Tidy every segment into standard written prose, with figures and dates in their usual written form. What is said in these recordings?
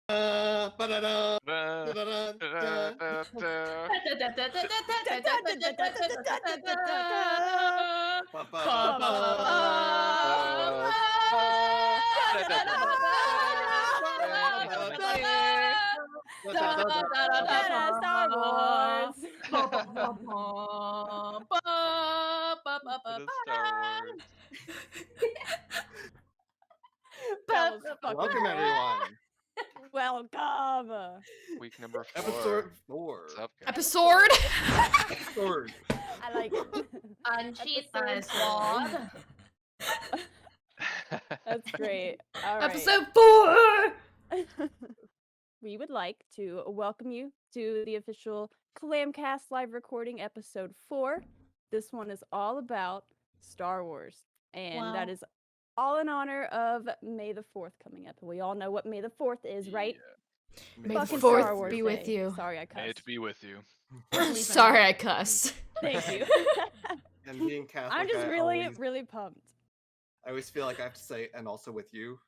Ba-da-da, Da, da-da-da, da, da. da, da. Ba, ba, ba, Ba, ba, ba, ba. ba. Da, da, da, Ba, ba, ba, ba. Da, da, da, da. Star Wars. What is Star Wars? That was fucking Welcome, great. everyone. Welcome. Week number 4. Episode 4. What's up, guys? Episode. Episode. I like it. Unsheath thy Episode sword. That's great. All right. Episode 4. We would like to welcome you to the official CLAMCAST live recording, episode 4. This one is all about Star Wars, and that Wow. is all in honor of May the 4th coming up. And we all know what May the 4th is, right? May the Fucking 4th Star Wars be with Day. you. Sorry, I May cussed. it be with you. Sorry, I cussed. Thank you. And being Catholic, I'm just I really, always, really pumped. I always feel like I have to say, and also with you.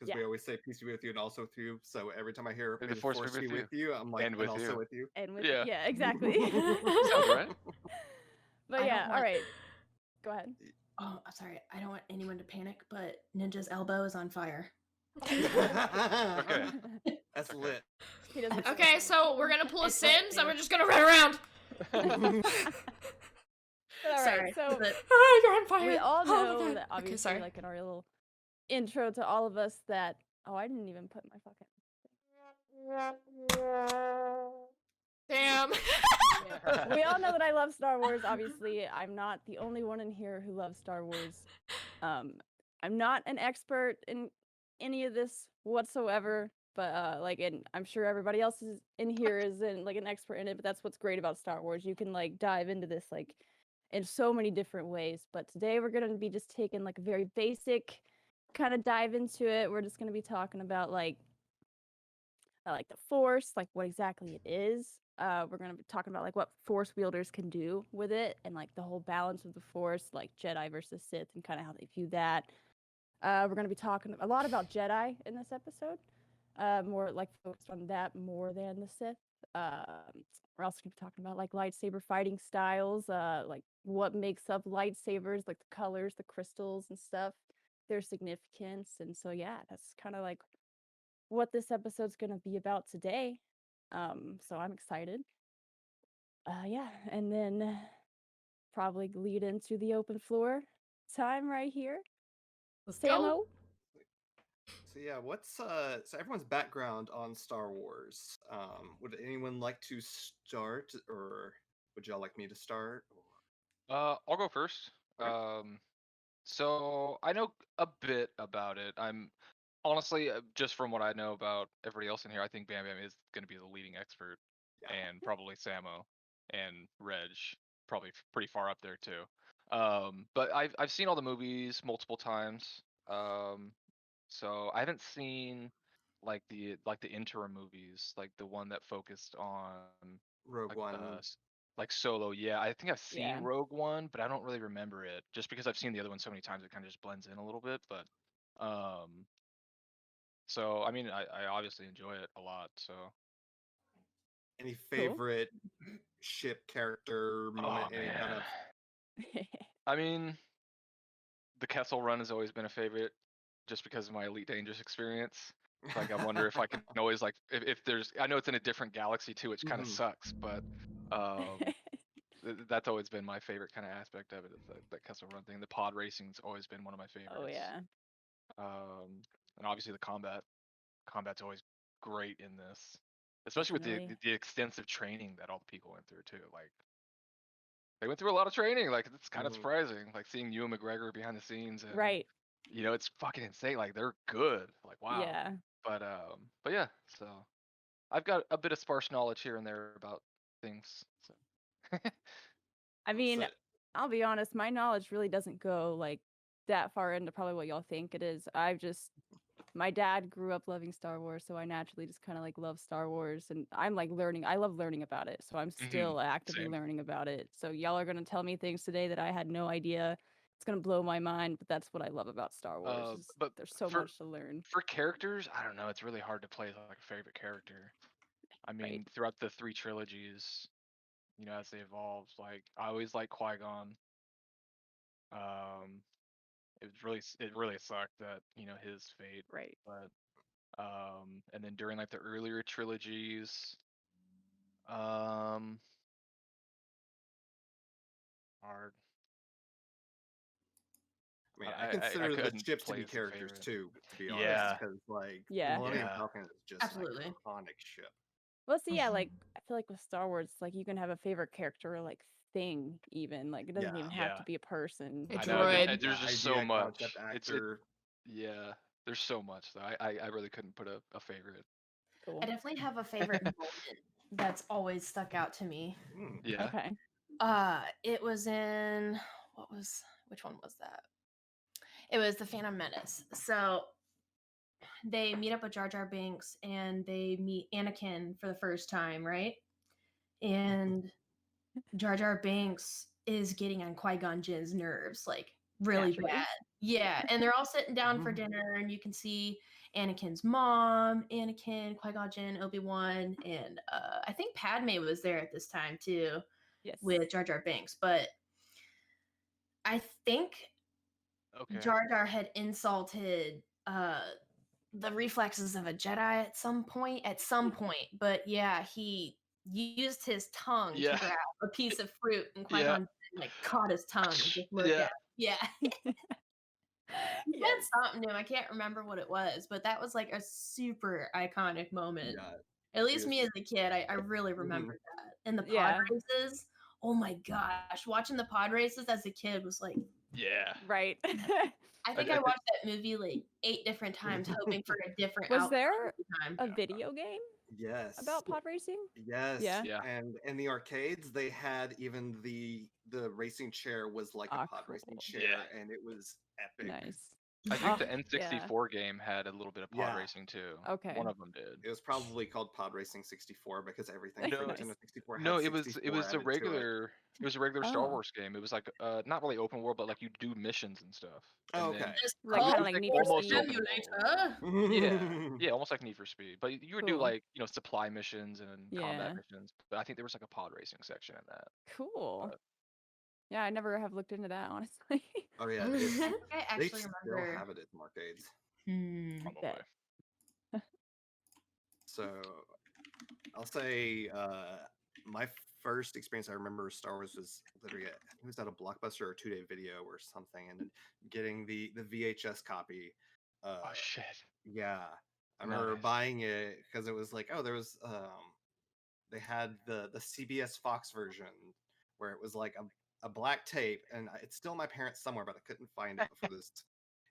Because we Yeah. always say peace be with you and also with you. So every time I hear May may the Force be with you. I'm like, And and with also you. with you. And with Yeah. yeah, exactly. Sounds right. But I yeah, don't all want- right. Go ahead. Oh, I'm sorry. I don't want anyone to panic, but Ninja's elbow is on fire. Okay. That's Okay. lit. He doesn't Okay, so we're gonna pull a It's like Sims and the- we're just gonna run around. But all right, Sorry. so but Oh, you're on fire. we all Oh my know God. that obviously, Okay, sorry. like in our little intro to all of us, that I didn't even put my fucking. Damn. We all know that I love Star Wars. Obviously, I'm not the only one in here who loves Star Wars. I'm not an expert in any of this whatsoever, but and I'm sure everybody else is in here isn't like an expert in it. But that's what's great about Star Wars. You can like dive into this like in so many different ways. But today we're gonna be just taking like a very basic kind of dive into it. We're just gonna be talking about like the Force, like what exactly it is. We're gonna be talking about like what Force wielders can do with it, and like the whole balance of the Force, like Jedi versus Sith, and kind of how they view that. We're gonna be talking a lot about Jedi in this episode, more like focused on that more than the Sith. We're also gonna be talking about like lightsaber fighting styles, like what makes up lightsabers, like the colors, the crystals, and stuff, their significance, and so yeah, that's kind of like what this episode's gonna be about today. So I'm excited. Yeah, and then probably lead into the open floor time right here. Let's go. Samo? So yeah, what's so everyone's background on Star Wars? Would anyone like to start, or would y'all like me to start? I'll go first. Okay. So I know a bit about it. I'm honestly just from what I know about everybody else in here, I think BamBam is going to be the leading expert, Yeah. and probably Samo and Reg probably pretty far up there too. But I've seen all the movies multiple times. So I haven't seen like the interim movies, like the one that focused on Rogue like One. like Solo. Yeah, I think I've seen Yeah. Rogue One, but I don't really remember it. Just because I've seen the other one so many times, it kind of just blends in a little bit. But so I mean, I obviously enjoy it a lot. So Any favorite ship character moment? Any kind of I mean, the Kessel Run has always been a favorite, just because of my Elite Dangerous experience. Like I wonder if I can always like if there's I know it's in a different galaxy too, which kind of Mhm. sucks, but that's always been my favorite kind of aspect of it, is that Kessel Run thing. The pod racing's always been one of my favorites. Oh yeah. And obviously the combat's always great in this, especially with Definitely. the extensive training that all the people went through too. Like they went through a lot of training. Like it's kind of Mhm. surprising, like seeing Ewan McGregor behind the scenes, and Right. you know, it's fucking insane. Like they're good. Like wow. Yeah. But yeah. So I've got a bit of sparse knowledge here and there about things. So I mean, So- I'll be honest, my knowledge really doesn't go like that far into probably what y'all think it is. My dad grew up loving Star Wars, so I naturally just kind of like love Star Wars, and I'm like learning. I love learning about it, so I'm still actively same. learning about it. So y'all are gonna tell me things today that I had no idea it's gonna blow my mind, but that's what I love about Star Wars. Is But there's so for much to learn. for characters, I don't know. It's really hard to play like a favorite character. I mean, Right. throughout the 3 trilogies, as they evolved, like I always liked Qui-Gon. Um, it really sucked that his fate, Right. but and then during like the earlier trilogies, um, hard. I mean, I I consider the couldn't ships to play be as a characters favorite. too, to be honest, Yeah, because like Yeah. Millennium yeah, Falcon is just Absolutely. an iconic ship. Well, see, yeah, like I feel like with Star Wars, like you can have a favorite character or like thing, even like it doesn't Yeah. even have yeah. to be a person. A I So, know. droid. There's just so Idea, much. concept, It's actor. yeah. There's so much though. I really couldn't put a favorite. cool. I definitely have a favorite moment that's always stuck out to me. Hmm. Yeah. Okay. It was in which one was that? It was the Phantom Menace. So they meet up with Jar Jar Binks and they meet Anakin for the first time, right? And Jar Jar Binks is getting on Qui-Gon Jinn's nerves, like really Naturally. bad. Yeah, and they're all sitting down for dinner, and you can see Anakin's mom, Anakin, Qui-Gon Jinn, Obi-Wan, and I think Padme was there at this time too Yes. with Jar Jar Binks. But I think Okay. Jar Jar had insulted the reflexes of a Jedi at some point. But yeah, he used his tongue Yeah. to grab a piece of fruit, and Yeah. Qui-Gon like caught his tongue and just looked Yeah. at. Yeah, he Yes. said something to him. I can't remember what it was, but that was like a super iconic moment. Yeah. At least me Yes. as a kid, I really remember that. And the pod Yeah. races. Oh my gosh, watching the pod races as a kid was like. Yeah. Right. I think I watched that movie like 8 different times, hoping for a different Was outcome there every time. a video game Yes. about pod racing? Yes. Yeah. Yeah. And in the arcades, they had even the racing chair was like a pod racing Cool. chair, Yeah. and it was epic. Nice. I think the Oh, N64 game had a little bit of pod Yeah. racing too. Okay. One of them did. It was probably called Pod Racing 64 because everything for No, Nintendo 64 had No, it was 64 a added to it. regular Star Oh. Wars game. It was like not really open world, but like you do missions and stuff. Oh, And then- okay. It's Like called kinda like Need for almost Speed? open world. Simulator. Yeah, almost like Need for Speed. But you would do Cool. like supply missions and combat Yeah. missions. But I think there was like a pod racing section in that. Cool. But- Yeah, I never have looked into that, honestly. Oh yeah, I they actually still remember. have it at arcades. Probably. Bet. So I'll say my first experience I remember with Star Wars was literally it was at a Blockbuster or 2-day video or something, and then getting the VHS copy. Oh shit. Yeah, I remember Nice. buying it because it was like, oh, there was they had the CBS Fox version where it was like a black tape, and it's still in my parents somewhere, but I couldn't find it before this.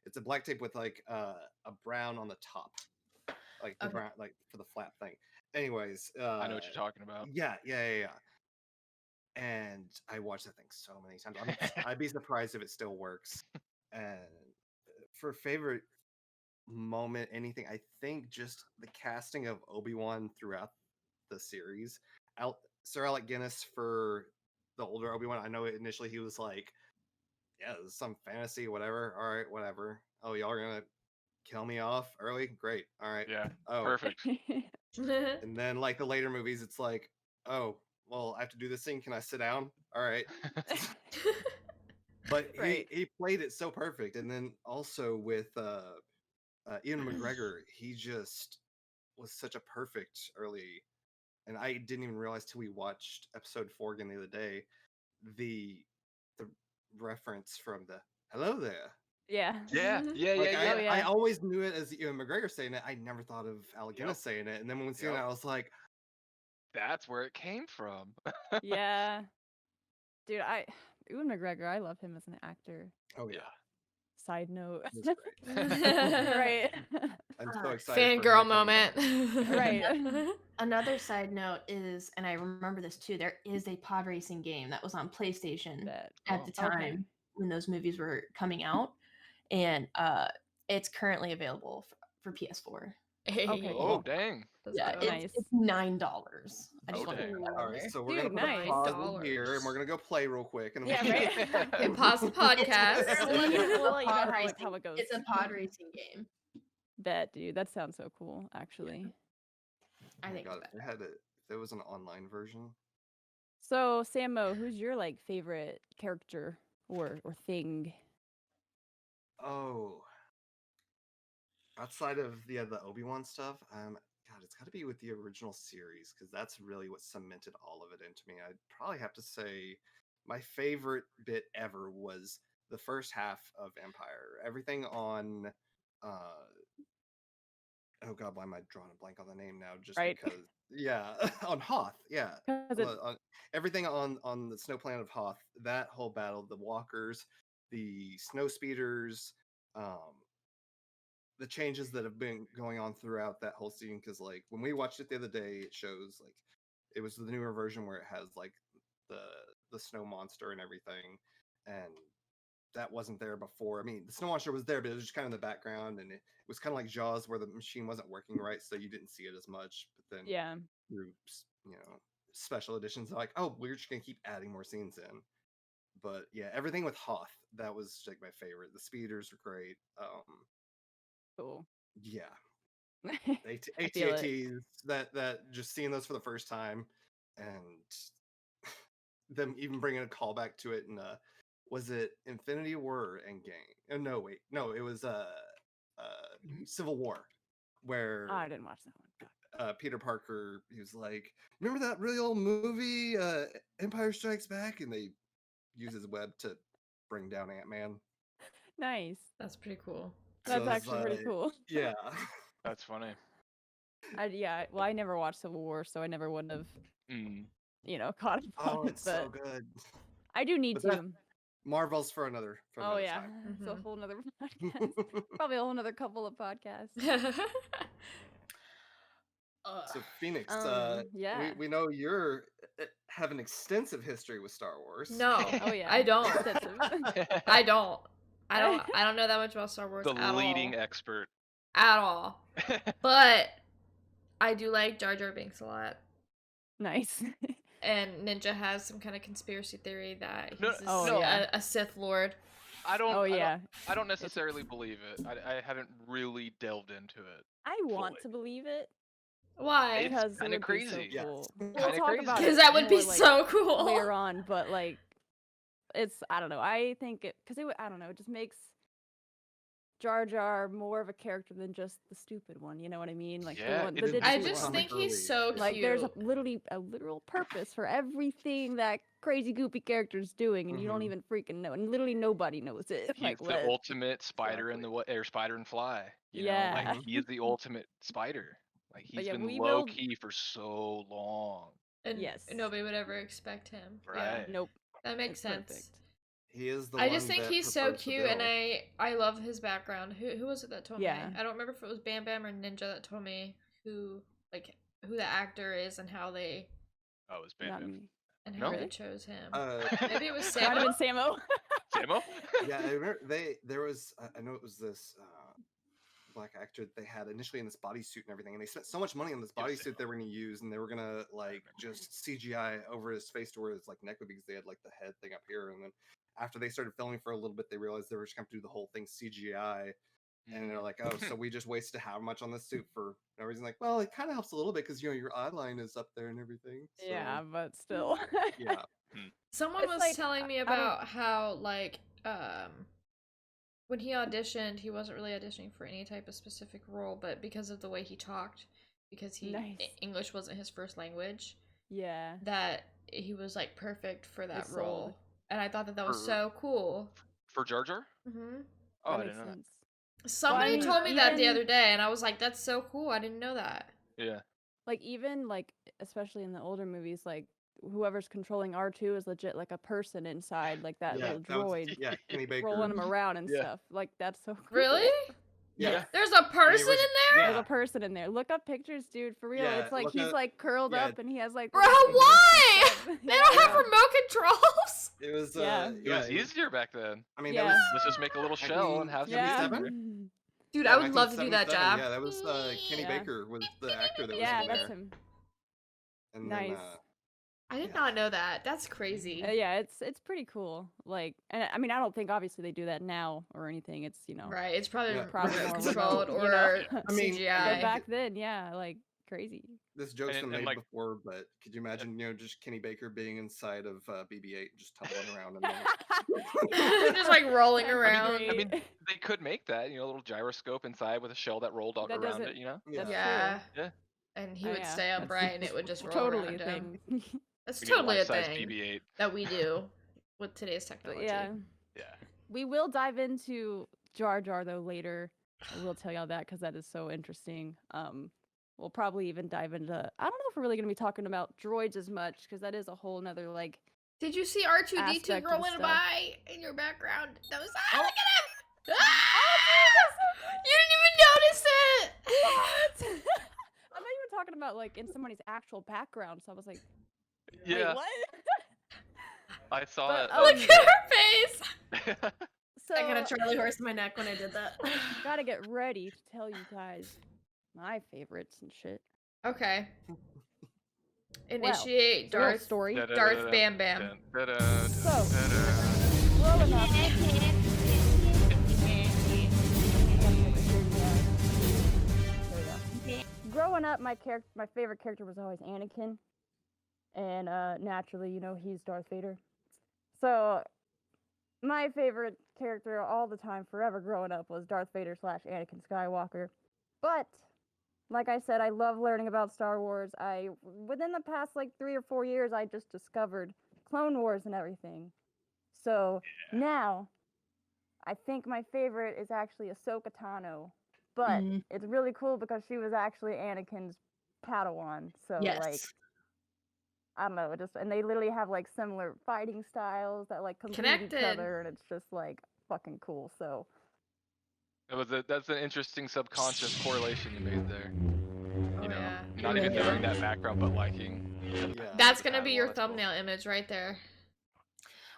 It's a black tape with like a brown on the top, like the Okay. brown, like for the flat thing. Anyways, I know what you're talking about. yeah. And I watched that thing so many times. I'd be surprised if it still works. And for favorite moment, anything, I think just the casting of Obi-Wan throughout the series. Sir Alec Guinness for the older Obi-Wan. I know initially he was like, yeah, this is some fantasy, whatever. All right, whatever. Oh, y'all are gonna kill me off early? Great. All right. Yeah. Oh, Perfect. and then like the later movies, it's like, oh, well, I have to do this thing. Can I sit down? All right. But Right. he played it so perfect. And then also with Ian McGregor, he just was such a perfect early. And I didn't even realize till we watched episode 4 again the other day, the reference from the hello there. Yeah. Yeah. Yeah. Like, Yeah. Oh, Yeah. yeah. I always knew it as Ian McGregor saying it. I never thought of Alec Yep. Guinness saying it. And then when seeing Yep. it, I was like, That's where it came from. Yeah. Dude, Ewan McGregor, I love him as an actor. oh yeah, Side note. he's great. Right. I'm so excited. for Fangirl him coming back. moment. Right. Another side note is, and I remember this too, there is a pod racing game that was on PlayStation Bet. at the Okay. time when those movies were coming out, and it's currently available for PS4. Hey. Okay, Oh, cool. dang. Let's Yeah, go. Nice. it's $9. I just Oh, want to dang. put that All out right, there. so we're gonna Dude, put nice. a pause in here, $9. and we're gonna go play real quick. And Yeah, we'll- right? Okay, pause the podcast. We'll let you know Pod how racing. it goes. It's a pod racing game. Bet, dude. That sounds so cool, actually. I Oh my think God, it's if better. there was an online version. So, Sammo, who's your like favorite character or thing? Oh, outside of the Obi-Wan stuff, God, it's got to be with the original series because that's really what cemented all of it into me. I'd probably have to say my favorite bit ever was the first half of Empire. Everything on, oh God, why am I drawing a blank on the name now? Just Right. because, yeah, on Hoth, yeah, 'Cause it's everything on the snow planet of Hoth. That whole battle, the walkers, the snow speeders, the changes that have been going on throughout that whole scene. Because like when we watched it the other day, it shows like it was the newer version where it has like the snow monster and everything, and that wasn't there before. I mean, the snow monster was there, but it was just kind of in the background, and it was kind of like Jaws, where the machine wasn't working right, so you didn't see it as much. But then yeah. through special editions, they're like, oh, we're just gonna keep adding more scenes in. But yeah, everything with Hoth, that was like my favorite. The speeders are great. Cool. Yeah, I feel it. AT-ATs, that just seeing those for the first time, and them even bringing a callback to it. And was it Infinity War or Endgame? No, wait, no, it was Civil War, where Oh, I didn't watch that one. God. Peter Parker, he was like, remember that really old movie, Empire Strikes Back? And they use his web to bring down Ant-Man. Nice. That's pretty cool. That's it's actually pretty like, cool. Yeah. That's funny. Well, I never watched Civil War, so I never would have, Mm. Caught up on Oh, it. it's But so good. I do need But to. that- Marvel's for another Oh yeah, time. it's a Mhm. whole nother podcast. Probably a whole nother couple of podcasts. So Phoenix, Yeah. we know you're have an extensive history with Star Wars. No. Oh yeah. I don't. Extensive. I don't. I don't know that much about Star Wars The at leading all. expert. At all. But I do like Jar Jar Binks a lot. Nice. And Ninja has some kind of conspiracy theory that he's No, a, Oh, yeah. a Sith Lord. I don't. Oh yeah. I don't necessarily believe it. I haven't really delved into it. I want fully. to believe it Why? It's because it kinda would be so crazy. Yes. cool. Kinda We'll talk crazy. about Because it that would be more, like, so cool. later on, but like, it's I don't know. I think it because I don't know. It just makes Jar Jar more of a character than just the stupid one. You know what I mean? Like Yeah, the one. The it's- ditzy I It's just one. think comic he's so cute. Like there's a literal purpose for everything that crazy goopy character's doing, and you don't Mhm. even freaking know, and literally nobody knows it. He's Like the what? ultimate spider in the or spider and fly. You know, Yeah. like he is the ultimate spider. Like he's yeah, been we low will- key for so long. And Yes. nobody would ever expect him. Yeah, Right. Nope. that makes It's sense. perfect. He is the I one just think that he's so proposed the cute, and bill. I love his background. Who was it that told Yeah. me? I don't remember if it was Bam Bam or Ninja that told me who the actor is and how they Oh, it's Not Bam me. and No? how they Really? chose him. Maybe it was Might have Samo. been Samo. Samo? Yeah, I remember there was I know it was this black actor that they had initially in this bodysuit and everything, and they spent so much money on this It was bodysuit they were going to use, and they were going to like just CGI over his face to where his like neck would be, because they had like the head thing up here, and then after they started filming for a little bit, they realized they were just going to do the whole thing CGI. And they're like, oh, so we just wasted how much on this suit for no reason? Like, well, it kind of helps a little bit because your eye line is up there and everything. So, Yeah, but still. yeah. Someone It's was like, telling me I don't- about how when he auditioned, he wasn't really auditioning for any type of specific role, but because of the way he talked, because Nice. English wasn't his first language, Yeah. that he was like perfect for that sold. role. And I thought that was For- so cool. For Jar Jar? Hmm Oh, I that didn't makes know sense. Somebody mean, told me that the even- other day, and I was like, "That's so cool! I didn't know that." that. Yeah. Like even like especially in the older movies, like whoever's controlling R2 is legit like a person inside, like that Yeah, little that was- droid yeah, Kenny Baker. rolling him around and Yeah. stuff. Like that's so cool. Really? Yeah. There's a person in there, There's Yeah. a person in there. Look up pictures, dude. For real, Yeah, it's like look he's up- like curled yeah. up and he has like. bro. little fingers Why? and stuff. They don't have Yeah. remote controls. It was Yeah. It was easier back then. I mean, Yeah. that was Let's just make a little I shell mean, and have Yeah. some 77? Dude, Yeah, I would love to do that 1977. job. Yeah, that was Kenny Yeah. Baker was the actor that was Yeah, in that's there. him. And Nice. then I did yeah. not know that. That's crazy. Yeah, it's pretty cool. Like, and I mean, I don't think obviously they do that now or anything. It's Right. It's probably Yeah. probably more controlled remote, or I mean, CGI. But back then, yeah, like crazy. This joke's been And, made like- before, but could you imagine, just Kenny Baker being inside of BB-8, just tumbling around in there? Just like rolling That'd be around. great. I mean, they could make that, a little gyroscope inside with a shell that rolled That around doesn't- it, That's Yeah. Yeah. And he Oh, would yeah, stay that's upright and it would just roll totally around a him. thing. That's We need a totally a life-size thing BB-8. that we do with today's But technology. yeah, Yeah. we will dive into Jar Jar though later. I will tell y'all that because that is so interesting. We'll probably even dive into. I don't know if we're really gonna be talking about droids as much because that is a whole nother like. Did you see R2D2 Aspect of the rolling stuff. by in your background? That was Oh. look at him! Ah! You didn't even notice it. What? I thought you were talking about like in somebody's actual background, so I was like, wait, Yeah. what? I saw But, it. Look at her face. So I got a Charlie horse in my neck when I did that. gotta get ready to tell you guys my favorites and shit. Okay. Well, Initiate it's a real Darth story. Darth BamBam. Growing up, there we go. Growing up, my favorite character was always Anakin, and naturally, he's Darth Vader. So my favorite character all the time, forever growing up, was Darth Vader / Anakin Skywalker. But like I said, I love learning about Star Wars. Within the past 3 or 4 years, I just discovered Clone Wars and everything. So now, I think my favorite is actually Ahsoka Tano. But Mhm. it's really cool because she was actually Anakin's Padawan. So Yes. I don't know, and they literally have similar fighting styles that complete each Connected. other, and it's just fucking cool. So That's an interesting subconscious correlation you made there. Oh, yeah. Not even Yeah. knowing that background, but liking. Yeah. That's the gonna be your Padawan, that's cool. thumbnail image right there.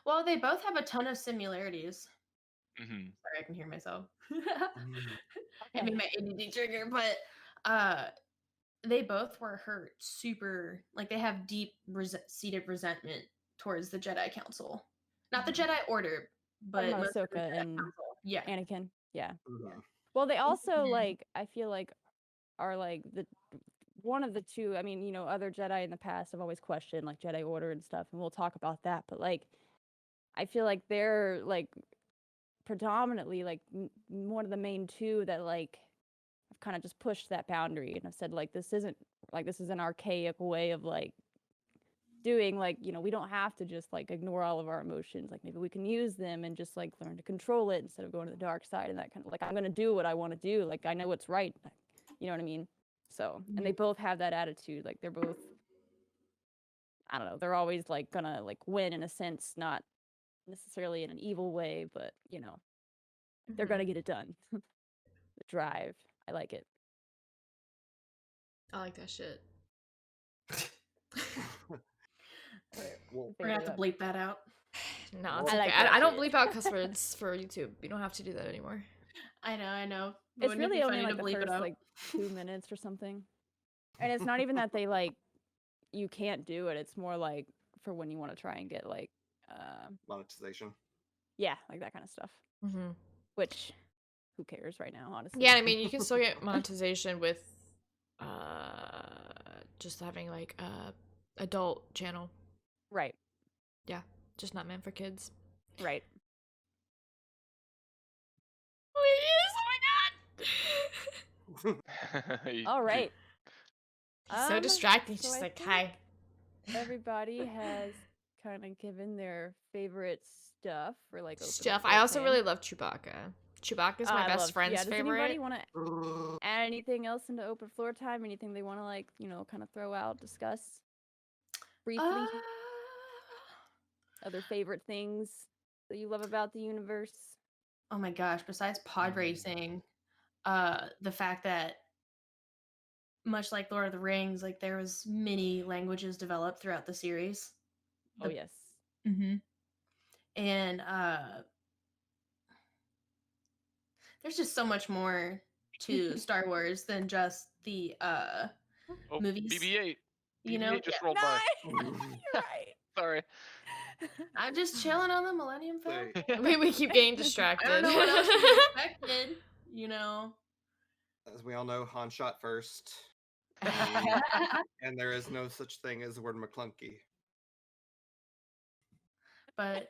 Well, they both have a ton of similarities. Mm-hmm. Sorry, I can hear myself. Mhm. I mean, my ADD trigger, but they both were hurt super. They have deep seated resentment towards the Jedi Council, not the Jedi Order, but about most of the Ahsoka Jedi and Council. Yeah. Anakin, yeah. Mhm. Well, they also Mhm. I feel are the one of the two. I mean, other Jedi in the past have always questioned Jedi Order and stuff, and we'll talk about that. But I feel like they're predominantly one of the main two that have kind of just pushed that boundary and have said this isn't this is an archaic way of doing we don't have to just ignore all of our emotions. Maybe we can use them and just learn to control it instead of going to the dark side, and that kind of I'm gonna do what I want to do. I know what's right. You know what I mean? So, and they both have that attitude. They're both, I don't know, they're always gonna win in a sense, not necessarily in an evil way, but they're gonna get it done. The drive, I like it. I like that shit. Well, We're gonna have to bleep that out. No, it's I okay. like that I don't shit. bleep out cuss words for YouTube. You don't have to do that anymore. I know. But It's wouldn't it really be only funny the to bleep it first out? 2 minutes or something, and it's not even that they you can't do it. It's more for when you want to try and get monetization. yeah, that kind of stuff. Mm-hmm. Which, who cares right now, honestly? Yeah, I mean, you can still get monetization with just having adult channel. Right, Just not meant for kids. right. Oh, it is! Oh my god! All right. He's so distracted. He's so just I like, think hi. Everybody has kind of given their favorite stuff for open Stuff. floor I also plan. really love Chewbacca. Chewbacca's my best friend's Does favorite. anybody want to add anything else into open floor time? Anything they want to kind of throw out, discuss briefly? Other favorite things that you love about the universe? Oh my gosh, besides pod racing, the fact that much like Lord of the Rings, there was many languages developed throughout the series. Oh yes. Mm-hmm. And there's just so much more to Star Wars than just the Oh, movies. BB-8. You know, BB-8 just rolled by. You're right. Sorry. I'm just chilling on the Millennium Falcon. Say, We keep getting I distracted. don't know what else you expected. You know. as we all know, Han shot first, and there is no such thing as the word McClunky. But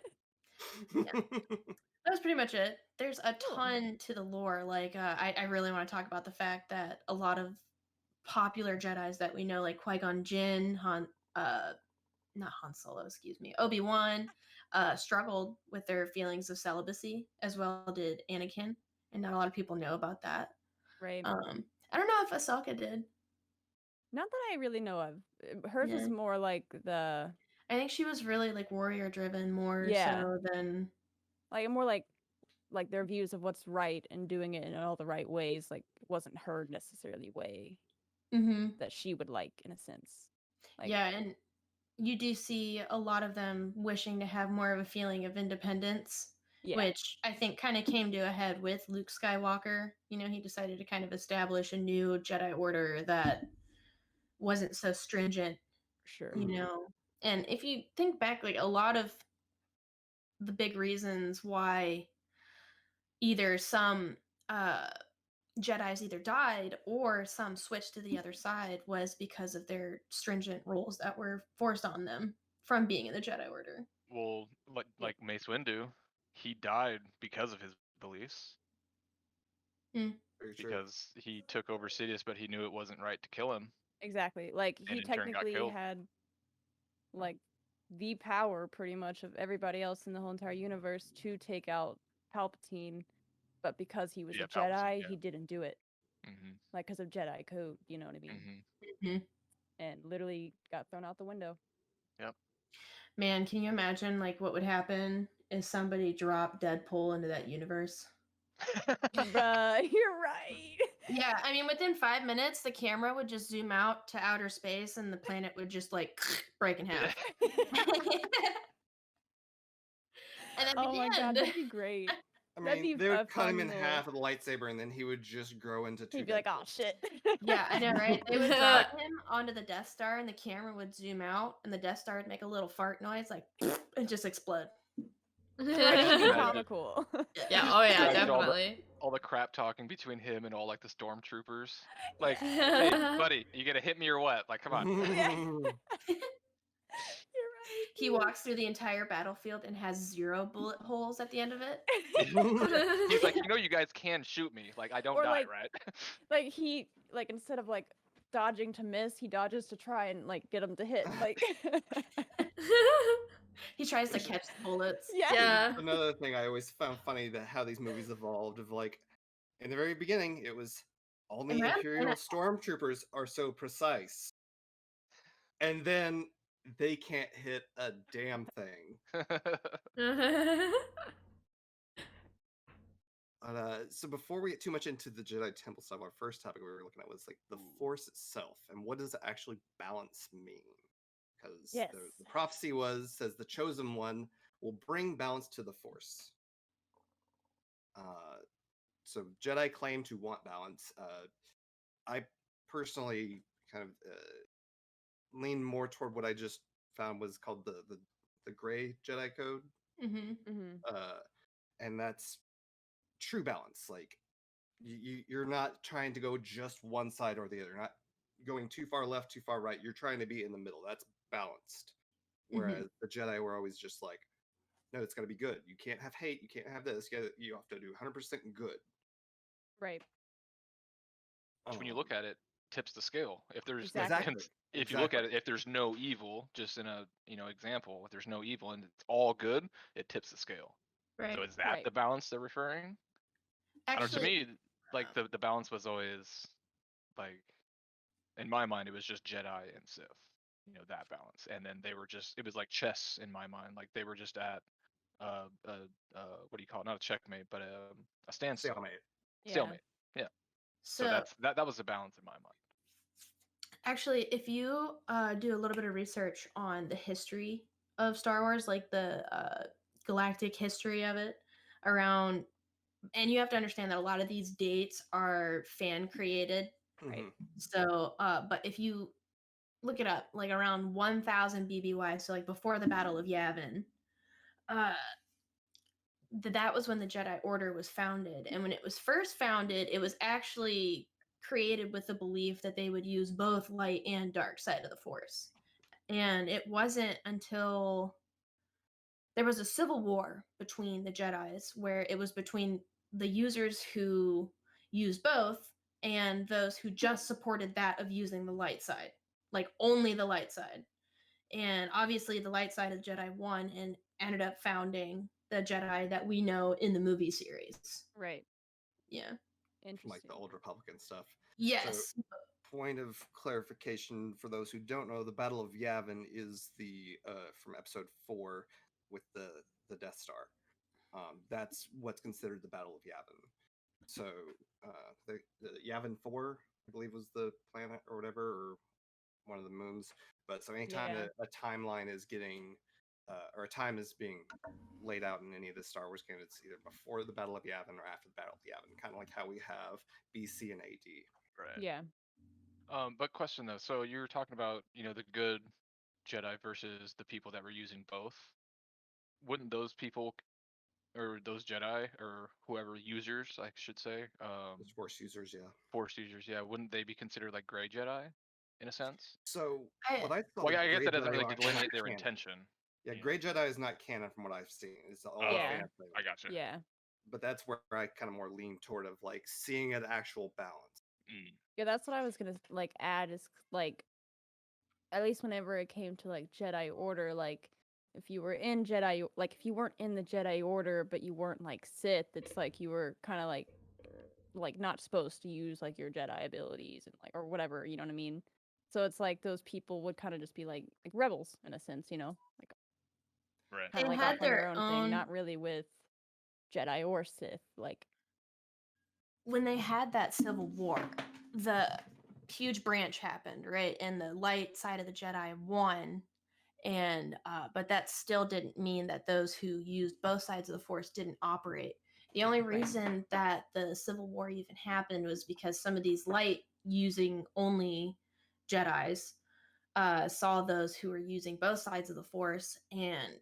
that was pretty much it. There's a Cool. ton to the lore. Like, I really want to talk about the fact that a lot of popular Jedis that we know, like Qui-Gon Jinn, not Han Solo, excuse me, Obi-Wan, struggled with their feelings of celibacy, as well did Anakin, and not a lot of people know about that. Right. I don't know if Ahsoka did. Not that I really know of. Hers Yeah. is more like the I think she was really like warrior driven more Yeah. so than more like their views of what's right and doing it in all the right ways. Like wasn't her necessarily way that she would like in a sense. Like, yeah, and you do see a lot of them wishing to have more of a feeling of independence, Yeah. which I think kind of came to a head with Luke Skywalker. You know, he decided to kind of establish a new Jedi Order that wasn't so stringent, Sure. you know. And if you think back, like a lot of the big reasons why either some Jedi's either died or some switched to the other side was because of their stringent rules that were forced on them from being in the Jedi Order. Well, like Mace Windu, he died because of his beliefs. Hmm. Very true. Because he took over Sidious, but he knew it wasn't right to kill him. Exactly. Like And he in turn got technically killed. had like the power pretty much of everybody else in the whole entire universe to take out Palpatine, but because he was Yeah, a Palpatine, Jedi, yeah. he didn't do it. Mm-hmm. Like because of Jedi code, you know what I mean? Mm-hmm. Mhm. And literally got thrown out the window. Yep. Man, can you imagine like what would happen if somebody dropped Deadpool into that universe? Bruh, you're right. Yeah, I mean, within 5 minutes, the camera would just zoom out to outer space, and the planet would just like break in half. And that'd be Oh the my god, end. that'd be great. I That'd mean, be they a would cut him fun in little- half with a lightsaber, and then he would just grow into two. He'd be like, "Oh Deadpools. shit." Yeah, I know, right? They would drop him onto the Death Star, and the camera would zoom out, and the Death Star would make a little fart noise, like, and just explode. That'd be Imagine. comical. Yeah, oh yeah, Imagine definitely. all the crap talking between him and all like the stormtroopers. Like, hey, buddy, you gonna hit me or what? Like, come on. You're right. He walks through the entire battlefield and has 0 bullet holes at the end of it. He's like, you guys can shoot me. Like, I don't Or, die, like- right? Like he instead of like dodging to miss, he dodges to try and like get him to hit. Like He tries to catch the bullets. yeah. Yeah. Another thing I always found funny that how these movies evolved of like in the very beginning it was all the Imagine- Imperial stormtroopers are so precise. And then they can't hit a damn thing. So before we get too much into the Jedi Temple stuff, our first topic we were looking at was like the Force itself and what does actually balance mean? Because Yes. the prophecy says the chosen one will bring balance to the Force. So Jedi claim to want balance. I personally kind of lean more toward what I just found was called the Gray Jedi Code, Mm-hmm. and that's true balance. Like you're not trying to go just one side or the other. You're not going too far left, too far right. You're trying to be in the middle. That's balanced. Whereas the Jedi were always just like, no, it's got to be good. You can't have hate. You can't have this. You have to do 100% good. Right. Which, when you look at it, tips the scale. If there's Exactly. if you look at it, if there's no evil, just in a example, if there's no evil and it's all good, it tips the scale. Right. So is that Right. the balance they're referring? I don't know, to Actually, me, like the balance was always like, in my mind, it was just Jedi and Sith. That balance, and then they were just, it was like chess in my mind. Like they were just at what do you call it? Not a checkmate, but a standstill. Stalemate. Yeah. Stalemate. Yeah. So that was the balance in my mind. actually, if you do a little bit of research on the history of Star Wars, like the galactic history of it, around and you have to understand that a lot of these dates are fan created. Right. Mhm. So, but if you look it up, like around 1000 BBY, so like before the Battle of Yavin, uh, that was when the Jedi Order was founded. And when it was first founded, it was actually created with the belief that they would use both light and dark side of the Force. And it wasn't until there was a civil war between the Jedis, where it was between the users who used both and those who just supported that of using the light side, like only the light side. And obviously, the light side of the Jedi won and ended up founding the Jedi that we know in the movie series. Right. Yeah. From like the Interesting. old Republican stuff. Yes. Point of clarification for those who don't know, the Battle of Yavin is the from Episode 4 with the Death Star. That's what's considered the Battle of Yavin. So the Yavin 4, I believe, was the planet or whatever, or one of the moons. But so anytime Yeah. a timeline is getting or a time is being laid out in any of the Star Wars games, it's either before the Battle of Yavin or after the Battle of Yavin, kind of like how we have BC and AD. Right. Yeah. But question though, so you were talking about, the good Jedi versus the people that were using both. Wouldn't those people or those Jedi or whoever users, I should say, Those Force users, yeah. Force users, yeah, wouldn't they be considered like gray Jedi in a sense? So I- what I thought, Well, I guess Grey that doesn't Jedi really are not delineate their canon. intention. Yeah, Yeah. Grey Jedi is not canon from what I've seen. It's all Oh, Yeah. fan thing. I gotcha. Yeah. But that's where I kind of more lean toward of like seeing an actual balance. Mm. Yeah, that's what I was gonna like add is like at least whenever it came to like Jedi Order, like if you were in Jedi, like if you weren't in the Jedi Order but you weren't like Sith, it's like you were kind of like not supposed to use like your Jedi abilities and like or whatever, you know what I mean? So it's like those people would kind of just be like rebels in a sense, like Right. kind of They like had off on their their own thing, own- not really with Jedi or Sith. Like when they had that civil war, the huge branch happened, right? And the light side of the Jedi won. And but that still didn't mean that those who used both sides of the Force didn't operate. The only reason that the Civil War even happened was because some of these light using only Jedis saw those who were using both sides of the Force, and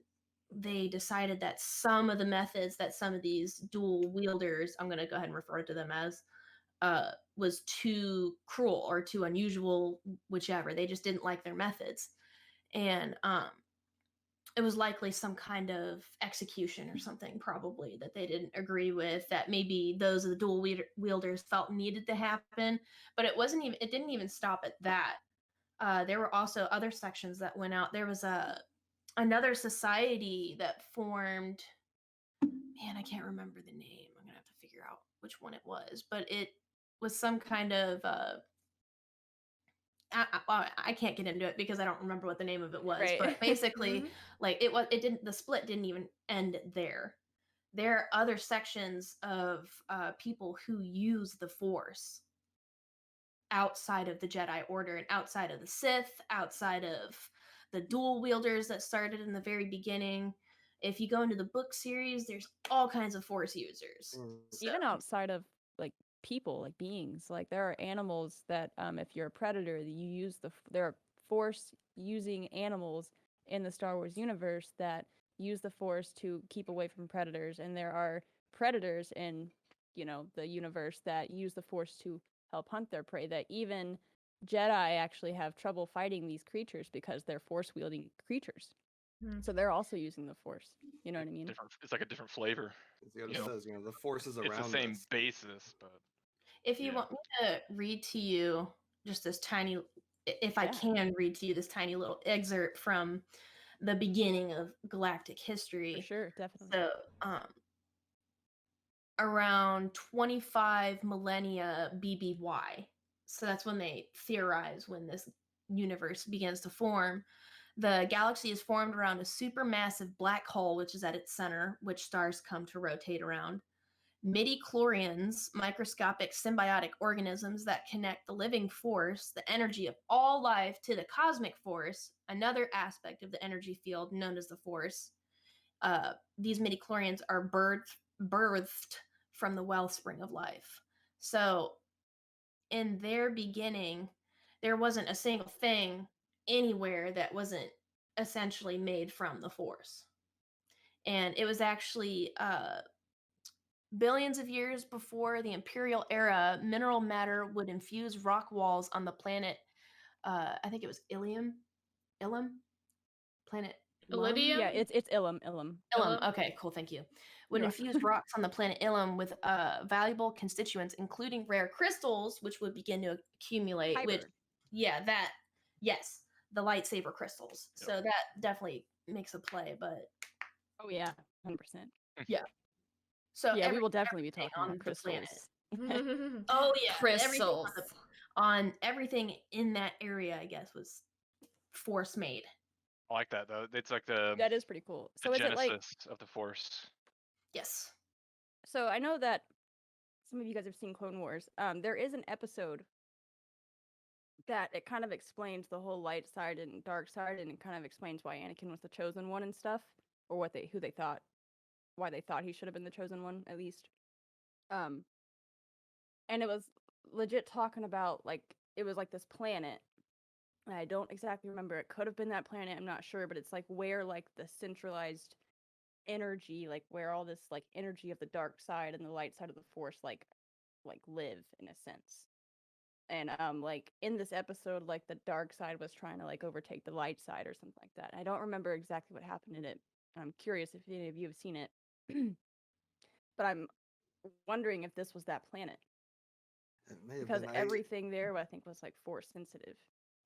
they decided that some of the methods that some of these dual wielders, I'm going to go ahead and refer to them as, was too cruel or too unusual, whichever. They just didn't like their methods. And it was likely some kind of execution or something, probably, that they didn't agree with, that maybe those of the dual wielders felt needed to happen. But it didn't even stop at that. There were also other sections that went out. There was another society that formed. Man, I can't remember the name. I'm gonna have to figure out which one it was, but it was some kind of. I can't get into it because I don't remember what the name of it was. Right. But basically, Mhm. like the split didn't even end there. There are other sections of people who use the Force outside of the Jedi Order and outside of the Sith, outside of the dual wielders that started in the very beginning. If you go into the book series, there's all kinds of Force users. So, even outside of like people, like beings, like there are animals that if you're a predator, you use there are Force using animals in the Star Wars universe that use the Force to keep away from predators, and there are predators in the universe that use the Force to help hunt their prey, that even Jedi actually have trouble fighting these creatures because they're Force wielding creatures. Hmm. So they're also using the Force. You know what I mean? It's like a different flavor. As Yoda You know, says, the Force is It's around the same us. basis, but if you Yeah. want me to read to you just this tiny, if I Yeah. can read to you this tiny little excerpt from the beginning of galactic For history. sure, definitely. So, around 25 millennia BBY. So that's when they theorize when this universe begins to form. The galaxy is formed around a supermassive black hole, which is at its center, which stars come to rotate around. Midi-chlorians, microscopic symbiotic organisms that connect the living force, the energy of all life, to the cosmic force, another aspect of the energy field known as the Force. These midi-chlorians are birthed from the wellspring of life. So in their beginning, there wasn't a single thing anywhere that wasn't essentially made from the Force. And it was actually billions of years before the Imperial era, mineral matter would infuse rock walls on the planet. I think it was Ilium, planet Iridium? Yeah, it's Ilum. Ilum. Ilum. Ilum? Okay, cool. Thank you. Would You're infuse rocks on the planet Ilum with valuable constituents, including rare crystals, which would begin to accumulate. Which, Kyber. yeah, yes, the lightsaber crystals. Yep. So that definitely makes a play. But Oh yeah, 100%. so Yeah, we will definitely be everything talking on about the planet. crystals. Oh yeah, Crystals. on everything in that area, I guess, was Force made. I like that though. It's like the That is pretty cool. So the is it like? genesis of the Force. Yes. So I know that some of you guys have seen Clone Wars. There is an episode that it kind of explains the whole light side and dark side, and it kind of explains why Anakin was the chosen one and stuff, or why they thought he should have been the chosen one at least. And it was legit talking about like it was like this planet. And I don't exactly remember. It could have been that planet. I'm not sure, but it's like where like the centralized energy, like where all this like energy of the dark side and the light side of the Force like live in a sense. And like in this episode, like the dark side was trying to like overtake the light side or something like that. I don't remember exactly what happened in it. I'm curious if any of you have seen it. But I'm wondering if this was that planet. It may have Because been. everything there I think was like Force sensitive.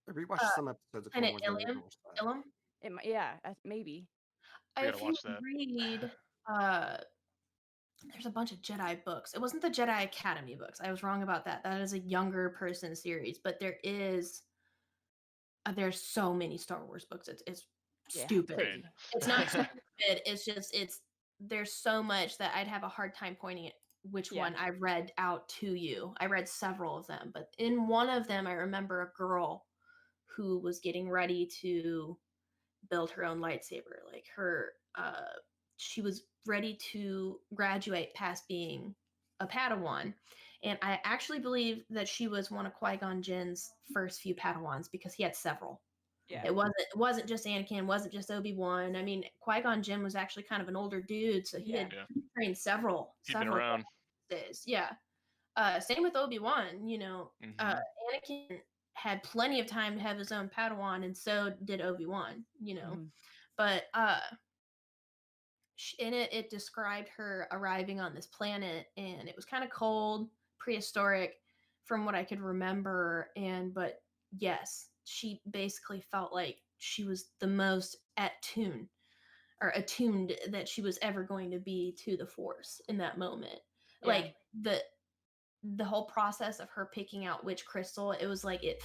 I rewatched some episodes of Clone Planet Wars. But I Ilium. didn't watch that. Ilum. It might, yeah, maybe. We gotta If you watch that. read, there's a bunch of Jedi books. It wasn't the Jedi Academy books. I was wrong about that. That is a younger person series, but there's so many Star Wars books. It's Yeah, stupid. crazy. It's not stupid. It's just there's so much that I'd have a hard time pointing at which Yeah. one I read out to you. I read several of them, but in one of them I remember a girl who was getting ready to build her own lightsaber. Like she was ready to graduate past being a Padawan. And I actually believe that she was one of Qui-Gon Jinn's first few Padawans because he had several. Yeah. It wasn't just Anakin, wasn't just Obi-Wan. I mean, Qui-Gon Jinn was actually kind of an older dude, so he had Yeah. trained several He's been around. days. Yeah. Same with Obi-Wan, Mhm. Anakin had plenty of time to have his own Padawan, and so did Obi-Wan, Mhm. But in it described her arriving on this planet, and it was kind of cold, prehistoric, from what I could remember. But yes, she basically felt like she was the most attuned that she was ever going to be to the Force in that moment. Yeah. Like the whole process of her picking out which crystal, it was like it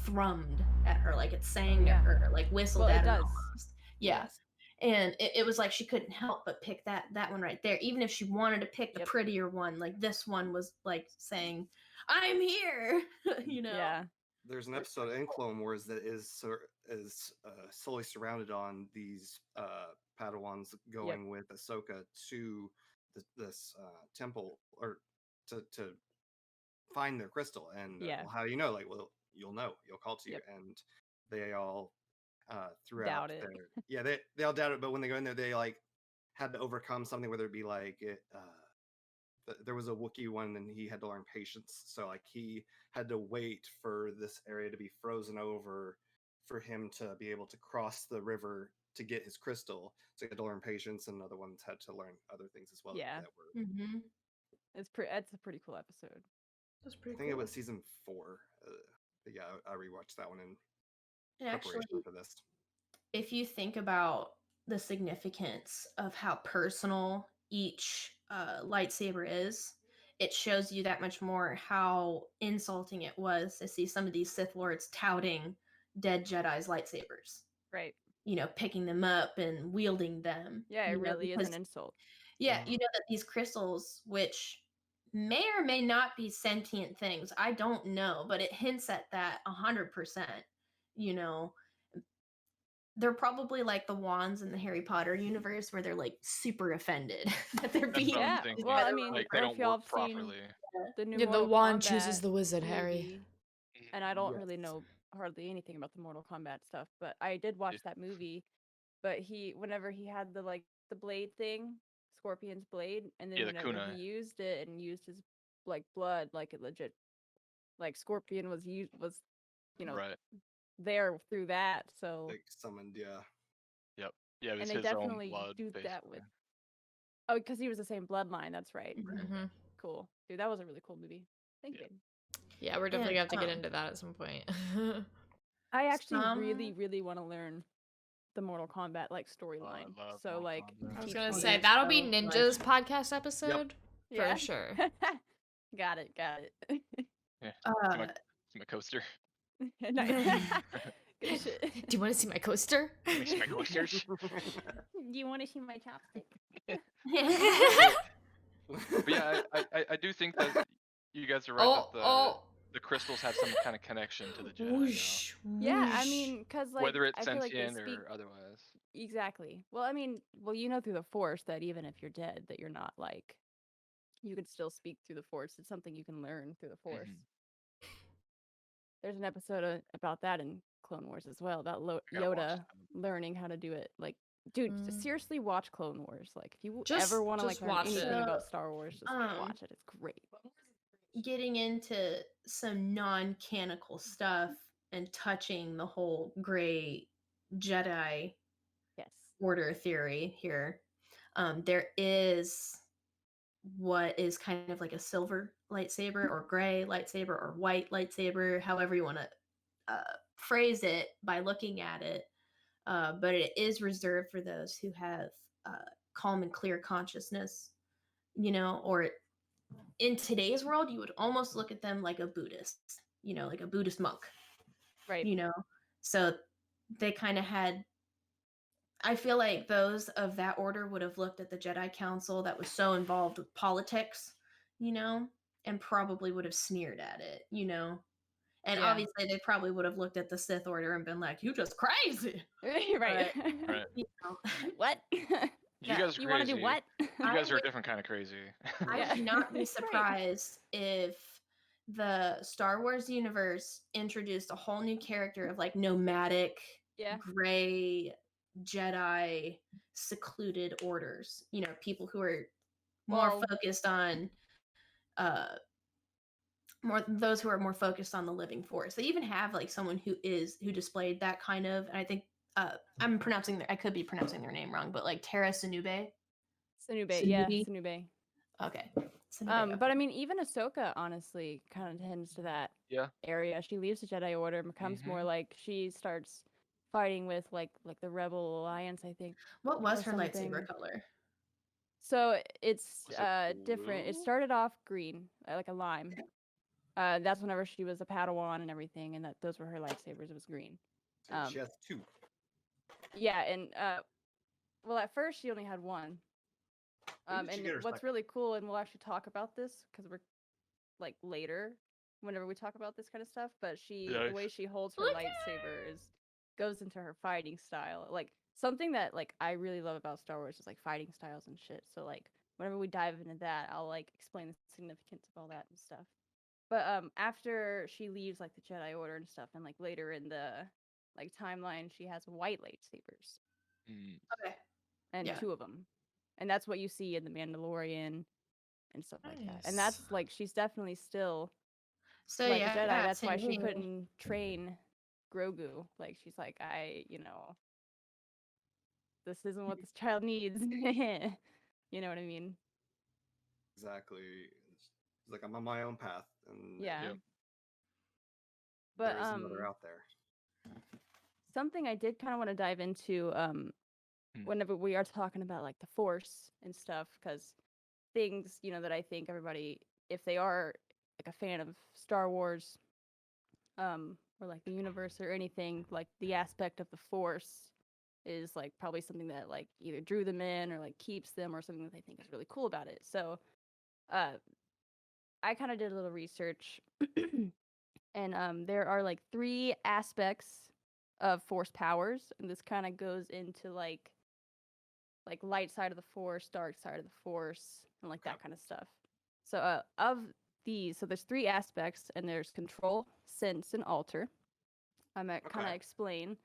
thrummed at her, like it sang to her, like whistled Well, at it her does. almost. Yeah. Yes. And it was like she couldn't help but pick that one right there, even if she wanted to pick the Yep. prettier one. Like this one was like saying, "I'm here," Yeah. There's an episode in Clone Wars that is solely surrounded on these Padawans going with Ahsoka to this temple or to find their crystal. And Yeah. well, how do you know? Like, well, you'll know. You'll call to you. Yep. And they all throughout Doubt it. they all doubt it. But when they go in there, they like had to overcome something, whether it be like there was a Wookiee one and he had to learn patience. So like he had to wait for this area to be frozen over for him to be able to cross the river to get his crystal. So he had to learn patience, and other ones had to learn other things as well. Yeah. That were, Mm-hmm. It's a pretty cool episode. That's pretty I think cool. it was season 4. But yeah, I rewatched that one in And actually, preparation for this. if you think about the significance of how personal each lightsaber is, it shows you that much more how insulting it was to see some of these Sith Lords touting dead Jedi's lightsabers. Right. Picking them up and wielding them. Yeah, it really is an insult. Yeah, you know that these crystals, which may or may not be sentient things, I don't know, but it hints at that 100%. they're probably like the wands in the Harry Potter universe where they're like super offended that they're That's being what I'm Yeah, thinking. well, I together mean, Like they or don't if y'all work have seen properly. the new Yeah, the Mortal wand Kombat chooses the wizard, Harry. movie, and I don't really Yes. know hardly anything about the Mortal Kombat stuff, but I did watch that movie. But whenever he had the blade thing, Scorpion's blade, and then Yeah, the whenever he kunai. used it and used his blood, like it legit, like Scorpion was Right. there through that. So Like summoned, yeah. Yep. Yeah, it was and they his own definitely blood, do basically. that with because he was the same bloodline. That's right. Mm-hmm. Cool, dude. That was a really cool movie. Thank Yeah. you. Yeah, we're definitely And, gonna have to get into that at some point. I actually Some- really, really want to learn the Mortal Kombat storyline. love So Mortal like, Kombat. I was teach gonna me. say There's that'll be so Ninja's much. podcast episode Yeah. for sure. Got it. Yeah. Uh, See my coaster. Nice. Good shit. Do you want to see my coaster? Let me see my coasters. Do you want to see my chopstick? But yeah, I do think that you guys are right that the crystals have some kind of connection to the Jedi. You know? Whoosh, Yeah, I whoosh. mean, cause like Whether it's I feel like they sentient speak or otherwise. exactly. Well, I mean, you know through the Force that even if you're dead, that you're not like you can still speak through the Force. It's something you can learn through the Force. Mhm. There's an episode about that in Clone Wars as well about I gotta watch Yoda that. learning how to do it. Like, dude, Mm. seriously, watch Clone Wars. Like, if you Just- ever want to just like learn watch anything it. about Star Wars, just watch it. It's great. Getting into some non-canonical stuff and touching the whole gray Jedi Yes. order theory here. There is what is kind of like a silver lightsaber or gray lightsaber or white lightsaber, however you want to phrase it by looking at it. But it is reserved for those who have calm and clear consciousness, or in today's world, you would almost look at them like a Buddhist, like a Buddhist monk, Right. So they kind of had, I feel like those of that order would have looked at the Jedi Council that was so involved with politics, and probably would have sneered at it, And Yeah. obviously they probably would have looked at the Sith Order and been like, "You just crazy." right. Right. What? You guys are You want to do crazy. what? You I guys are a would- different kind of crazy. I Yeah. would not be Right. surprised if the Star Wars universe introduced a whole new character of like nomadic, Yeah. gray Jedi secluded orders. People who are more Well- focused on those who are more focused on the living force. They even have like someone who displayed that kind of, and I think I could be pronouncing their name wrong, but like Tara Sinube. Sanube. Yeah, Sanube? Sanube. Okay. Sinube, But I mean, even Ahsoka honestly kind of tends to that Yeah. area. She leaves the Jedi Order and becomes more like she starts fighting with like the Rebel Alliance, I think. what was or her something. lightsaber color? So it's Was it different. It blue? started off green, like a lime. That's whenever she was a Padawan and everything, and those were her lightsabers. It was green. She has two. Yeah, and well, at first she only had one. When did she And get her what's second? really cool, and we'll actually talk about this because we're like later, whenever we talk about this kind of stuff. But the way Yikes. she holds her Look at lightsaber goes into her fighting style. Like something that like I really love about Star Wars is like fighting styles and shit. So like whenever we dive into that, I'll like explain the significance of all that and stuff. But after she leaves like the Jedi Order and stuff, and like later in the like timeline, she has white lightsabers Mm. Okay. and Yeah. 2 of them, and that's what you see in the Mandalorian and stuff like that. And Nice. that's like she's definitely still So like yeah, a Jedi. That's why to she me- couldn't train Grogu. Like she's like, this isn't what this child needs. You know what I mean? Exactly. It's like I'm on my own path, and Yeah. Yep. But there is another out there. something I did kind of want to dive into whenever we are talking about like the Force and stuff, because things that I think everybody, if they are like a fan of Star Wars, or like the universe or anything, like the aspect of the Force is like probably something that like either drew them in or like keeps them, or something that they think is really cool about it. So I kind of did a little research and there are like 3 aspects of force powers, and this kind of goes into like light side of the force, dark side of the force, and like that kind of stuff. So of these, so there's three aspects, and there's control, sense, and alter. I'm gonna kind of explain.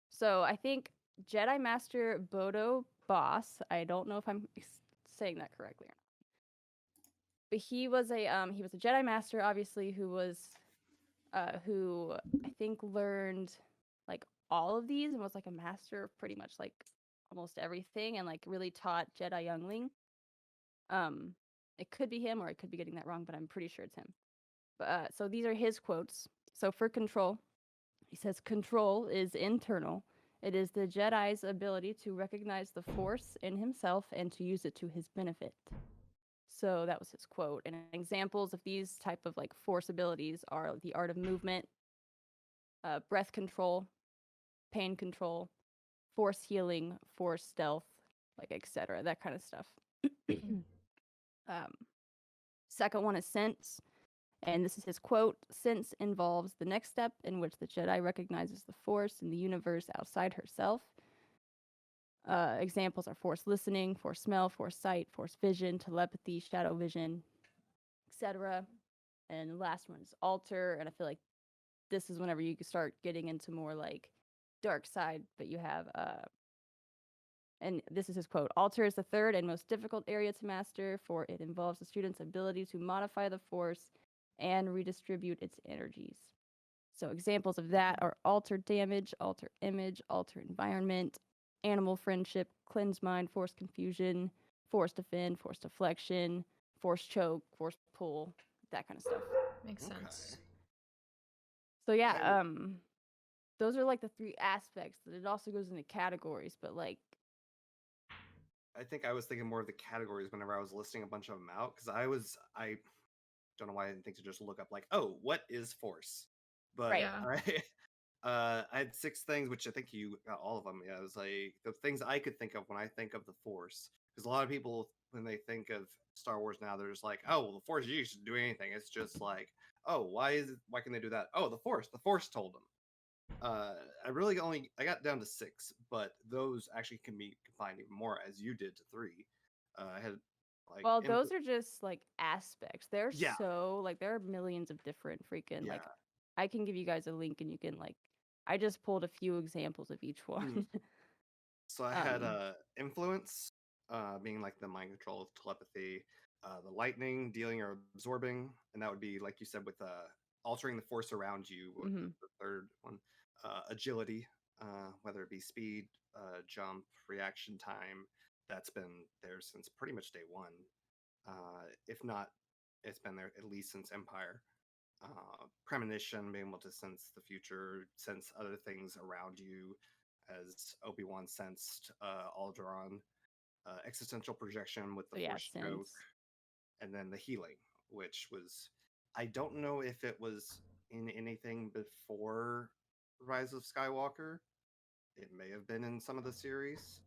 So I think Jedi Master Bodo Boss. I don't know if I'm saying that correctly or not, but he was a Jedi Master, obviously, who I think learned like all of these and was like a master of pretty much like almost everything, and like really taught Jedi youngling. It could be him, or I could be getting that wrong, but I'm pretty sure it's him. But so these are his quotes. So for control, he says, "Control is internal. It is the Jedi's ability to recognize the Force in himself and to use it to his benefit." So that was his quote. And examples of these type of like Force abilities are the art of movement, breath control, pain control, Force healing, Force stealth, like etc. That kind of stuff. Second one is sense. And this is his quote: "Sense involves the next step in which the Jedi recognizes the Force in the universe outside herself." Examples are Force listening, Force smell, Force sight, Force vision, telepathy, shadow vision, etc. And the last one is alter. And I feel like this is whenever you start getting into more like dark side, but you have and this is his quote: "Alter is the third and most difficult area to master, for it involves the student's ability to modify the Force and redistribute its energies." So examples of that are alter damage, alter image, alter environment, animal friendship, cleanse mind, force confusion, force defend, force deflection, force choke, force pull, that kind of stuff. Makes sense. So yeah, those are like the three aspects. That it also goes into categories, but like I think I was thinking more of the categories whenever I was listing a bunch of them out, because I don't know why I didn't think to just look up like, oh, what is force? But Right. Yeah. I had 6 things, which I think you got all of them. Yeah, it was like the things I could think of when I think of the force, because a lot of people when they think of Star Wars now, they're just like, oh, well, the force you should do anything. It's just like, oh, why can they do that? Oh, the force told them. I got down to 6, but those actually can be combined even more, as you did, to 3. I had like well, those are just like aspects. They're Yeah. so like there are millions of different freaking like Yeah. I can give you guys a link and you can like I just pulled a few examples of each one. So I had influence, being like the mind control of telepathy, the lightning, dealing or absorbing, and that would be like you said with altering the force around you. The third one, agility, whether it be speed, jump, reaction time. That's been there since pretty much day one. If not, it's been there at least since Empire. Premonition, being able to sense the future, sense other things around you, as Obi-Wan sensed Alderaan. Existential projection with the So yeah, Force choke, sense. and then the healing, which was, I don't know if it was in anything before Rise of Skywalker. It may have been in some of the series.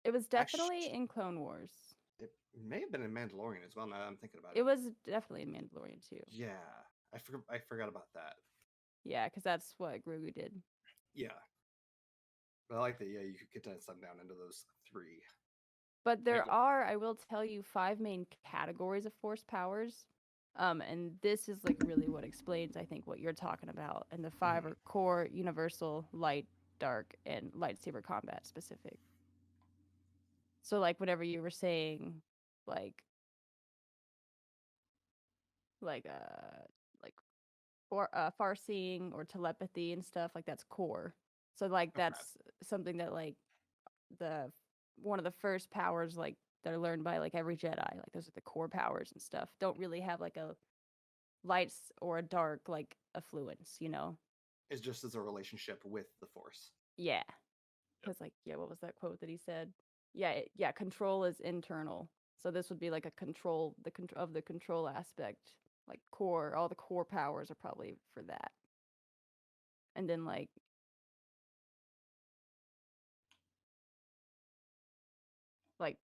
It was Actually, definitely in Clone Wars. it may have been in Mandalorian as well. Now that I'm thinking about It it. was definitely in Mandalorian too. Yeah, I forgot about that. Yeah, because that's what Grogu did. Yeah. But I like that. Yeah, you could condense them down into those 3. But Very there cool. are, I will tell you, 5 main categories of force powers. And this is like really what explains, I think, what you're talking about. And the 5 are core, universal, light, dark, and lightsaber combat specific. So like whenever you were saying like like far seeing or telepathy and stuff, like that's core. So like Okay. that's something that like the one of the first powers like that are learned by like every Jedi. Like those are the core powers and stuff. Don't really have like a lights or a dark like affluence, you know? It's just as a relationship with the Force. Yeah. Because like yeah, what was that quote that he said? Yeah, control is internal. So this would be like a control of the control aspect. Like core, all the core powers are probably for that. And then like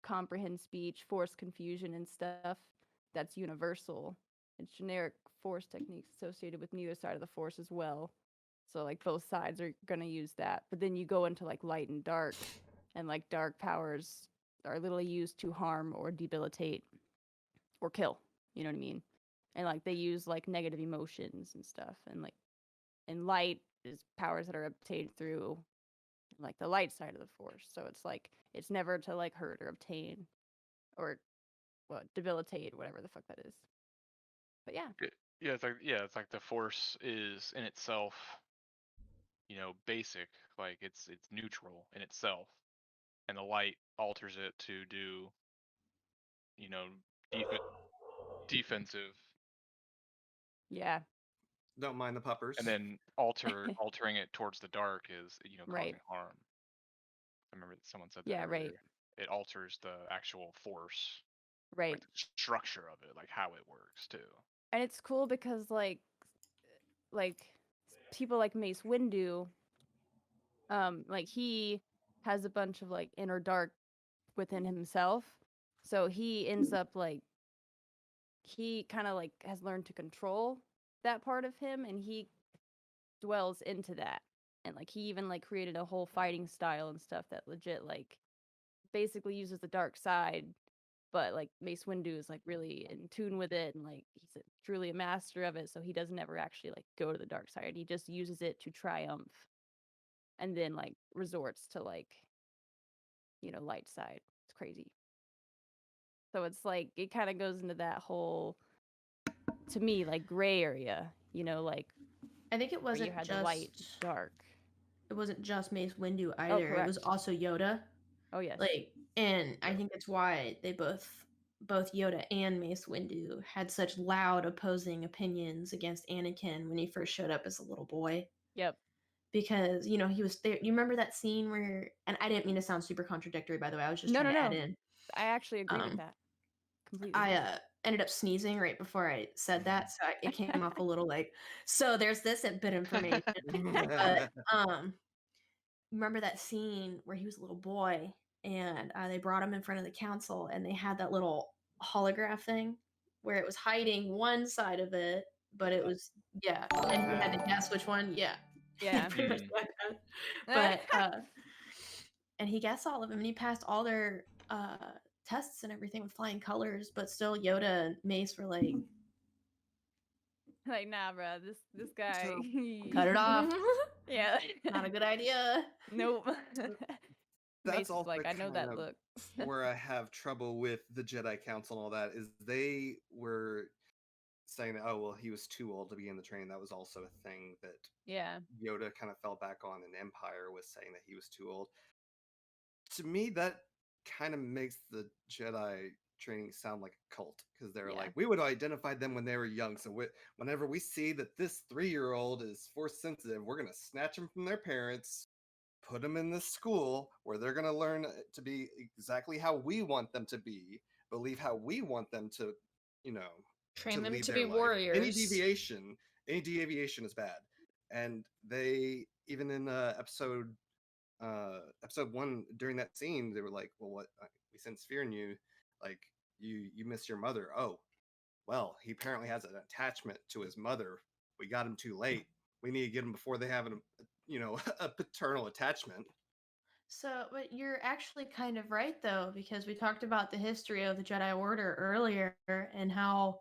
comprehend speech, force confusion and stuff, that's universal. It's generic force techniques associated with neither side of the force as well. So like both sides are gonna use that. But then you go into like light and dark, and like dark powers are literally used to harm or debilitate or kill. You know what I mean? And like they use like negative emotions and stuff. And light is powers that are obtained through like the light side of the force. So it's like it's never to like hurt or obtain or debilitate, whatever the fuck that is. But yeah. It's like the force is in itself, basic, like it's neutral in itself, and the light alters it to do, you know, defensive, Yeah. Don't mind the puppers. and then altering it towards the dark is, Right. causing harm. I remember someone said that Yeah, right. earlier. It alters the actual force, Right. like the structure of it, like how it works too. And it's cool because like people like Mace Windu, like he has a bunch of like inner dark within himself. So he ends up like he kind of like has learned to control that part of him, and he dwells into that. And like he even like created a whole fighting style and stuff that legit like basically uses the dark side, but like Mace Windu is like really in tune with it, and like he's truly a master of it, so he doesn't ever actually like go to the dark side. He just uses it to triumph, and then like resorts to like light side. It's crazy. So it's like it kind of goes into that whole, to me, like gray area, like I think it where you wasn't had just the light and dark. it wasn't just Mace Windu either. It was correct. also Yoda. Oh yes. Like, and I think that's why they both Yoda and Mace Windu had such loud opposing opinions against Anakin when he first showed up as a little boy. Yep. Because he was there. You remember that scene where, and I didn't mean to sound super contradictory, by the way. I was just trying to add in. I actually agree with that completely. I ended up sneezing right before I said that, so it came off a little like. So there's this bit of information. But remember that scene where he was a little boy, and they brought him in front of the council, and they had that little holograph thing where it was hiding one side of it, but it was and you had to guess which one. Yeah. Pretty much like that. But and he guessed all of them, and he passed all their tests and everything with flying colors, but still Yoda and Mace were like nah, bro, this guy cut it off. Yeah. Not a good idea. Nope. That's also like, I know that look. Where I have trouble with the Jedi Council and all that is they were saying that, oh well, he was too old to be in the training. That was also a thing that Yoda kind of fell back on in Empire, was saying that he was too old. To me, that kind of makes the Jedi training sound like a cult, because they're like, we would have identified them when they were young, so whenever we see that this 3-year-old is force sensitive, we're going to snatch them from their parents, put them in this school where they're going to learn to be exactly how we want them to be, believe how we want them to, train them lead to their be life. warriors. Any deviation is bad. And they, even in episode 1, during that scene, they were like, well, what, we sense fear in you, like you miss your mother. Oh well, he apparently has an attachment to his mother. We got him too late. We need to get him before they have a paternal attachment. So, but you're actually kind of right, though, because we talked about the history of the Jedi Order earlier and how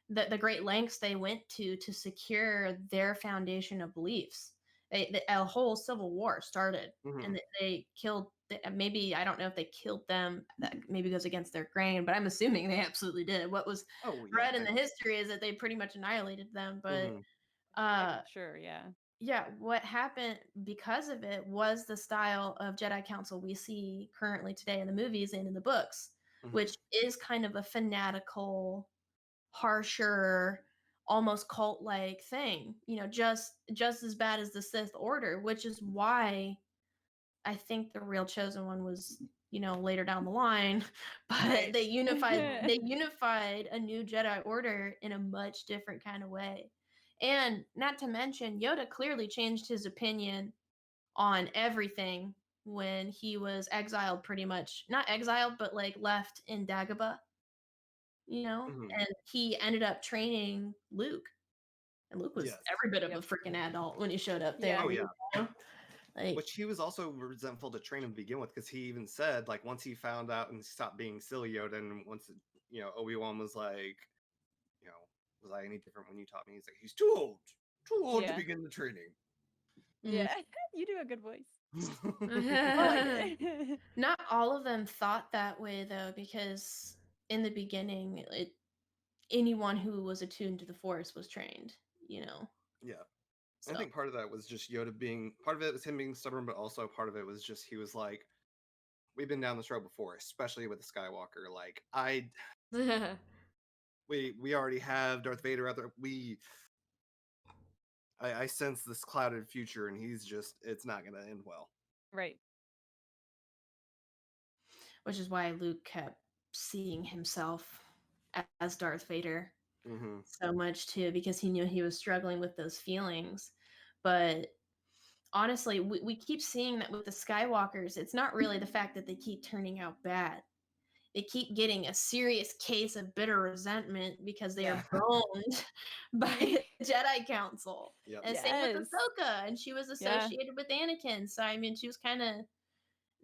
the great lengths they went to secure their foundation of beliefs. A whole civil war started, and they killed. Maybe I don't know if they killed them. That maybe goes against their grain, but I'm assuming they absolutely did. What was read in the history is that they pretty much annihilated them. But sure, yeah. Yeah, what happened because of it was the style of Jedi Council we see currently today in the movies and in the books, which is kind of a fanatical, harsher, almost cult-like thing. Just as bad as the Sith Order, which is why I think the real chosen one was, later down the line, but they unified a new Jedi Order in a much different kind of way. And not to mention, Yoda clearly changed his opinion on everything when he was exiled, pretty much. Not exiled, but like left in Dagobah, and he ended up training Luke. And Luke was Yes. every bit of Yep. a freaking adult when he showed up there. Yeah. Oh yeah. You know? Like, Which he was also resentful to train him to begin with, because he even said, like, once he found out and stopped being silly Yoda, and once Obi-Wan was like, was I any different when you taught me? He's like, he's too old to Yeah. begin the training. Yeah. You do a good voice. I like it. Not all of them thought that way though, because in the beginning, anyone who was attuned to the Force was trained. You know. Yeah. So. I think part of that was just Yoda being, part of it was him being stubborn, but also part of it was just he was like, we've been down this road before, especially with the Skywalker. Like, we already have Darth Vader out there. I sense this clouded future, and he's just, it's not going to end well. Right. Which is why Luke kept seeing himself as Darth Vader so much too, because he knew he was struggling with those feelings. But honestly, we keep seeing that with the Skywalkers. It's not really the fact that they keep turning out bad. They keep getting a serious case of bitter resentment because they are boned by the Jedi Council. Yep. And same with Ahsoka, and she was associated with Anakin. So I mean, she was kind of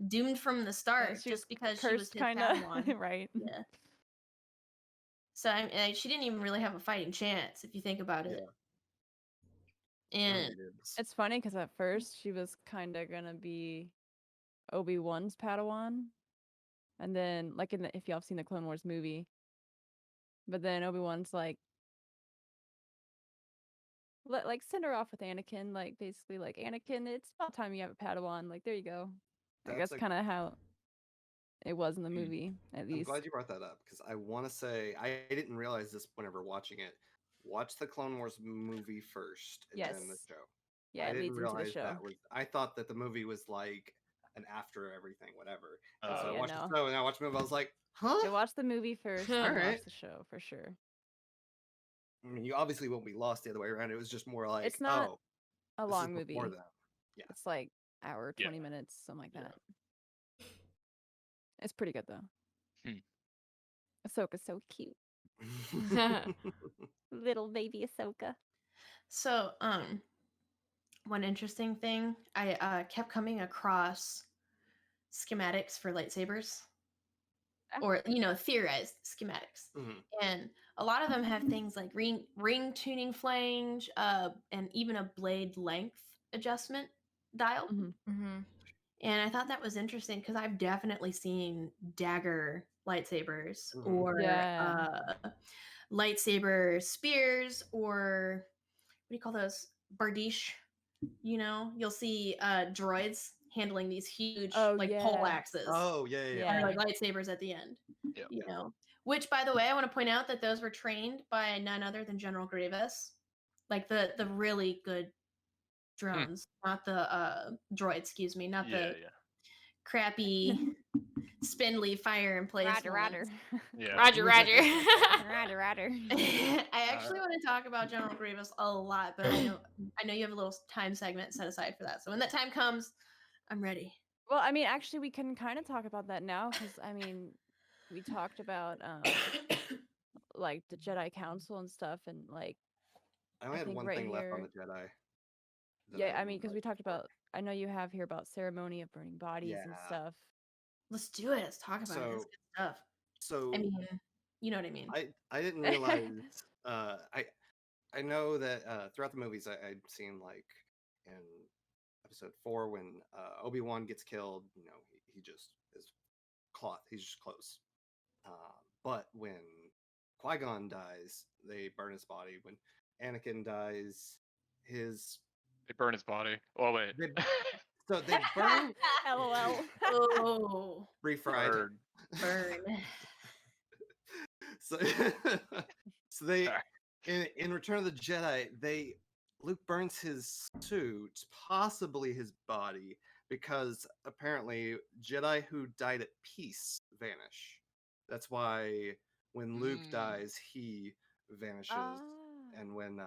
doomed from the start just because she was his Padawan. Right. Yeah. So she didn't even really have a fighting chance if you think about it. And it's funny because at first she was kind of gonna be Obi-Wan's Padawan, and then like if y'all have seen the Clone Wars movie, but then Obi-Wan's like send her off with Anakin, like basically like, Anakin, it's about time you have a Padawan. Like, there you go. Like, that's kind of how it was in the movie, at least. I'm glad you brought that up, because I want to say, I didn't realize this whenever watching it. Watch the Clone Wars movie first, and then the show. Yeah, I it didn't leads into the realize show. that was. I thought that the movie was like an after everything, whatever. And so I yeah, watched the show, and I watched the movie. I was like, huh? So watch the movie first, All then right. watch the show for sure. I mean, you obviously won't be lost the other way around. It was just more like, It's not a this long is movie. before that. Yeah, It's like hour, 20 minutes, something like that. It's pretty good though. Ahsoka's so cute. Little baby Ahsoka. So, one interesting thing, I kept coming across schematics for lightsabers, or theorized schematics, and a lot of them have things like ring tuning flange, and even a blade length adjustment dial. And I thought that was interesting because I've definitely seen dagger lightsabers or lightsaber spears, or what do you call those? Bardiche. You'll see droids handling these huge pole axes. Oh, yeah. And like lightsabers at the end. Which, by the way, I want to point out that those were trained by none other than General Grievous. Like the really good drones, not the droids, excuse me, not the crappy spindly fire in place. Roger. Yeah. Roger. Roger. I actually want to talk about General Grievous a lot, but I know you have a little time segment set aside for that. So when that time comes, I'm ready. Well, I mean, actually, we can kind of talk about that now because I mean, we talked about like the Jedi Council and stuff, and like I only had one thing left on the Jedi. Yeah, I mean, because we talked about. I know you have here about ceremony of burning bodies and stuff. Let's do it. Let's talk about it. That's good stuff. So I mean, you know what I mean. I didn't realize. I know that throughout the movies, I'd seen like in episode 4 when Obi-Wan gets killed. He just is cloth. He's just clothes. But when Qui-Gon dies, they burn his body. When Anakin dies, they burn his body. Oh wait. So they burn. LOL. Oh. Refried. Burn. So they in Return of the Jedi, Luke burns his suit, possibly his body, because apparently Jedi who died at peace vanish. That's why when Luke dies, he vanishes, and when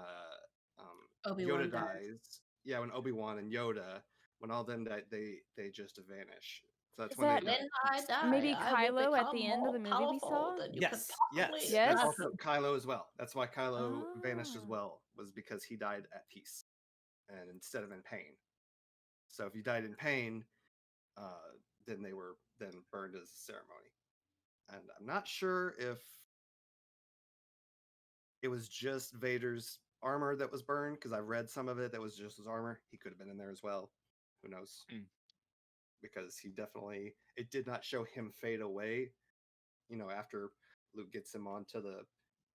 Yoda dies, when Obi-Wan and Yoda, when all of them die, they just vanish So that's Is when that- they When I die, Maybe I will Kylo at the become end of the more movie we powerful saw? than you Yes, could possibly yes. Yes. That's imagine. also Kylo as well. That's why Kylo vanished as Ah. well, was because he died at peace, and instead of in pain. So if you died in pain, then they were then burned as a ceremony. And I'm not sure if it was just Vader's armor that was burned, because I read some of it that was just his armor. He could have been in there as well. Who knows? Because he definitely, it did not show him fade away. After Luke gets him onto the,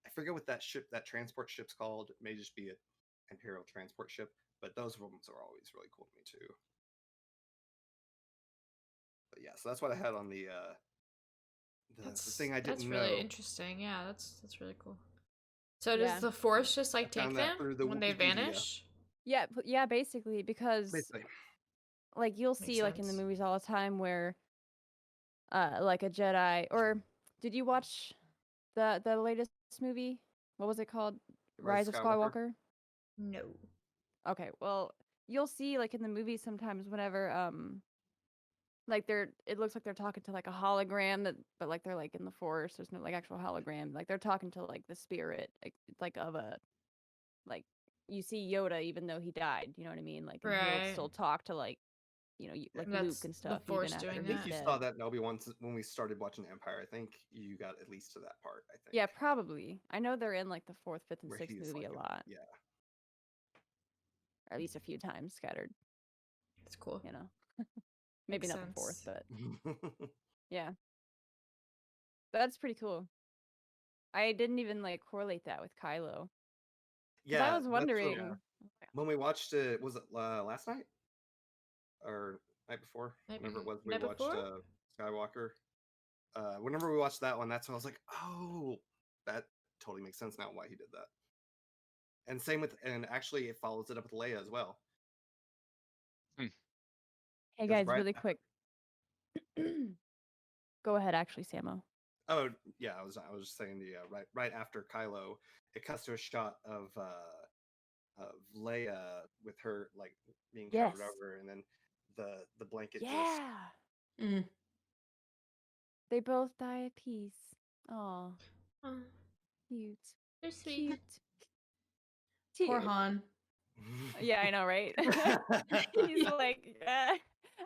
I forget what that ship, that transport ship's called. It may just be an Imperial transport ship, but those ones are always really cool to me too. But yeah, so that's what I had on the thing I didn't That's know. really interesting. Yeah, that's really cool. So Yeah. does the Force just like I found take that them through the when they Wikipedia. vanish? Yeah, basically, because Basically, like you'll Makes see like in the sense. movies all the time where like a Jedi, or did you watch the latest movie? What was it called? Rise of Skywalker? No. Okay, well, you'll see like in the movie sometimes whenever like it looks like they're talking to like a hologram but like they're like in the Force. There's no like actual hologram. Like they're talking to like the spirit, like of a, like you see Yoda even though he died, you know what I mean? Like and he'll Right. still talk to like like That's Luke and the stuff Force even after doing I he's think that. you dead. saw that in Obi-Wan when we started watching Empire. I think you got at least to that part. I think. Yeah, probably. I know they're in like the 4th, 5th, and Where 6th he's movie like, a lot. yeah. Or at least a few times scattered, It's cool. you know. Maybe Makes not the 4th, sense. but yeah. That's pretty cool. I didn't even like correlate that with Kylo. 'Cause yeah, I was that's what- wondering. when we watched it, was it last night or night before? Night Whenever it before- was, we night watched before? Skywalker. Whenever we watched that one, that's when I was like, oh, that totally makes sense now why he did that. And same with, and actually it follows it up with Leia as well. Hey 'Cause guys, right- really quick. Go ahead, actually, Samo. Oh yeah, I was just saying right after Kylo, it cuts to a shot of Leia with her like being covered Yes. over, and then the blanket just Yeah. Mm. They both die at peace. Aw, Oh, cute. they're sweet. Cute. Poor Cute. Han. Yeah, I know, right? He's like,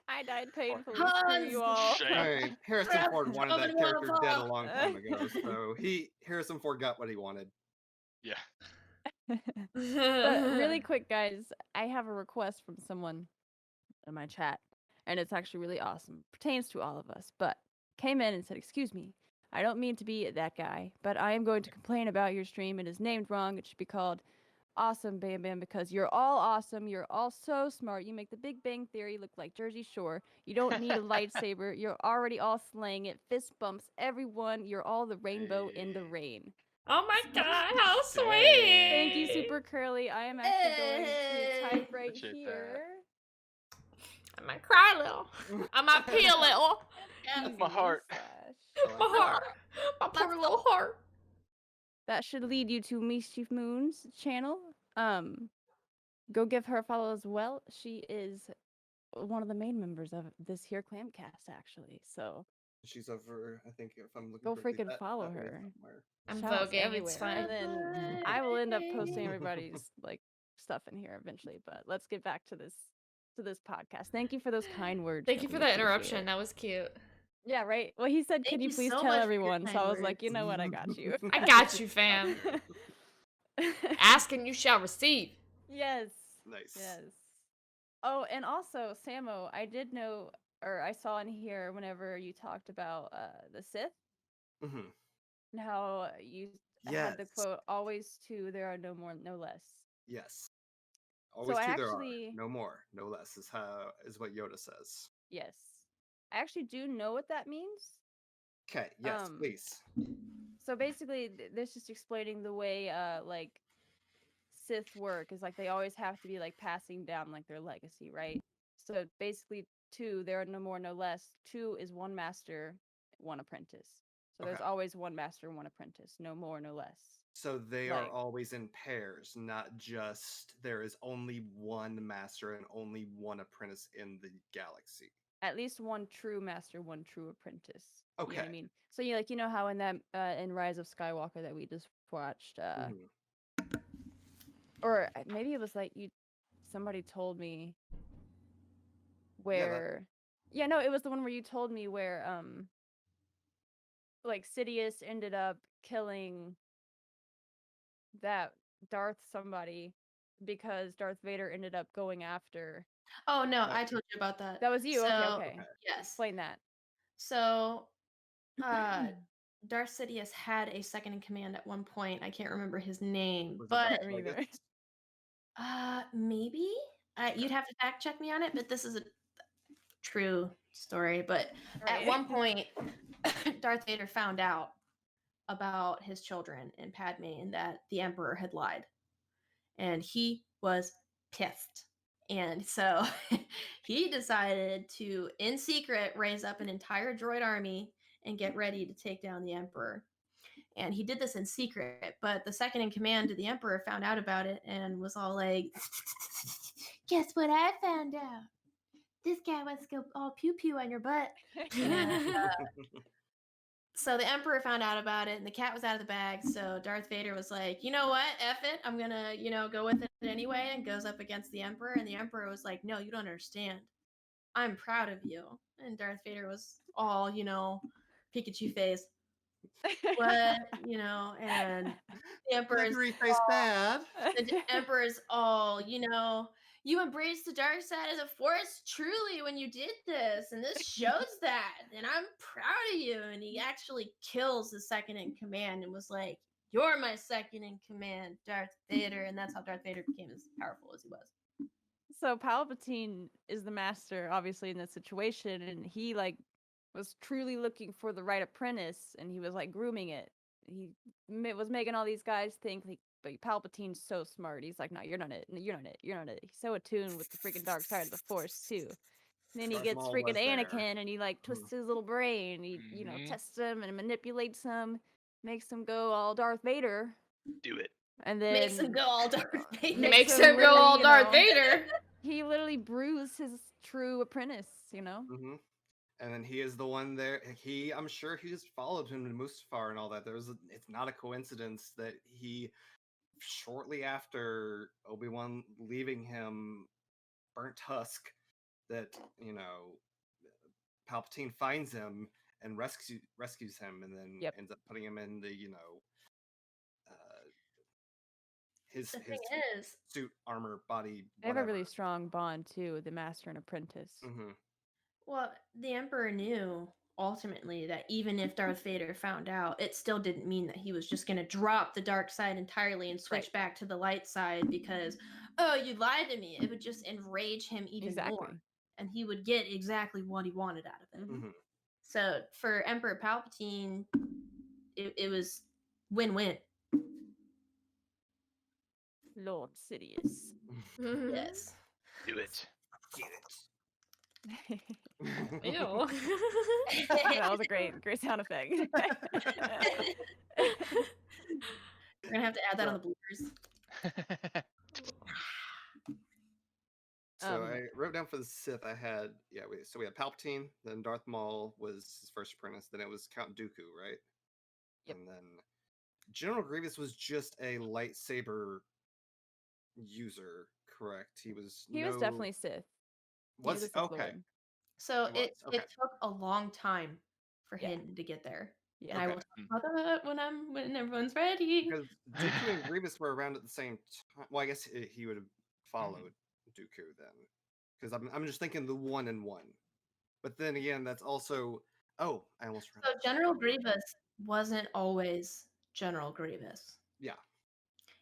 I died painfully. Screw Hans! you all. Shame. Hey, Harrison Ford wanted Drummond that character wanna dead a fall. long time ago, so Harrison Ford got what he wanted. Yeah. But really quick, guys, I have a request from someone in my chat, and it's actually really awesome. Pertains to all of us, but came in and said, "Excuse me, I don't mean to be that guy, but I am going to complain about your stream. It is named wrong. It should be called Awesome Bam Bam because you're all awesome. You're all so smart. You make the Big Bang Theory look like Jersey Shore. You don't need a lightsaber. You're already all slaying it. Fist bumps, everyone. You're all the rainbow in the Hey. rain." Oh my god, how Dang. sweet! Thank you, Super Curly. I am actually going to Hey. type right Appreciate that. here. I might cry a little. I might pee a little. Easy My heart. slash. My heart. My poor Let's little heart. That should lead you to Mischief Moon's channel. Go give her a follow as well. She is one of the main members of this here Clamcast, actually. So She's over, I think, if I'm looking go correctly, freaking follow that way her. somewhere. I'm Shout-outs voguing, everywhere. it's fine. And then I will end up posting everybody's like stuff in here eventually. But let's get back to this podcast. Thank you for those kind words. Thank you for Joey. that Appreciate interruption. it. That was cute. Yeah, right. Well, he said, "Can Thank you you please so tell much for your everyone?" So kind I was like, words. "You know what? I got you." I got you, fam. Ask and you shall receive. Yes. Nice. Yes. Oh, and also, Samo, I did know, or I saw in here whenever you talked about the Sith hmm and how you had the Yes. quote, "Always two, there are no more, no less." Yes. Always I two actually- there are. No more, no less is what Yoda says. Yes. I actually do know what that means. Okay, yes, Um, please. So basically, this is explaining the way like Sith work is like they always have to be like passing down like their legacy, right? So basically, two, there are no more, no less. Two is one master, one apprentice. So there's Okay. always one master, one apprentice. No more, no less. So they are Like- always in pairs, not just there is only one master and only one apprentice in the galaxy. at least one true master, one true apprentice. You know what I Okay. mean? So you know how in that in Rise of Skywalker that we just watched, Mhm. or maybe it was like somebody told me where, no, it was the one where you told me where like Sidious ended up killing that Darth somebody because Darth Vader ended up going after. Oh no, I told you about that. That was you. So, Okay. yes. Explain that. So, Darth Sidious had a second in command at one point. I can't remember his name, Was it but Darth Me either. Plagueis? maybe you'd have to fact check me on it. But this is a true story. But at Right. one point, Darth Vader found out about his children and Padme and that the Emperor had lied, and he was pissed. And so he decided to, in secret, raise up an entire droid army and get ready to take down the Emperor. And he did this in secret, but the second in command to the Emperor found out about it and was all like, guess what I found out? This guy wants to go all pew pew on your butt. And so the Emperor found out about it and the cat was out of the bag. So Darth Vader was like, you know what? F it. I'm going to, go with it anyway, and goes up against the Emperor. And the Emperor was like, no, you don't understand. I'm proud of you. And Darth Vader was all, Pikachu face. What, and the Emperor's Face bad. the Emperor's all, you embraced the dark side of the Force truly when you did this, and this shows that, and I'm proud of you. And he actually kills the second in command and was like, you're my second in command, Darth Vader. And that's how Darth Vader became as powerful as he was. So Palpatine is the master, obviously, in this situation, and he was truly looking for the right apprentice, and he was grooming it. He was making all these guys think but Palpatine's so smart. He's like, no, you're not it. You're not it. You're not it. He's so attuned with the freaking dark side of the Force too. And then he Darth gets Maul freaking was there. Anakin, and he twists his little brain. He tests him and manipulates him, makes him go all Darth Vader. Do it. And then Makes him go all Darth Vader. Makes him go all Darth Vader. He literally bruised his true apprentice, Mm-hmm. And then he is the one there. I'm sure he's followed him to Mustafar and all that. It's not a coincidence that he, shortly after Obi-Wan leaving him burnt husk, that Palpatine finds him and rescues him, and then ends up putting him in the his suit, armor, body. They have a really strong bond too, the master and apprentice. Mm-hmm. Well, the Emperor knew ultimately that even if Darth Vader found out, it still didn't mean that he was just going to drop the dark side entirely and switch back to the light side because, oh, you lied to me. It would just enrage him even more. And he would get exactly what he wanted out of it. Mm-hmm. So for Emperor Palpatine, it was win-win. Lord Sidious. Yes. Do it. Get it. Ew. That was a great sound effect. We're gonna have to add that on the bloopers. So I wrote down for the Sith. I had we had Palpatine, then Darth Maul was his first apprentice, then it was Count Dooku, right? Yep. And then General Grievous was just a lightsaber user, correct? He was definitely Sith. Was okay. So it took a long time for him to get there. Yeah. And I will talk about that when everyone's ready. Because Dooku and Grievous were around at the same time. Well, I guess he would have followed Dooku then. Because I'm just thinking the 1 and 1. But then again, that's also I almost So General Grievous wasn't always General Grievous. Yeah.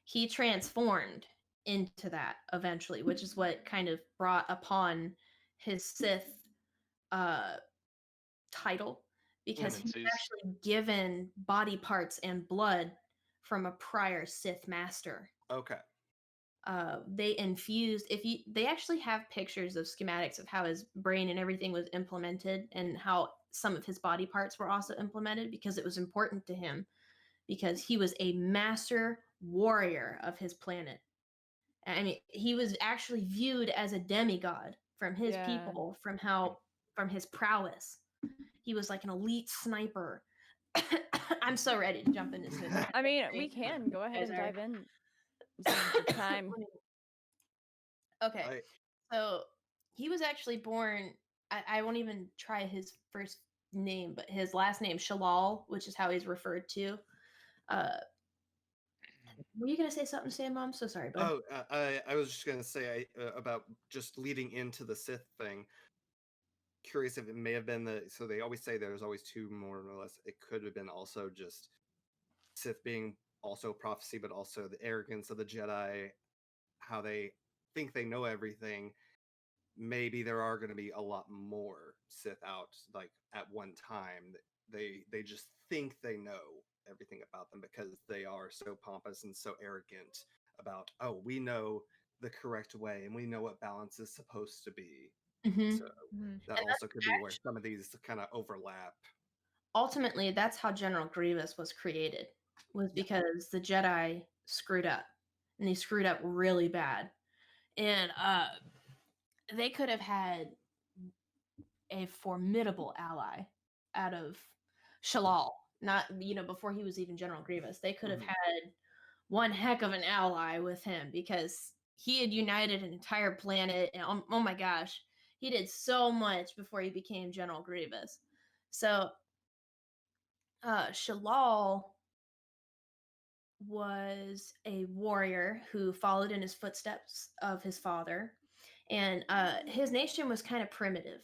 He transformed into that eventually, which is what kind of brought upon his Sith title, because he was actually given body parts and blood from a prior Sith master. Okay. They infused they actually have pictures of schematics of how his brain and everything was implemented and how some of his body parts were also implemented because it was important to him, because he was a master warrior of his planet. I mean, he was actually viewed as a demigod from his people, from how from his prowess. He was like an elite sniper. I'm so ready to jump into this. I mean, we can go ahead Guys and are- dive in. This is the time. Okay, so he was actually born. I won't even try his first name, but his last name Shalal, which is how he's referred to. Were you gonna say something, Sam? I'm so sorry, bud. I was just gonna say about just leading into the Sith thing. Curious if it may have been so they always say there's always two more or less. It could have been also just Sith being also prophecy, but also the arrogance of the Jedi, how they think they know everything. Maybe there are going to be a lot more Sith out like at one time. They just think they know everything about them because they are so pompous and so arrogant about, oh, we know the correct way and we know what balance is supposed to be. Mhm. So Mhm. that And also could be where some of these kind of overlap. ultimately, that's how General Grievous was created, was because the Jedi screwed up, and they screwed up really bad. And they could have had a formidable ally out of Shalal. Not, before he was even General Grievous. They could have Mhm. had one heck of an ally with him because he had united an entire planet. And oh my gosh, he did so much before he became General Grievous. So Shalal was a warrior who followed in his footsteps of his father, and his nation was kind of primitive,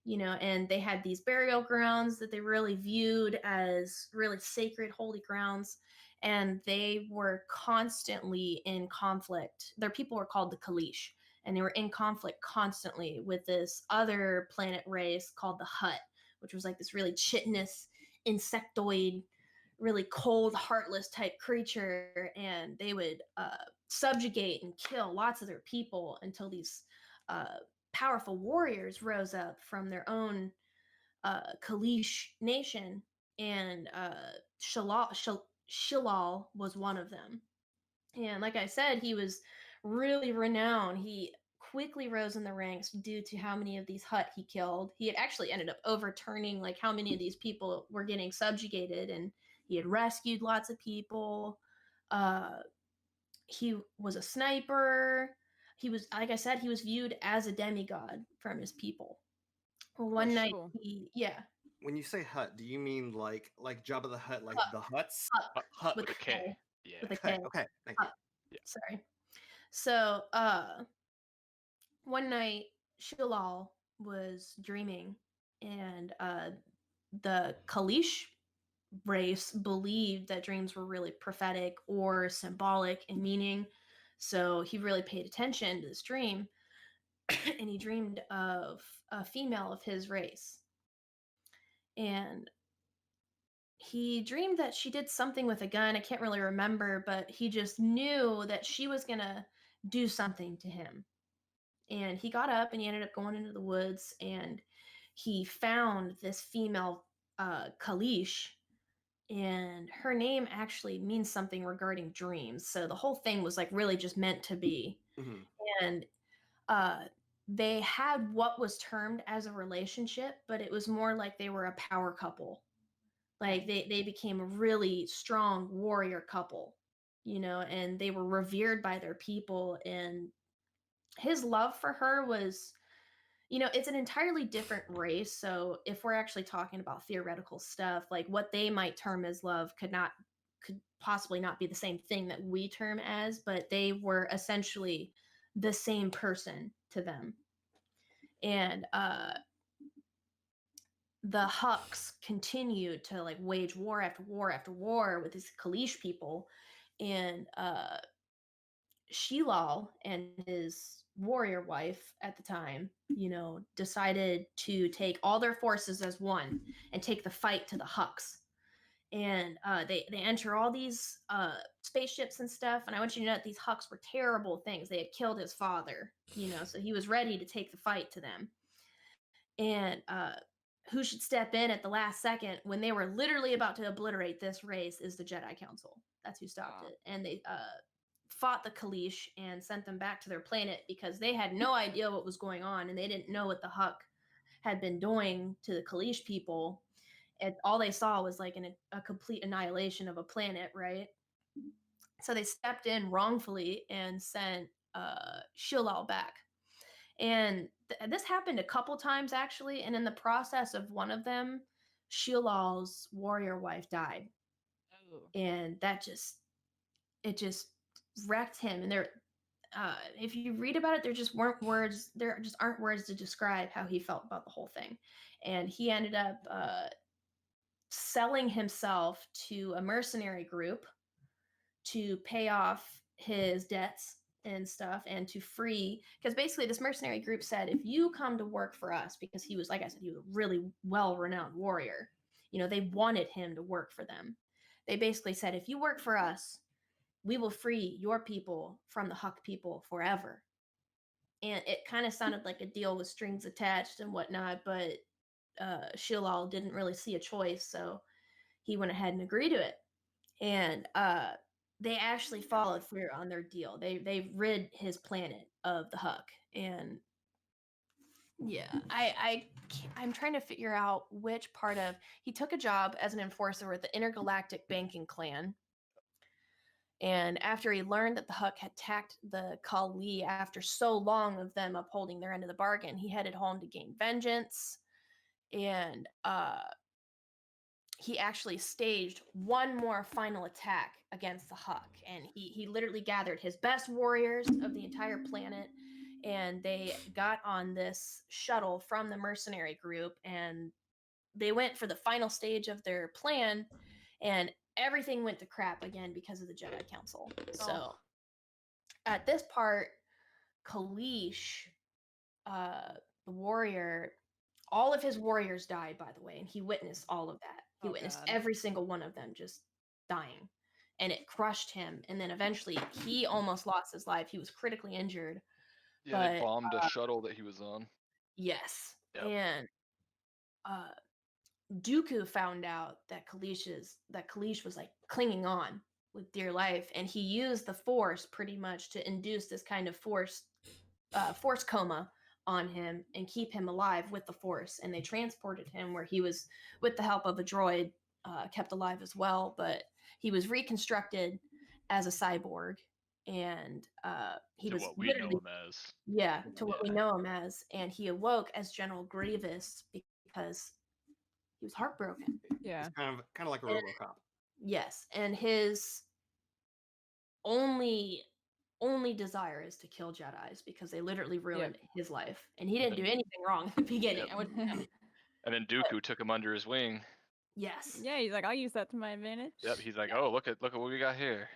and they had these burial grounds that they really viewed as really sacred, holy grounds, and they were constantly in conflict. Their people were called the Kalish, and they were in conflict constantly with this other planet race called the Hutt, which was like this really chitinous insectoid, really cold, heartless type creature, and they would subjugate and kill lots of their people until these powerful warriors rose up from their own Kalish nation, and Shilal was one of them. And like I said, he was really renowned. He quickly rose in the ranks due to how many of these Hutt he killed. He had actually ended up overturning like how many of these people were getting subjugated, and he had rescued lots of people. He was a sniper. He was, like I said, he was viewed as a demigod from his people. One night, Cool. yeah, When you say Hut, do you mean like Jabba the Hutt, like Hutt. the Huts? Hut With a K. Yeah. with a Okay, K. okay, thank you. Hut. Sorry. So, one night Shilal was dreaming, and the Kalish race believed that dreams were really prophetic or symbolic in meaning. So he really paid attention to this dream, and he dreamed of a female of his race. And he dreamed that she did something with a gun. I can't really remember, but he just knew that she was going to do something to him. And he got up and he ended up going into the woods, and he found this female Kalish, and her name actually means something regarding dreams. So the whole thing was like really just meant to be. Mhm. And they had what was termed as a relationship, but it was more like they were a power couple. Like they became a really strong warrior couple, and they were revered by their people. And his love for her was, it's an entirely different race. So if we're actually talking about theoretical stuff, like what they might term as love could possibly not be the same thing that we term as, but they were essentially the same person to them. And the Hucks continued to like wage war after war after war with these Kalish people, and Shilal and his warrior wife at the time, decided to take all their forces as one and take the fight to the Hucks. And they enter all these spaceships and stuff. And I want you to know that these Hucks were terrible things. They had killed his father, so he was ready to take the fight to them. And who should step in at the last second when they were literally about to obliterate this race is the Jedi Council. That's who stopped it. And they fought the Kalish and sent them back to their planet because they had no idea what was going on, and they didn't know what the Huck had been doing to the Kalish people. And all they saw was like a complete annihilation of a planet, right? So they stepped in wrongfully and sent Shilal back. And this happened a couple times actually. And in the process of one of them, Shilal's warrior wife died. Oh. And it just wrecked him. And if you read about it, there just aren't words to describe how he felt about the whole thing. And he ended up selling himself to a mercenary group to pay off his debts and stuff, and to free, because basically this mercenary group said, if you come to work for us, because he was, like I said, he was a really well-renowned warrior, they wanted him to work for them. They basically said, if you work for us, we will free your people from the Huck people forever. And it kind of sounded like a deal with strings attached and whatnot, but Shilal didn't really see a choice, so he went ahead and agreed to it. And they actually followed through on their deal. They rid his planet of the Huck. And yeah, I'm trying to figure out which part of, he took a job as an enforcer with the Intergalactic Banking Clan. And after he learned that the Huck had attacked the Kali after so long of them upholding their end of the bargain, he headed home to gain vengeance. And he actually staged one more final attack against the Huck. And he literally gathered his best warriors of the entire planet, and they got on this shuttle from the mercenary group, and they went for the final stage of their plan, and everything went to crap again because of the Jedi Council. So at this part, Kalish, the warrior, all of his warriors died, by the way, and he witnessed all of that. He witnessed every single one of them just dying, and it crushed him. And then eventually he almost lost his life. He was critically injured. Yeah, they bombed a shuttle that he was on. Yes. Yep. And Dooku found out that Kalish was like clinging on with dear life, and he used the Force pretty much to induce this kind of force coma on him and keep him alive with the Force. And they transported him where he was, with the help of a droid, kept alive as well, but he was reconstructed as a cyborg, and he was what we know him as. Yeah, to what we know him as. And he awoke as General Grievous because he was heartbroken. Yeah. It's kind of like a RoboCop. Yes, and his only desire is to kill Jedis because they literally ruined his life, and he didn't do anything wrong at the beginning. And then Dooku took him under his wing. Yes. Yeah, he's like, I'll use that to my advantage. Yep, he's like, oh, look at what we got here.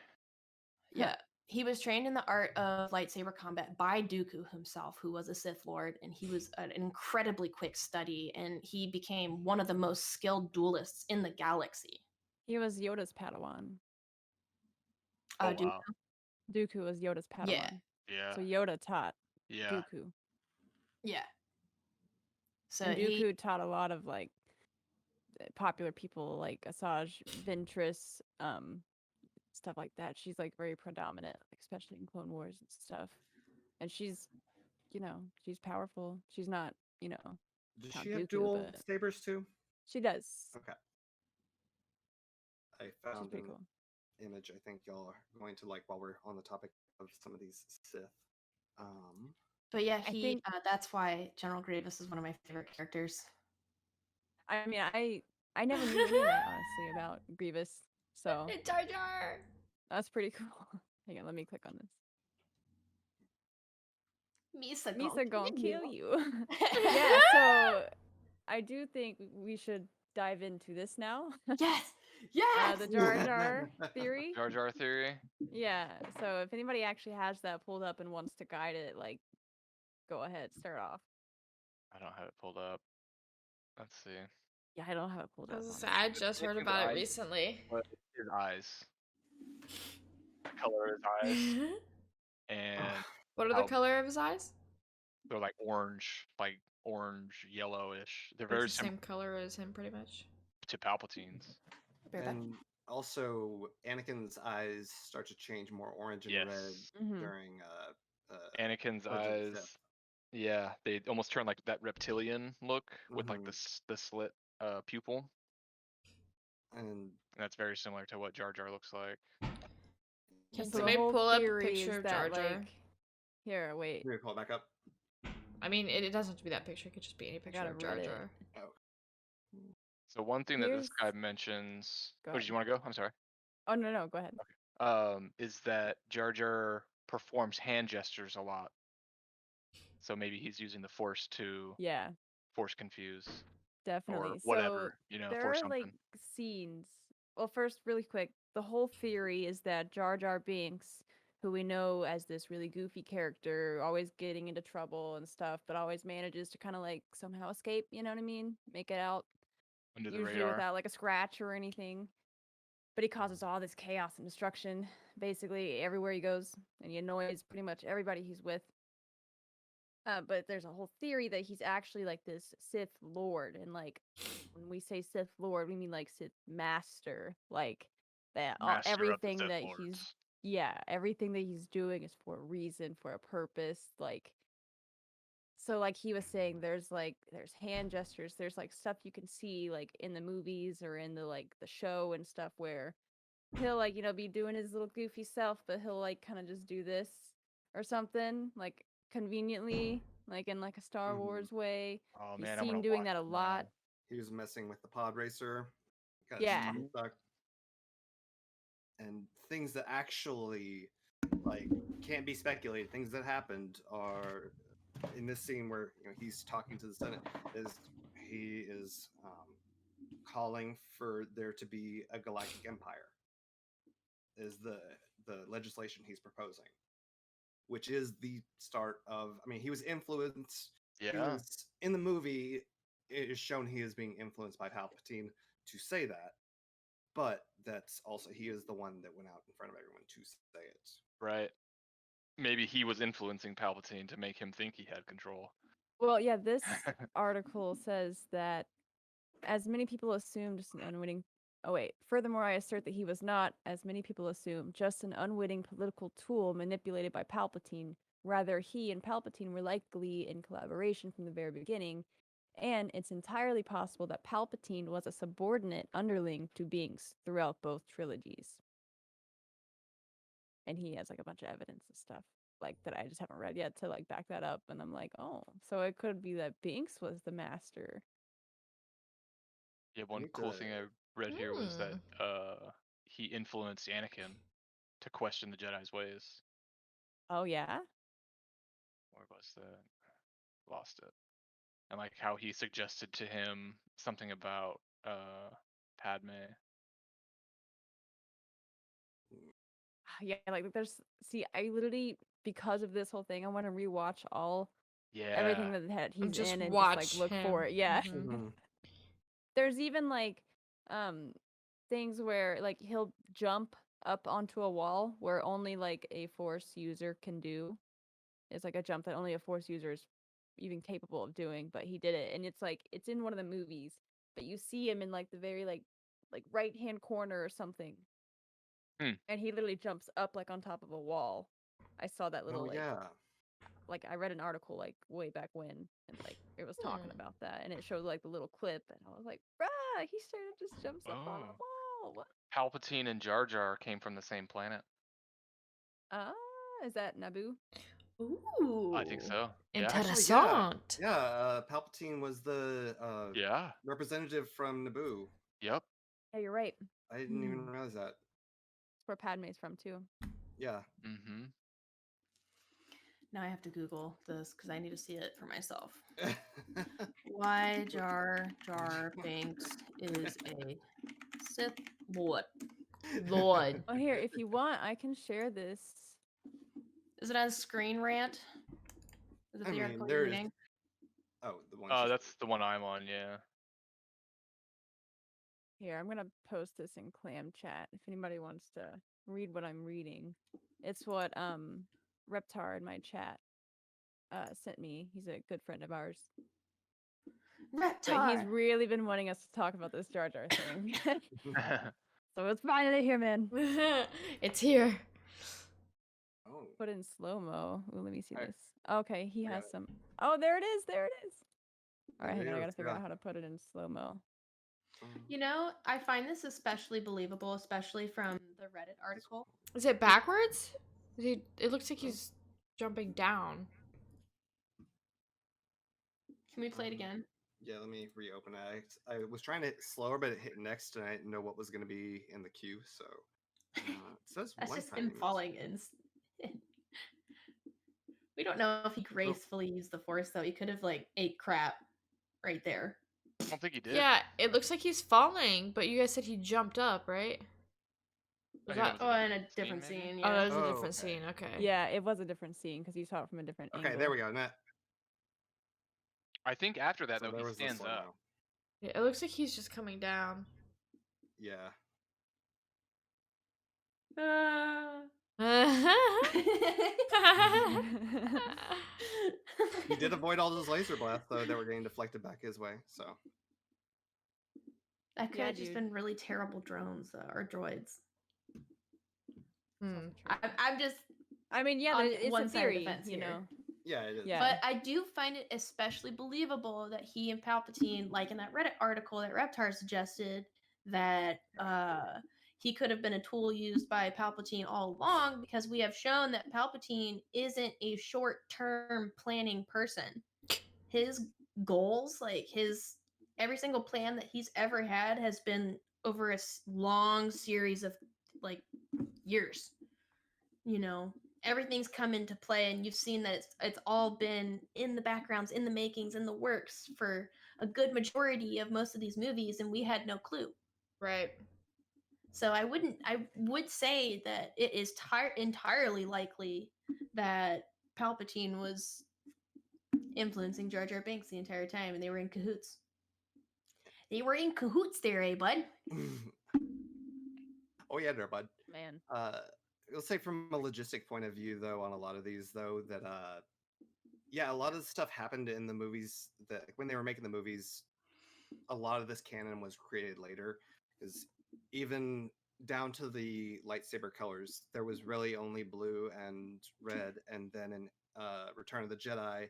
Yeah. He was trained in the art of lightsaber combat by Dooku himself, who was a Sith Lord, and he was an incredibly quick study, and he became one of the most skilled duelists in the galaxy. He was Yoda's Padawan. Dooku. Wow. Dooku was Yoda's Padawan. Yeah. So Yoda taught Yeah. Dooku. Yeah. So and Dooku taught a lot of like popular people like Asajj Ventress, stuff like that. She's like very predominant, especially in Clone Wars and stuff. And she's, she's powerful. She's not, Does not she have Dooku, dual but sabers too? she does. Okay. I found She's pretty an cool. image I think y'all are going to like while we're on the topic of some of these Sith. But yeah, I think that's why General Grievous is one of my favorite characters. I mean, I never knew any of that honestly about Grievous, so Jar Jar. that's pretty cool. Hang on, let me click on this. Misa gonna kill you. Yeah, so I do think we should dive into this now. Yes. Yes. The Jar Jar theory. Jar Jar theory. Yeah. So if anybody actually has that pulled up and wants to guide it, like, go ahead, start off. I don't have it pulled up. Let's see. Yeah, I don't have it pulled up. I just heard about it recently. His eyes. The color of his eyes. And what are the color of his eyes? They're like orange, yellowish. They're It's very the same color as him, pretty much. To Palpatine's. And also, Anakin's eyes start to change more orange and red during Anakin's eyes Yeah, they almost turn like that reptilian look with like Mhm. the slit pupil. And And that's very similar to what Jar Jar looks like. Yeah, Can so the somebody whole pull up a theory picture is of that, Jar Jar? like, here, wait, let me pull it back up. I mean, it doesn't have to be that picture. It could just be any picture gotta of Jar Reddit. Jar. Oh, So one thing that this Here's- guy mentions. Go Oh, did ahead. you want to go? I'm sorry. Oh no, go ahead. Is that Jar Jar performs hand gestures a lot. So maybe he's using the Force to Yeah, force confuse definitely. or So whatever, you know, there for are something. like scenes. Well, first, really quick, the whole theory is that Jar Jar Binks, who we know as this really goofy character, always getting into trouble and stuff, but always manages to kind of like somehow escape. You know what I mean? Make it out Under the usually radar. without like a scratch or anything. But he causes all this chaos and destruction basically everywhere he goes, and he annoys pretty much everybody he's with. But there's a whole theory that he's actually like this Sith Lord, and like when we say Sith Lord, we mean like Sith Master, like that. Master of the Everything Sith that Lords. everything that he's doing is for a reason, for a purpose, like. So like he was saying, there's hand gestures, there's like stuff you can see like in the movies or in the show and stuff where he'll like be doing his little goofy self, but he'll like kind of just do this or something like conveniently, like in like a Star Mhm. Wars way. Oh He's man, I'm seen gonna doing watch that a it now. lot. he was messing with the pod racer. Got Yeah. his tongue stuck. And things that actually like can't be speculated. Things that happened are in this scene where he's talking to the Senate. He is calling for there to be a galactic empire. Is the legislation he's proposing, which is the start of. I mean, he was influenced. He Yeah. was in the movie. It is shown he is being influenced by Palpatine to say that, but that's also he is the one that went out in front of everyone to say it. Right. Maybe he was influencing Palpatine to make him think he had control. Well, yeah, this article says that as many people assume, just an unwitting. Oh wait. Furthermore, I assert that he was not, as many people assume, just an unwitting political tool manipulated by Palpatine. Rather, he and Palpatine were likely in collaboration from the very beginning, and it's entirely possible that Palpatine was a subordinate underling to Binks throughout both trilogies. And he has like a bunch of evidence and stuff like that I just haven't read yet to like back that up. And I'm like, oh, so it could be that Binks was the master. Yeah, one need cool to- thing I read here was that he influenced Anakin to question the Jedi's ways. Oh yeah. Where was that? Lost it. And like how he suggested to him something about Padme. Yeah, like I literally, because of this whole thing, I want to rewatch Yeah. everything that he's just in and watch just like look him. for it. Yeah. Mhm. Mhm. There's even like things where like he'll jump up onto a wall where only like a Force user can do. It's like a jump that only a Force user is even capable of doing, but he did it, and it's in one of the movies, but you see him in like the very like right hand corner or something. And he literally jumps up like on top of a wall. I saw that little Oh yeah. like I read an article like way back when, and like it was talking about that, and it showed like the little clip, and I was like, bruh, he straight up just jumps up on a wall. What? Palpatine and Jar Jar came from the same planet. Is that Naboo? Ooh. I think so. Yeah. Interessant. Yeah, Palpatine was the Yeah. representative from Naboo. Yep. Yeah, you're right. I didn't even realize that. That's where Padme's from too. Yeah. Mm-hmm. Now I have to Google this because I need to see it for myself. Why Jar Jar Binks is a Sith Lord. Lord. Well, here, if you want, I can share this. Is it on Screen Rant? Is it I the mean, article there you're is- reading? Oh, the one. That's the one I'm on, yeah. Here, I'm gonna post this in Clam Chat if anybody wants to read what I'm reading. It's what Reptar in my chat sent me. He's a good friend of ours. But he's Reptar. really been wanting us to talk about this Jar Jar thing. So it's finally here, man. It's here. Oh. put it in slow mo. Ooh, let me see Alright. this. Okay, he I got has it. some. Oh, there it is. There it is. All right, There hang it on. I is, gotta figure yeah. out how to put it in slow mo. You know, I find this especially believable, especially from the Reddit article. Is it backwards? It looks like he's jumping down. Can we play it again? Yeah, let me reopen it. I was trying to hit slower, but it hit next, and I didn't know what was going to be in the queue. So it says That's one just time. him falling in. We don't know if he gracefully used the force, though. He could have like ate crap right there. I don't think he did. Yeah, it looks like he's falling, but you guys said he jumped up, right? I Was think that? that was Oh, in a scene, different maybe? scene. Oh, Yeah. that was a Oh, different okay. scene. Okay. Yeah, it was a different scene because you saw it from a different Okay, angle. there we go. Now, I think after that so though there he was the stands slow up. mo. Yeah, it looks like he's just coming down. Yeah. He did avoid all those laser blasts though that were getting deflected back his way. So That could Yeah, have just dude. been really terrible drones or droids. It's Hmm. also true. I'm just I mean, yeah, on it's one a side of the theory, fence you here. know. yeah, it is. Yeah. But I do find it especially believable that he and Palpatine, like in that Reddit article that Reptar suggested, that he could have been a tool used by Palpatine all along, because we have shown that Palpatine isn't a short-term planning person. His goals, like every single plan that he's ever had, has been over a long series of like years. You know, everything's come into play, and you've seen that it's all been in the backgrounds, in the makings, in the works for a good majority of most of these movies, and we had no clue. Right. So I would say that it is entirely likely that Palpatine was influencing Jar Jar Binks the entire time, and they were in cahoots. They were in cahoots there, eh, bud? Oh yeah, there, bud. Man. I'll say from a logistic point of view, though, on a lot of these, though, that yeah, a lot of the stuff happened in the movies that when they were making the movies. A lot of this canon was created later, because even down to the lightsaber colors, there was really only blue and red, and then in Return of the Jedi,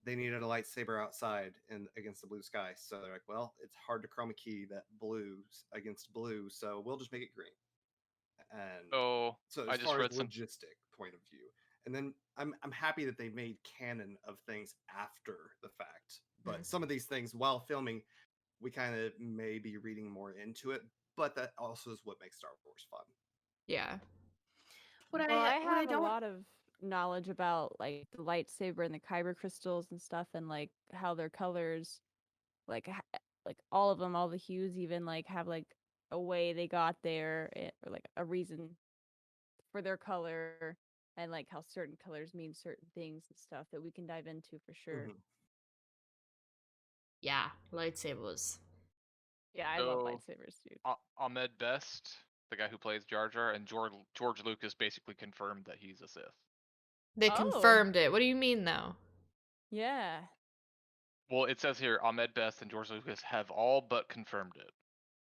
they needed a lightsaber outside and against the blue sky. So they're like, well, it's hard to chroma key that blue against blue, so we'll just make it green. And So so I as just far as read some. logistic point of view, and then I'm happy that they made canon of things after the fact. But Mhm. some of these things, while filming, we kind of may be reading more into it. But that also is what makes Star Wars fun. Yeah. What Well, I I have a don't lot of knowledge about like the lightsaber and the kyber crystals and stuff, and like how their colors, like like all of them, all the hues, even like have like a way they got there, or like a reason for their color, and like how certain colors mean certain things and stuff that we can dive into for sure. Mhm. Yeah. Lightsabers. Yeah, I love So lightsabers, dude. Ahmed Best, the guy who plays Jar Jar, and George Lucas basically confirmed that he's a Sith. They Oh. confirmed it. What do you mean, though? Yeah. Well, it says here Ahmed Best and George Lucas have all but confirmed it.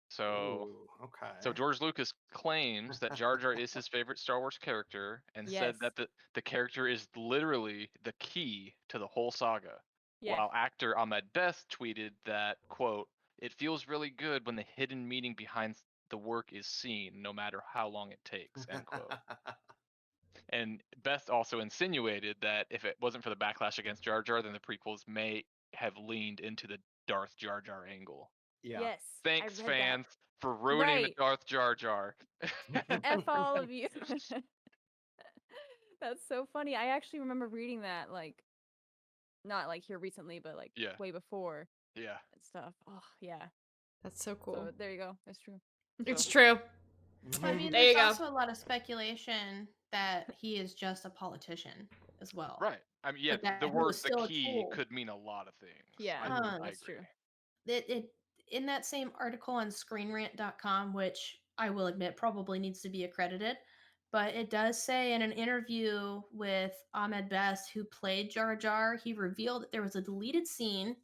So Ooh, okay. So George Lucas claims that Jar Jar is his favorite Star Wars character, and said Yes. that the character is literally the key to the whole saga. Yeah. While actor Ahmed Best tweeted that, quote, "It feels really good when the hidden meaning behind the work is seen, no matter how long it takes," end quote. And Best also insinuated that if it wasn't for the backlash against Jar Jar, then the prequels may have leaned into the Darth Jar Jar angle. Yeah. Yes. Thanks, I read fans, for ruining the Right. Darth Jar Jar. that. F all of you. That's so funny. I actually remember reading that, like, not like here recently, but like Yeah. way before Yeah. and stuff. Oh yeah. That's so cool. So there you go. That's true. It's So- true. I mean, There you there's go. also a lot of speculation that he is just a politician as well. Right. I mean, yeah, But that the he word was the still a key tool. could mean a lot of things. Yeah, I that's agree. true. It in that same article on screenrant.com, which I will admit probably needs to be accredited, but it does say in an interview with Ahmed Best, who played Jar Jar, he revealed that there was a deleted scene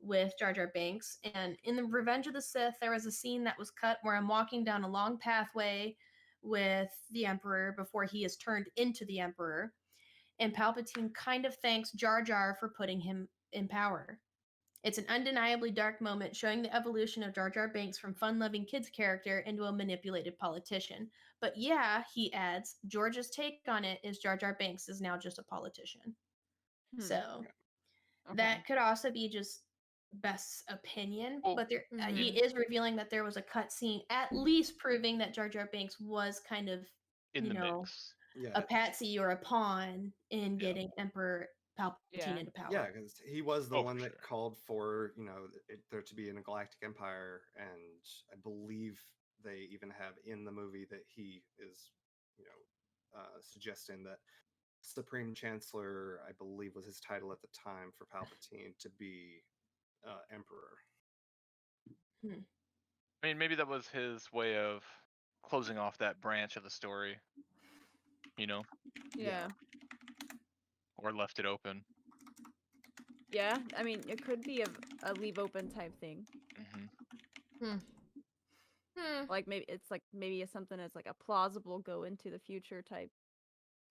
with Jar Jar Binks, and in the Revenge of the Sith, there was a scene that was cut where I'm walking down a long pathway with the Emperor before he is turned into the Emperor. and Palpatine kind of thanks Jar Jar for putting him in power. It's an undeniably dark moment showing the evolution of Jar Jar Binks from fun-loving kid's character into a manipulated politician. But yeah, he adds, George's take on it is Jar Jar Binks is now just a politician. So that could also be just Beth's opinion, Well, but he is revealing that there was a cutscene at least proving that Jar Jar Binks was kind of, in you the know, mix. Yeah, a patsy or a pawn in Yeah. getting Emperor Palpatine into power. yeah, because he was the Oh, one for that sure. called for there to be a galactic empire, and I believe they even have in the movie that he is, suggesting that Supreme Chancellor, I believe, was his title at the time for Palpatine to be Emperor. I mean, maybe that was his way of closing off that branch of the story, you know, Yeah. or left it open. Yeah. I mean, it could be a leave open type thing. Like maybe it's something that's like a plausible go into the future type.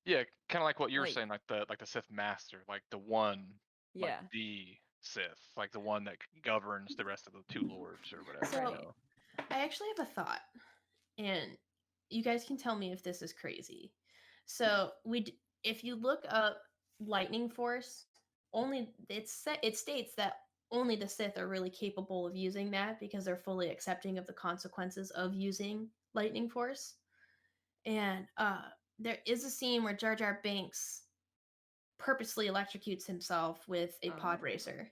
Yeah, kind of like what you were Like- saying, like the Sith Master, like the one, like Yeah. the Sith, like the one that governs the rest of the two lords or whatever. So- you know? I actually have a thought, and you guys can tell me if this is crazy. So if you look up lightning force, it states that only the Sith are really capable of using that because they're fully accepting of the consequences of using lightning force. And there is a scene where Jar Jar Binks purposely electrocutes himself with a pod racer,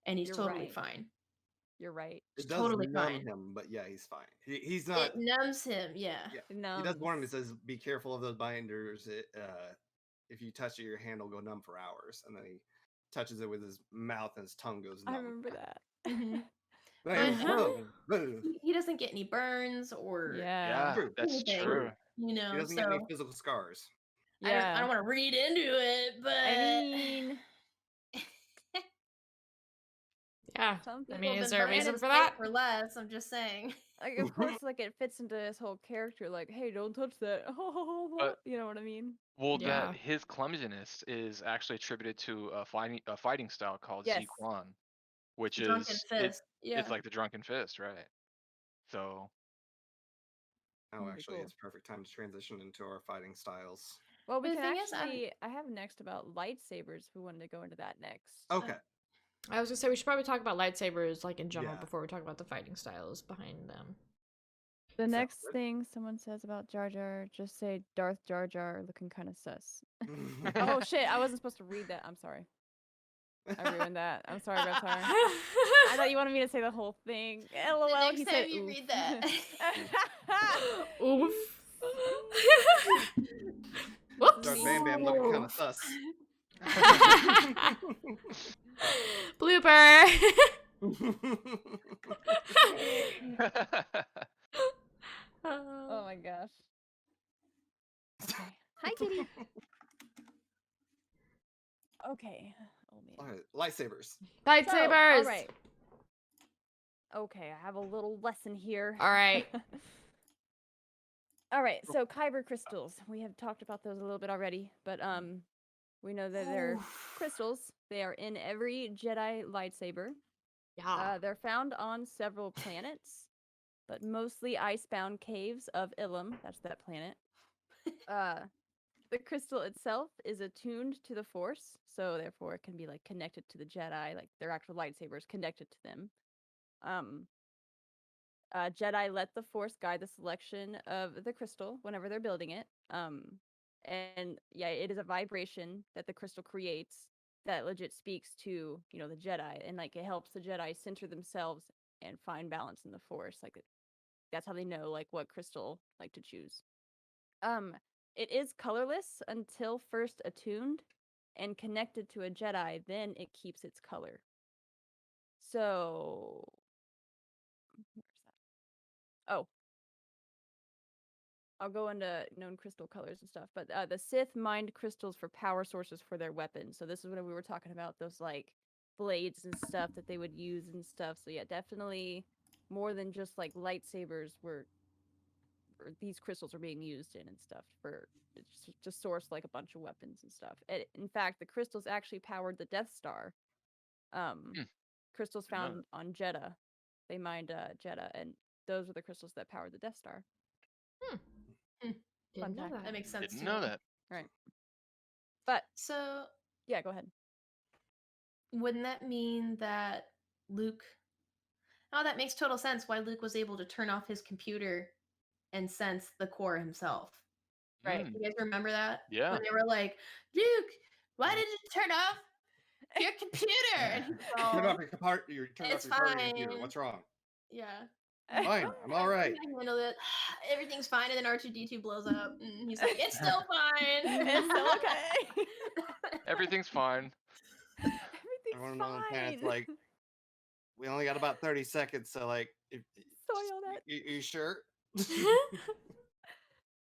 and he's You're totally right. fine. You're right. It It's does totally numb fine. him, but yeah, he's fine. He's not. It numbs him, yeah. Yeah, he does warn him. He says, "Be careful of those binders. If you touch it, your hand will go numb for hours." And then he touches it with his mouth, and his tongue goes numb. I remember that. He doesn't get any burns or Yeah. Yeah, that's anything, true. you know. He doesn't get any physical scars. Yeah. I don't want to read into it, but I mean, Yeah. something. I mean, people is been there a burning reason his for face that? for less. I'm just saying. Like, of course, like it fits into his whole character. Like, hey, don't touch that. But- You know what I mean? Well, Yeah. that his clumsiness is actually attributed to a fighting style called Yes. Zquan, which Drunken is fist. Yeah. it's like the drunken fist, right? So Oh, Very actually, cool. it's perfect time to transition into our fighting styles. Well, we But the can thing is, actually. I have next about lightsabers. If we wanted to go into that next. Okay. I was gonna say we should probably talk about lightsabers like in general Yeah. before we talk about the fighting styles behind them. The Sounds next good. thing someone says about Jar Jar, just say Darth Jar Jar looking kind of sus. Oh shit! I wasn't supposed to read that. I'm sorry. I ruined that. I'm sorry, Reptar. I thought you wanted me to say the whole thing. LOL. The next He time said, you "Oof." read that. Oof. Darth BamBam looking kind of sus. Blooper. Oh my gosh. Okay. Hi, kitty. Okay. Oh man. All right, lightsabers. Lightsabers. All right. Okay, I have a little lesson here. All right. All right. So kyber crystals. We have talked about those a little bit already, but we know that they're crystals. They are in every Jedi lightsaber. Yeah. They're found on several planets, but mostly icebound caves of Ilum. That's that planet. The crystal itself is attuned to the Force, so therefore it can be like connected to the Jedi, like their actual lightsabers connected to them. Jedi let the Force guide the selection of the crystal whenever they're building it. And yeah, it is a vibration that the crystal creates that legit speaks to, the Jedi, and like it helps the Jedi center themselves and find balance in the Force. Like that's how they know like what crystal like to choose. It is colorless until first attuned and connected to a Jedi, then it keeps its color. So where's that? Oh. I'll go into known crystal colors and stuff, but the Sith mined crystals for power sources for their weapons. So this is when we were talking about those like blades and stuff that they would use and stuff. So yeah, definitely more than just like lightsabers were these crystals are being used in and stuff for to source like a bunch of weapons and stuff. In fact, the crystals actually powered the Death Star. Crystals Didn't know found on Jeddah. They mined Jeddah, and those were the crystals that powered the Death Star. Didn't know fact. that. That makes sense Didn't to know me. that. Right. But So yeah, go ahead. wouldn't that mean that Luke? Oh, that makes total sense. Why Luke was able to turn off his computer and sense the core himself. Right. You guys remember that? Yeah. When they were like, Luke, why did you turn off your computer? And he's Turn all, off your computer. Turn off "It's your party computer. fine." What's wrong? Yeah. Fine. I'm all right. I handled it. Everything's fine. And then R2D2 blows up. And he's like, it's still fine. It's still okay. Everything's fine. Everything's Everyone on the planet's fine. like, we only got about 30 seconds, so like, Sorry all that. you sure?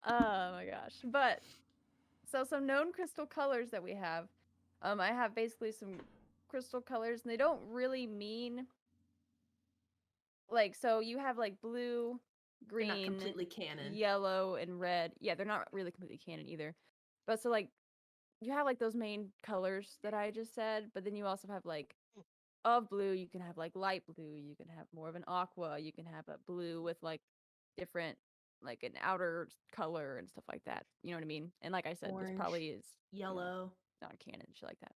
Oh my gosh. But so some known crystal colors that we have. I have basically some crystal colors, and they don't really mean like, so you have like blue, They're green, not completely canon. yellow, and red. Yeah, they're not really completely canon either. But so like you have like those main colors that I just said, but then you also have like of blue, you can have like light blue, you can have more of an aqua, you can have a blue with like different like an outer color and stuff like that. You know what I mean? And like I said, Orange, this probably is Yellow, not canon, shit like that.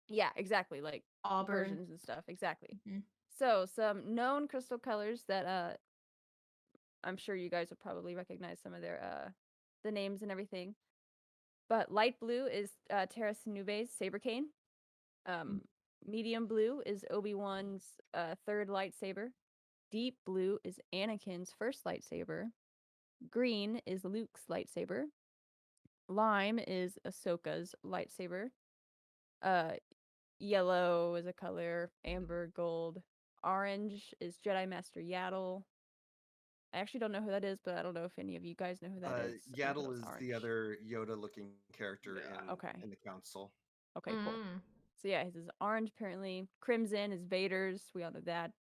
Yeah, exactly. Like auburn. versions and stuff. Exactly. Mhm. So some known crystal colors that I'm sure you guys would probably recognize some of their the names and everything. But light blue is Terra Nube's Sabercane. Medium blue is Obi-Wan's third lightsaber. Deep blue is Anakin's first lightsaber. Green is Luke's lightsaber. Lime is Ahsoka's lightsaber. Yellow is a color. Amber, gold. Orange is Jedi Master Yaddle. I actually don't know who that is, but I don't know if any of you guys know who that is. I know Yaddle it's is orange. the other Yoda-looking character Yeah. Okay. in the council. Okay, cool. So yeah, his is orange apparently. Crimson is Vader's. We all know that.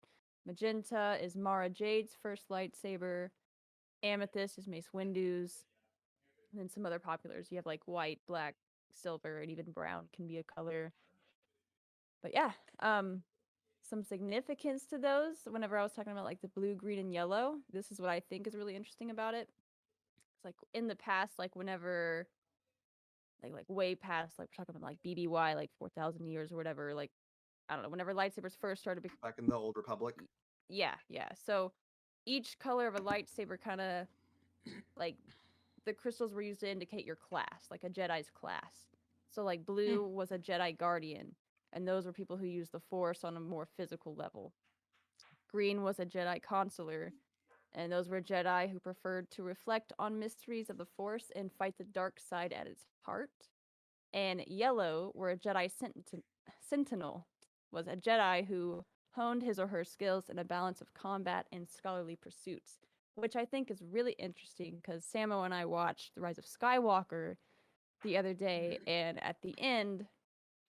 Magenta is Mara Jade's first lightsaber. Amethyst is Mace Windu's. And then some other populars. You have like white, black, silver, and even brown can be a color. But yeah, some significance to those. Whenever I was talking about like the blue, green, and yellow, this is what I think is really interesting about it. It's like in the past, like whenever like way past, like we're talking about like BBY, like 4,000 years or whatever, like I don't know, whenever lightsabers first started Back in the Old Republic. yeah. So each color of a lightsaber kind of like the crystals were used to indicate your class, like a Jedi's class. So like blue was a Jedi Guardian, and those were people who used the Force on a more physical level. Green was a Jedi Consular, and those were Jedi who preferred to reflect on mysteries of the Force and fight the dark side at its heart. And yellow were a Jedi Sentinel, was a Jedi who honed his or her skills in a balance of combat and scholarly pursuits, which I think is really interesting because Samo and I watched The Rise of Skywalker the other day, and at the end,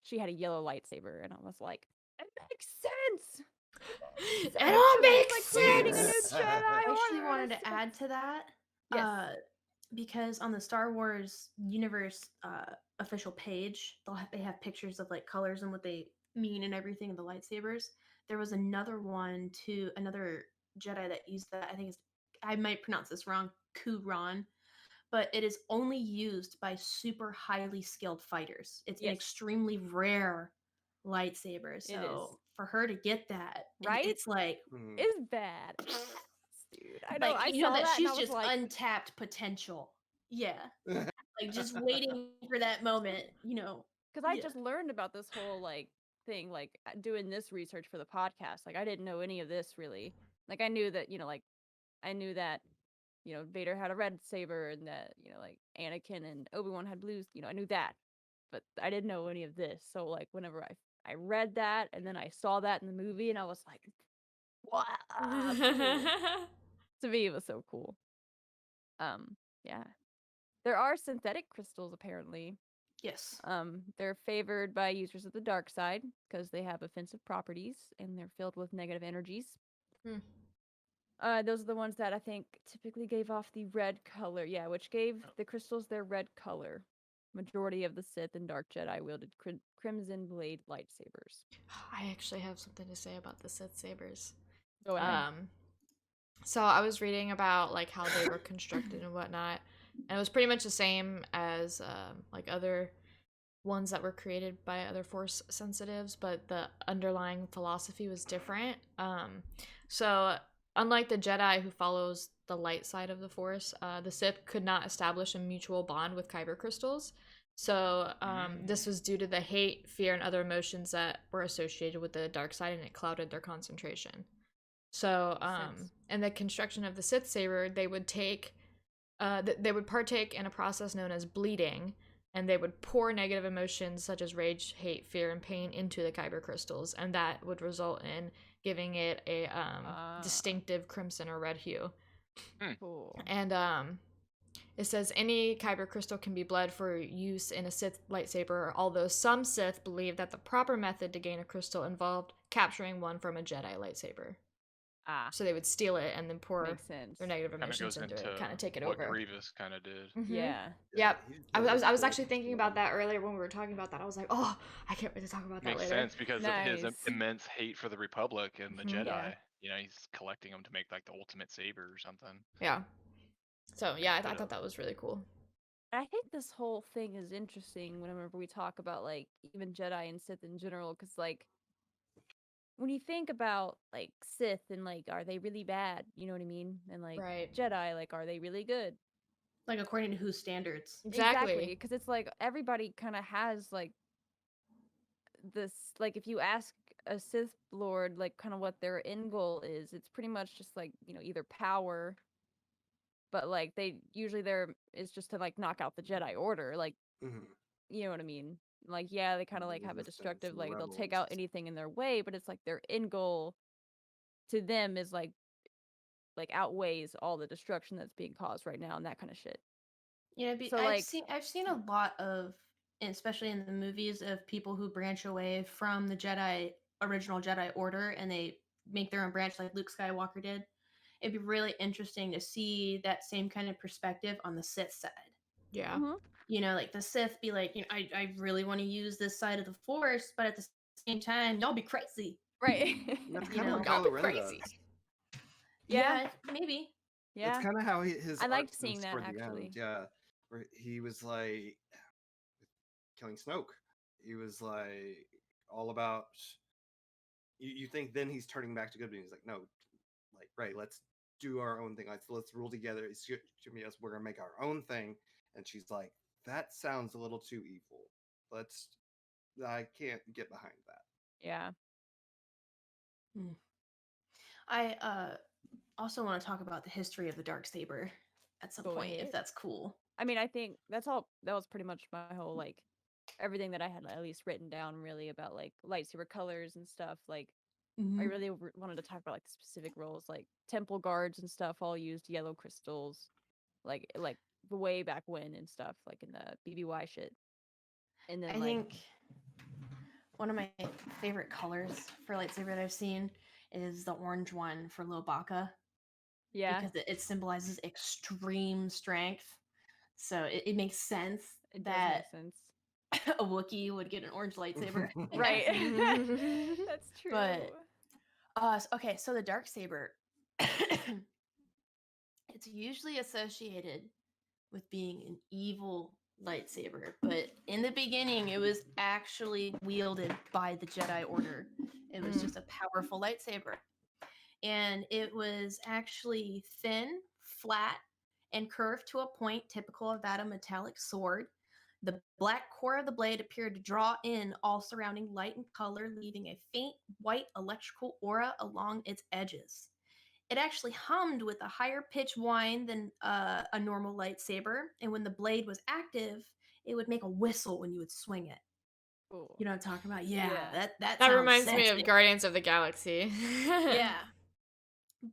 she had a yellow lightsaber, and I was like, it makes sense! It all makes It's like creating a new sense. Jedi I actually Order. wanted to add to that. Yes. Because on the Star Wars universe official page, they have pictures of like colors and what they mean and everything of the lightsabers. There was another one to another Jedi that used that. I think I might pronounce this wrong, Kuran, but it is only used by super highly skilled fighters. It's an Yes. extremely rare lightsaber. It So is. for her to get that, Right? it's like Is bad. Dude, I know. like, I you know saw that that and she's I was just like, untapped potential. Yeah. Like just waiting for that moment, you know. because I Yeah. just learned about this whole like thing, like doing this research for the podcast. Like I didn't know any of this really. Like I knew that, like I knew that, Vader had a red saber and that, like Anakin and Obi-Wan had blues. I knew that, but I didn't know any of this. So like whenever I read that and then I saw that in the movie and I was like, wow. Cool. To me, it was so cool. Yeah. There are synthetic crystals apparently. Yes. They're favored by users of the dark side because they have offensive properties and they're filled with negative energies. Those are the ones that I think typically gave off the red color. Yeah, which gave the crystals their red color. Majority of the Sith and Dark Jedi wielded crimson blade lightsabers. I actually have something to say about the Sith sabers. Go ahead. So I was reading about like how they were constructed and whatnot, and it was pretty much the same as like other ones that were created by other Force sensitives, but the underlying philosophy was different. So unlike the Jedi who follows the light side of the Force, the Sith could not establish a mutual bond with kyber crystals. So this was due to the hate, fear, and other emotions that were associated with the dark side, and it clouded their concentration. So, in the construction of the Sith saber, they would take, they would partake in a process known as bleeding, and they would pour negative emotions such as rage, hate, fear, and pain into the kyber crystals, and that would result in giving it a distinctive crimson or red hue. Cool. And it says any kyber crystal can be bled for use in a Sith lightsaber, although some Sith believe that the proper method to gain a crystal involved capturing one from a Jedi lightsaber. So they would steal it and then pour Makes sense. their negative Kind of emotions goes into into it, kind of take it what over. Grievous kind of did. Yeah. Yep. he's I was devastated actually thinking about that earlier when we were talking about that. I was like, oh, I can't wait to talk about that Makes later. sense because of his Nice. immense hate for the Republic and the Jedi. Yeah. You know, he's collecting them to make like the ultimate saber or something. Yeah. So yeah, I thought that was really cool. I think this whole thing is interesting whenever we talk about like even Jedi and Sith in general, because like when you think about like Sith and like are they really bad? You know what I mean? And like Right. Jedi, like are they really good? Like according to whose standards? Exactly. Because it's like everybody kind of has like this. Like if you ask a Sith Lord like kind of what their end goal is, it's pretty much just like either power. But like they usually there is just to like knock out the Jedi Order, like Mhm. you know what I mean? Like yeah, they kind of like have a Resistance destructive and like they'll take rebels. out anything in their way, but it's like their end goal to them is like outweighs all the destruction that's being caused right now and that kind of shit. Yeah, So, I've like- seen a lot of, and especially in the movies, of people who branch away from the original Jedi Order, and they make their own branch, like Luke Skywalker did. It'd be really interesting to see that same kind of perspective on the Sith side. Yeah. Mhm. Like the Sith be like, I really want to use this side of the Force, but at the same time, y'all be crazy. Right. That's You kind of know, what y'all be Kylo Ren crazy. does. Yeah. Maybe. Yeah. It's kind of how his I liked arc seeing was that, toward the actually. end. Yeah, where he was like killing Snoke. He was like all about. You think then he's turning back to good, but he's like, no, like right, let's do our own thing. Let's rule together. It's us. We're gonna make our own thing. And she's like, that sounds a little too evil. I can't get behind that. Yeah. I also want to talk about the history of the Darksaber at some Go point, if ahead. that's cool. I mean, I think that was pretty much my whole like everything that I had at least written down really about like lightsaber colors and stuff. Like I really wanted to talk about like the specific roles, like temple guards and stuff all used yellow crystals, like the way back when and stuff, like in the BBY shit. And then I think one of my favorite colors for lightsaber that I've seen is the orange one for Lobaka. Yeah. Because it symbolizes extreme strength. So it makes sense It that does make sense. a Wookiee would get an orange lightsaber. Right. That's true. But okay, so the Darksaber, it's usually associated with being an evil lightsaber, but in the beginning it was actually wielded by the Jedi Order. It was just a powerful lightsaber. And it was actually thin, flat, and curved to a point typical of that of a metallic sword. The black core of the blade appeared to draw in all surrounding light and color, leaving a faint white electrical aura along its edges. It actually hummed with a higher pitch whine than a normal lightsaber, and when the blade was active, it would make a whistle when you would swing it. Cool. You know what I'm talking about? Yeah. That That sounds reminds me sexy. of Guardians of the Galaxy. Yeah.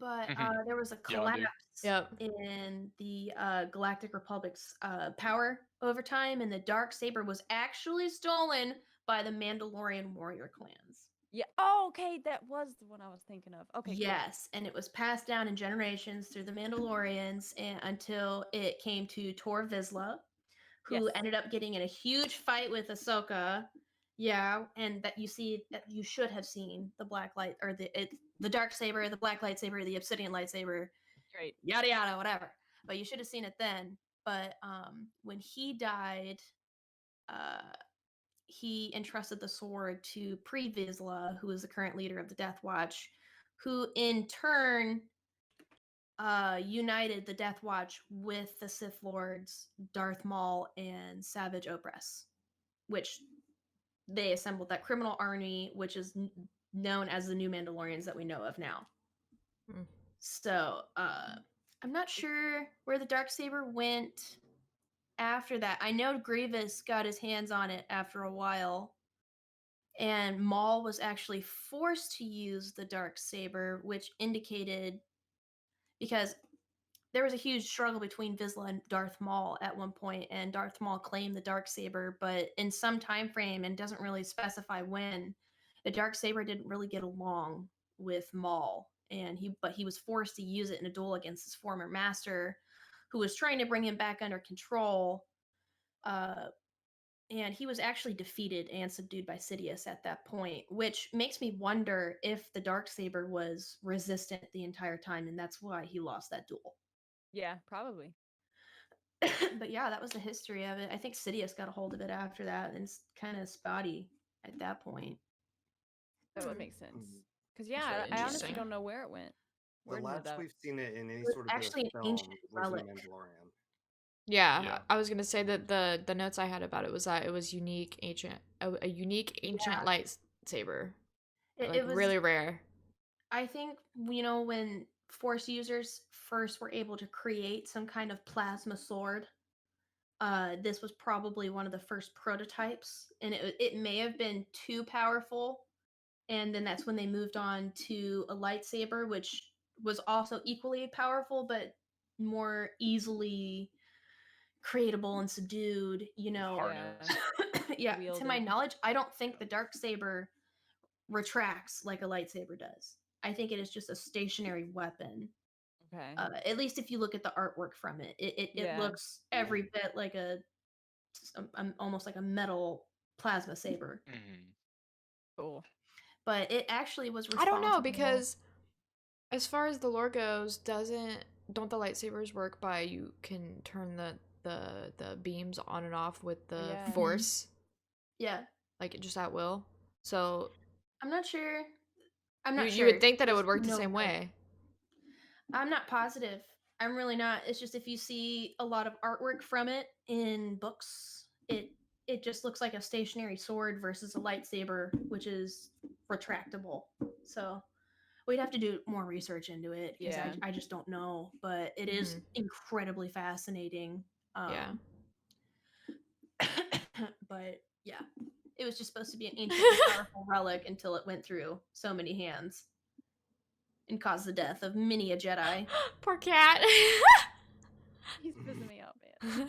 But there was a Yeah, dude. collapse in the Galactic Republic's power over time, and the Darksaber was actually stolen by the Mandalorian warrior clans. Yeah. Oh, okay. That was the one I was thinking of. Okay. Cool. Yes, and it was passed down in generations through the Mandalorians and until it came to Tor Vizsla, who Yes. ended up getting in a huge fight with Ahsoka. Yeah, and that you should have seen the black light or the dark saber, the black lightsaber, the obsidian lightsaber, Great. yada yada, whatever. But you should have seen it then. But when he died, he entrusted the sword to Pre Vizsla, who is the current leader of the Death Watch, who in turn united the Death Watch with the Sith Lords Darth Maul and Savage Opress, which they assembled that criminal army, which is known as the New Mandalorians that we know of now. Hmm. So I'm not sure where the Darksaber went after that. I know Grievous got his hands on it after a while, and Maul was actually forced to use the Darksaber, which indicated because there was a huge struggle between Vizsla and Darth Maul at one point, and Darth Maul claimed the Darksaber, but in some time frame and doesn't really specify when, the Darksaber didn't really get along with Maul, and he was forced to use it in a duel against his former master, who was trying to bring him back under control. And he was actually defeated and subdued by Sidious at that point, which makes me wonder if the Darksaber was resistant the entire time, and that's why he lost that duel. Yeah, probably. But yeah, that was the history of it. I think Sidious got a hold of it after that, and it's kind of spotty at that point. That would make sense. Mm. Because That's yeah, really I honestly interesting. don't know where it went. The Where did it last go? we've seen it in any was sort of actually a an film ancient was in The relic. Mandalorian. Yeah, Yeah. I was gonna say that the notes I had about it was that it was a unique ancient lightsaber, like It was, really rare. I think, when Force users first were able to create some kind of plasma sword, this was probably one of the first prototypes, and it may have been too powerful, and then that's when they moved on to a lightsaber, which was also equally powerful, but more easily creatable and subdued, Harness. Yeah, to my Wielded. knowledge, I don't think the dark saber retracts like a lightsaber does. I think it is just a stationary weapon. Okay. At least if you look at the artwork from it, it Yeah. looks every bit like almost like a metal plasma saber. Mhm. Cool. But it actually was I responsible. don't know because as far as the lore goes, don't the lightsabers work by you can turn the beams on and off with the Yeah. force, Yeah, like just at will. So I'm not sure. I'm you not you sure. would think that it There's would work the no same way. I'm not positive. I'm really not. It's just if you see a lot of artwork from it in books, it just looks like a stationary sword versus a lightsaber, which is retractable. So we'd have to do more research into it because Yeah. I just don't know. But it is incredibly fascinating. Yeah. But yeah, it was just supposed to be an ancient powerful relic until it went through so many hands and caused the death of many a Jedi. Poor cat. He's pissing me off, man.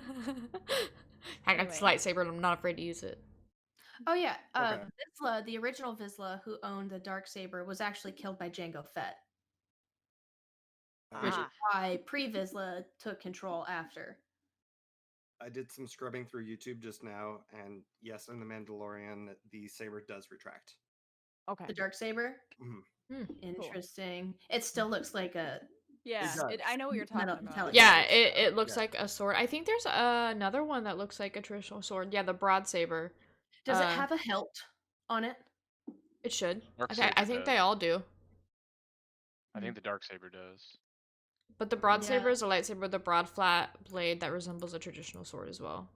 I got this Anyway. lightsaber and I'm not afraid to use it. Oh yeah, Okay. Vizsla, the original Vizsla, who owned the Darksaber, was actually killed by Jango Fett, which is Ah. why Pre-Vizsla took control after. I did some scrubbing through YouTube just now, and yes, in The Mandalorian, the saber does retract. Okay. The Darksaber? Mhm. Interesting. It still looks like a Yeah. does. I know what you're talking metal- about. metallic Yeah, sword. it looks Yeah. like a sword. I think there's another one that looks like a traditional sword. Yeah, the broad saber. Does it have a hilt on it? It should. Dark I saber think they does. all do. I think the dark saber does. But the broad Yeah. saber is a lightsaber with a broad flat blade that resembles a traditional sword as well.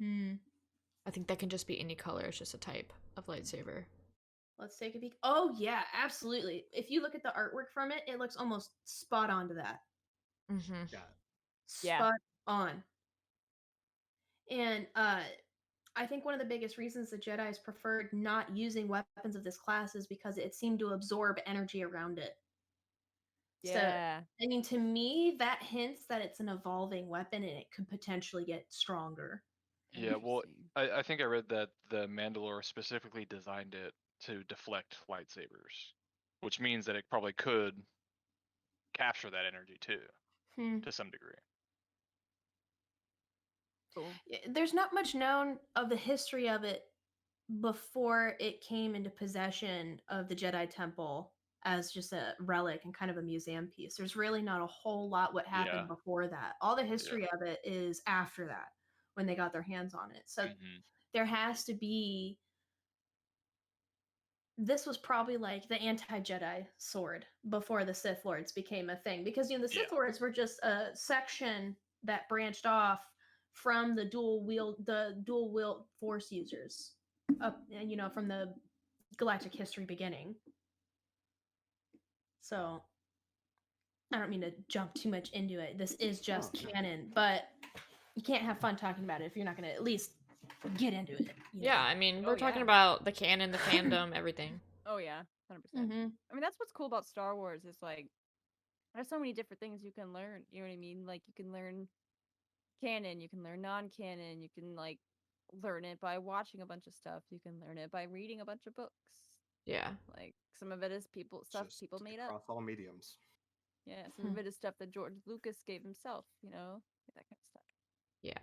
I think that can just be any color. It's just a type of lightsaber. Let's take a peek. Oh yeah, absolutely. If you look at the artwork from it, it looks almost spot on to that. Mm-hmm. Yeah. Yeah. Spot on. And I think one of the biggest reasons the Jedi's preferred not using weapons of this class is because it seemed to absorb energy around it. So, Yeah. I mean, to me, that hints that it's an evolving weapon and it could potentially get stronger. Yeah, well, Interesting. I think I read that the Mandalore specifically designed it to deflect lightsabers, which means that it probably could capture that energy too, to some degree. Cool. There's not much known of the history of it before it came into possession of the Jedi Temple as just a relic and kind of a museum piece. There's really not a whole lot what happened Yeah. before that. All the history of it is after that, when they got their hands on it. So Mhm. there has to be. This was probably like the anti-Jedi sword before the Sith Lords became a thing, because the Sith Yeah. Lords were just a section that branched off from the dual wield Force users, up from the galactic history beginning. So I don't mean to jump too much into it. This is just canon, but you can't have fun talking about it if you're not going to at least get into it. Yeah, I mean, we're talking yeah. about the canon, the fandom, everything. Oh yeah, 100%. Mm-hmm. I mean, that's what's cool about Star Wars. Is like there's so many different things you can learn. You know what I mean? Like you can learn canon, you can learn non-canon, you can like learn it by watching a bunch of stuff. You can learn it by reading a bunch of books. Yeah. Like some of it is stuff Just people made up. across all mediums. Yeah, some of it is stuff that George Lucas gave himself. You know, that kind of stuff. Yeah.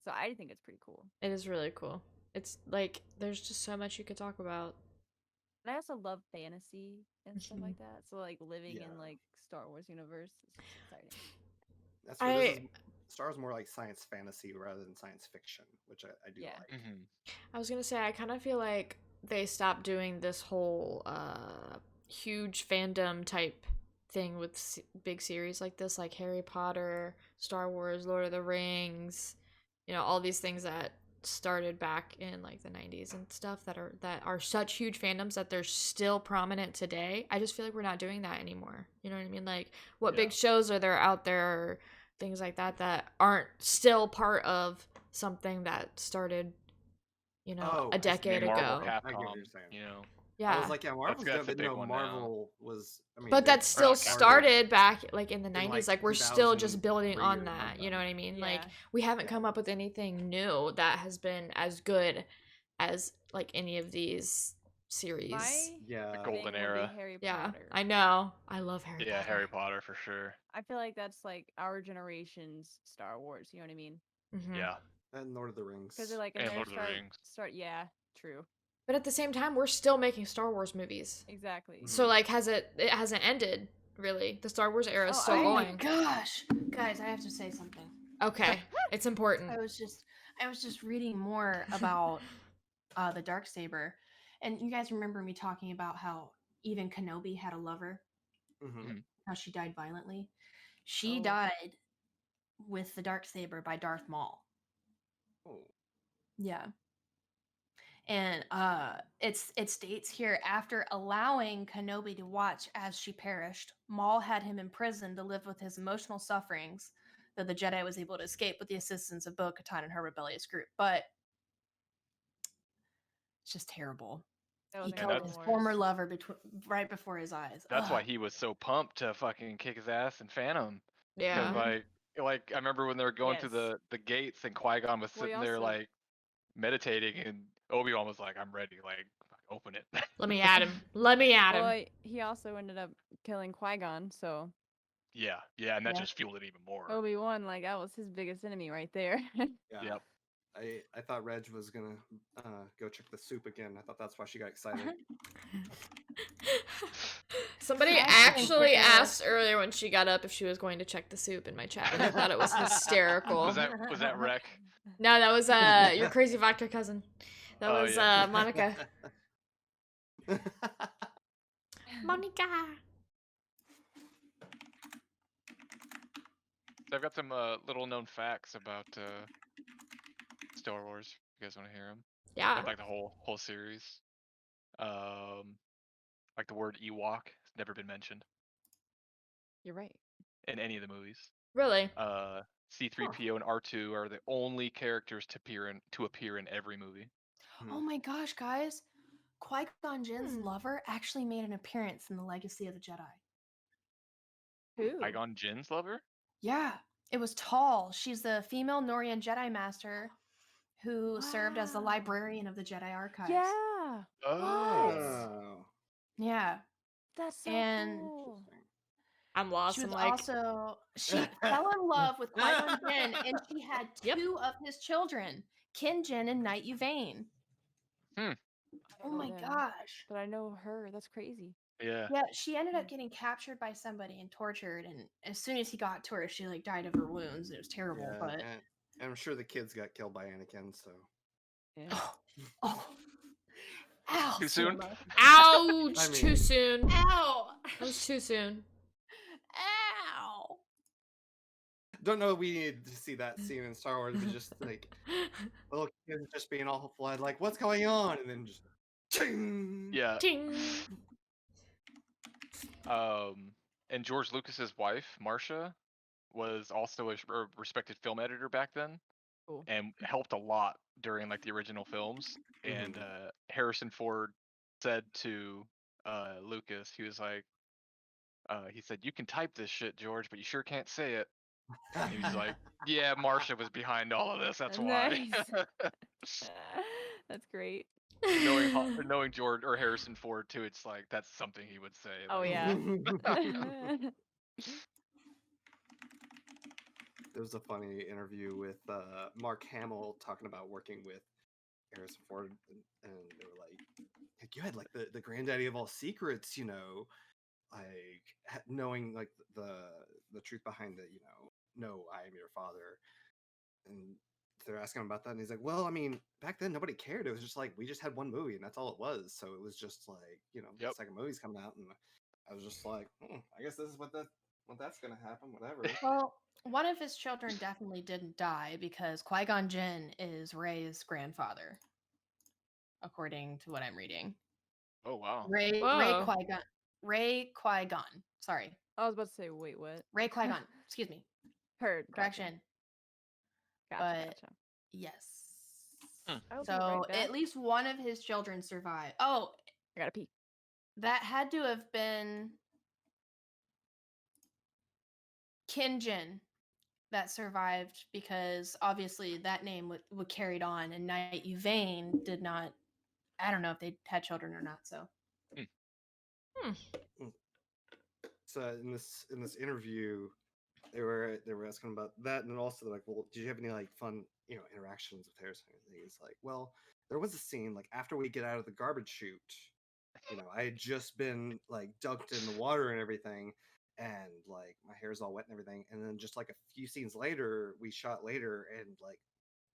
So I think it's pretty cool. It is really cool. It's like there's just so much you could talk about. And I also love fantasy and stuff like that. So like living in like Star Wars universe is just exciting. That's where this is. Star Wars more like science fantasy rather than science fiction, which I do like. Mhm. I was gonna say I kind of feel like they stopped doing this whole huge fandom type thing with big series like this, like Harry Potter, Star Wars, Lord of the Rings, all these things that started back in like the 90s and stuff that are such huge fandoms that they're still prominent today. I just feel like we're not doing that anymore. You know what I mean? Like what big shows are there out there, or things like that aren't still part of something that started a decade Marvel, ago. Capcom, I get what you're saying. Yeah. I was like, yeah, Marvel's that's good, a but big no, one now. Marvel was. I mean, But they that still started back like in the in, 90s. like, Like we're still just 2003 building on or that. You know what I mean? Yeah. Like we haven't come up with anything new that has been as good as like any of these series. The Thing golden will be era. Harry Yeah, Potter. I know. I love Harry Potter. Yeah, Harry Potter for sure. I feel like that's like our generation's Star Wars. You know what I mean? Mhm. Yeah. and Lord of the Rings. Because they're like in And their Lord of the Rings. Yeah, true. But at the same time, we're still making Star Wars movies. Exactly. So like it hasn't ended really. The Star Wars era is still Oh my going. gosh, guys, I have to say something. Okay. It's important. I was just reading more about the Darksaber, and you guys remember me talking about how even Kenobi had a lover, how she died violently. She died with the Darksaber by Darth Maul. Oh. Yeah. And it states here, after allowing Kenobi to watch as she perished, Maul had him imprisoned to live with his emotional sufferings, though the Jedi was able to escape with the assistance of Bo-Katan and her rebellious group. But it's just terrible. He killed his former lover right before his eyes. That's why he was so pumped to fucking kick his ass in Phantom. Yeah. Because like I remember when they were going through the gates and Qui-Gon was sitting there like meditating, and Obi-Wan was like, "I'm ready, like open it." Let me at him. Let me at him. Well, he also ended up killing Qui-Gon, so. Yeah, and that just fueled it even more. Obi-Wan, like that was his biggest enemy right there. Yeah. Yep. I thought Reg was gonna go check the soup again. I thought that's why she got excited. Somebody actually asked earlier when she got up if she was going to check the soup in my chat, and I thought it was hysterical. Was that Rec? No, that was your crazy vodka cousin. That was Monica. Monica. So I've got some little known facts about Star Wars. You guys want to hear them? Yeah. Like the whole series. Like the word Ewok has never been mentioned You're right. in any of the movies. Really? C-3PO and R2 are the only characters to appear in every movie. Oh my gosh, guys. Qui-Gon Jinn's lover actually made an appearance in The Legacy of the Jedi. Who? Qui-Gon Jinn's lover? Yeah, it was Tall. She's the female Norian Jedi Master who served as the librarian of the Jedi Archives. Yeah. Yeah. Oh. Yeah. That's so And cool. I'm lost. she was I'm like, also she fell in love with Qui-Gon Jinn, and she had Yep. 2 of his children, Kin Jinn and Night Yvain. Hmm. Oh know my them. gosh. But I know her. That's crazy. Yeah. Yeah, she ended up getting captured by somebody and tortured, and as soon as he got to her, she like died of her wounds. It was terrible, Yeah, but and I'm sure the kids got killed by Anakin. So Yeah. oh, ow, Too soon? Cinema. ouch! I Too mean- soon. Ow, That was too soon. ow. don't know. We need to see that scene in Star Wars, but just like little kids just being all flooded, like what's going on, and then just ting. Yeah. Ting. And George Lucas's wife, Marcia, was also a respected film editor back then, Cool. and helped a lot during like the original films. And Harrison Ford said to Lucas, he was like, he said, "You can type this shit, George, but you sure can't say it." And he was like, "Yeah, Marcia was behind all of this. That's why." Nice. That's great. knowing George or Harrison Ford too, it's like that's something he would say. Oh like, yeah. There was a funny interview with Mark Hamill talking about working with Harrison Ford, and they were like you had like the granddaddy of all secrets, like knowing like the truth behind it, no, I am your father, and they're asking him about that, and he's like, well, I mean, back then nobody cared. It was just like we just had one movie, and that's all it was. So it was just like Yep. the second movie's coming out, and I was just like, I guess this is what that's gonna happen. Whatever. Well, one of his children definitely didn't die because Qui-Gon Jinn is Rey's grandfather, according to what I'm reading. Oh wow. Ray Whoa. Qui-Gon. Sorry. I was about to say, wait, what? Ray Qui-Gon. Excuse me. Heard. Gotcha. Correction. Gotcha. But- Gotcha. Yes. Hmm. I'll be So right back. at least one of his children survived. Oh, I gotta pee. that had to have been Kin Jinn that survived because obviously that name would carried on, and Night Yvain did not. I don't know if they had children or not. So So in this interview, they were asking about that, and then also they're like, well, did you have any like fun interactions with Harrison? And he's like, well, there was a scene like after we get out of the garbage chute, I had just been like dunked in the water and everything, and like my hair's all wet and everything, and then just like a few scenes later, we shot later, and like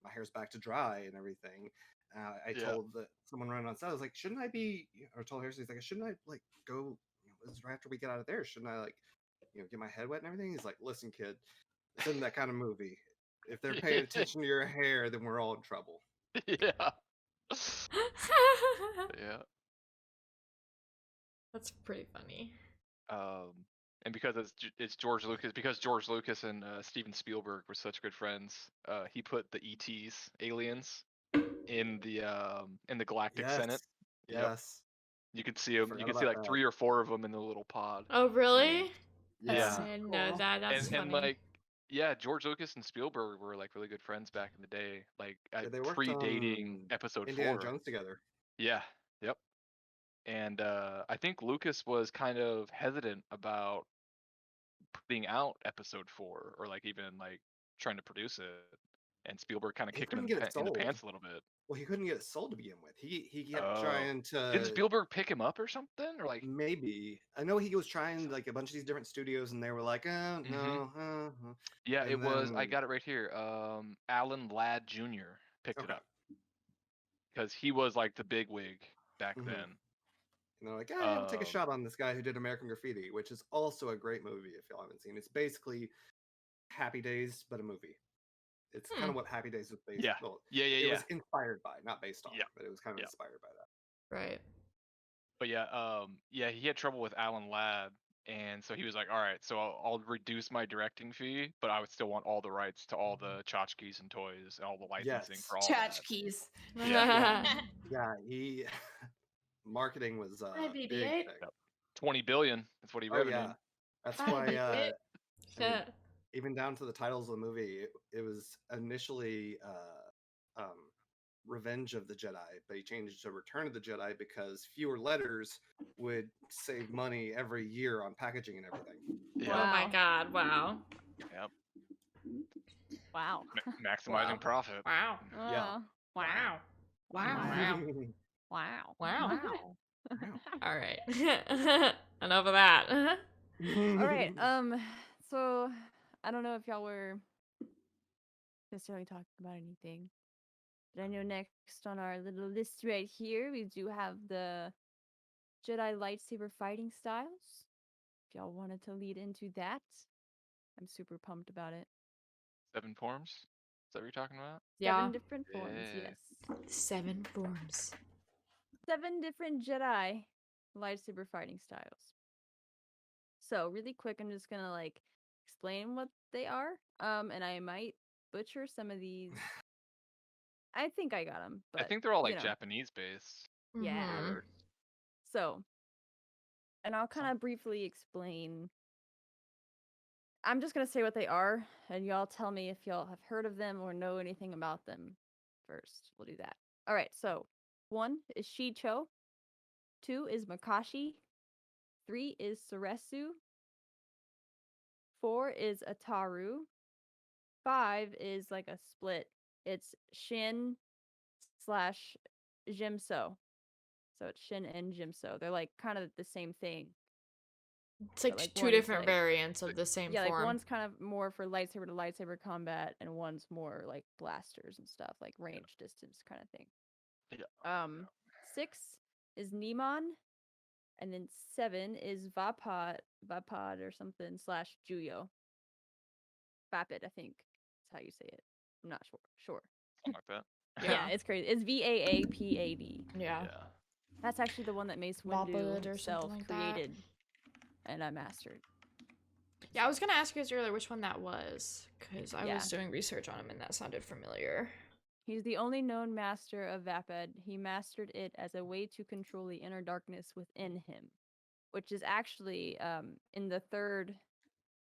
my hair's back to dry and everything. I Yeah. told someone running on set, I was like, shouldn't I be? Or told Harrison, he's like, shouldn't I like go? This is right after we get out of there. Shouldn't I like, get my head wet and everything? He's like, listen, kid, this isn't that kind of movie. If they're paying attention to your hair, then we're all in trouble. Yeah. Yeah. That's pretty funny. And because it's George Lucas, because George Lucas and Steven Spielberg were such good friends, he put the ETs, aliens, in the Galactic Senate. Yep. Yes. You can see them. Forgot You can see about like that. 3 or 4 of them in the little pod. Oh, really? That's I so didn't know cool. that. That's funny. And like, yeah, George Lucas and Spielberg were like really good friends back in the day, like They worked predating on Episode Indiana 4. Jones together. Yeah. Yep. And I think Lucas was kind of hesitant about putting out Episode 4, or like even like trying to produce it, and Spielberg kind of He kicked him in couldn't get it in the sold. pants a little bit. Well, he couldn't get it sold to begin with. He kept Oh. trying to. Didn't Spielberg pick him up or something, or like? Maybe. I know he was trying like a bunch of these different studios, and they were like, no. Yeah, And it was. I then- got it right here. Alan Ladd Jr. picked it Okay. up because he was like the big wig back Mhm. then. And they're like, we'll take a Um, shot on this guy who did American Graffiti, which is also a great movie if y'all haven't seen. It's basically Happy Days, but a movie. It's kind of what Happy Days was based. Yeah. Well, Yeah. it was inspired by, not based on, Yeah. but it was kind of Yeah. inspired by that. Right. But yeah, he had trouble with Alan Ladd, and so he was like, all right, so I'll reduce my directing fee, but I would still want all the rights to all the tchotchkes and toys and all the licensing Yes. for all that. Tchotchkes. Yeah. Yeah, he marketing was Hi, big BB-8. thing. 20 billion. That's what he Oh revenued. yeah, that's Hi, why. BB-8. I mean, even down to the titles of the movie, it was initially Revenge of the Jedi, but he changed it to Return of the Jedi because fewer letters would save money every year on packaging and everything. Yeah. Oh my Wow. god, wow. Yep. Wow. Maximizing Wow. profit. Wow. Yeah. Wow. Wow. Wow. Wow. Wow. All right. Enough of that. All right. So I don't know if y'all were necessarily talking about anything, but I know next on our little list right here, we do have the Jedi lightsaber fighting styles. If y'all wanted to lead into that, I'm super pumped about it. 7 forms? Is that what you're talking about? Yeah. 7 different forms, Yeah. yes. 7 forms. 7 different Jedi lightsaber fighting styles. So really quick, I'm just gonna like explain what they are. And I might butcher some of these. I think I got them, I but think they're all you like know, Japanese based. yeah. Mhm. Or So, and I'll kind of briefly explain. I'm just gonna say what they are, and y'all tell me if y'all have heard of them or know anything about them. First, we'll do that. All right. So, 1 is Shicho. 2 is Makashi. 3 is Suresu. 4 is Ataru. 5 is like a split. It's Shin slash Jimso. So it's Shin and Jimso. They're like kind of the same thing. It's like But, like, 2 one's, different like- variants of the same Yeah, like form. one's kind of more for lightsaber to lightsaber combat, and one's more like blasters and stuff, like range distance kind of thing. yeah. 6 is Neemon, and then 7 is Vapod or something slash Juyo. Vapid, I think is how you say it. I'm not sure. Something like that. Yeah, it's crazy. It's Vaapad. Yeah. Yeah. That's actually the one that Mace Windu Vapid or himself something like that. created, and I mastered. Yeah, I was gonna ask you guys earlier which one that was, because I Yeah. was doing research on him and that sounded familiar. He's the only known master of Vapid. He mastered it as a way to control the inner darkness within him, which is actually in the 3rd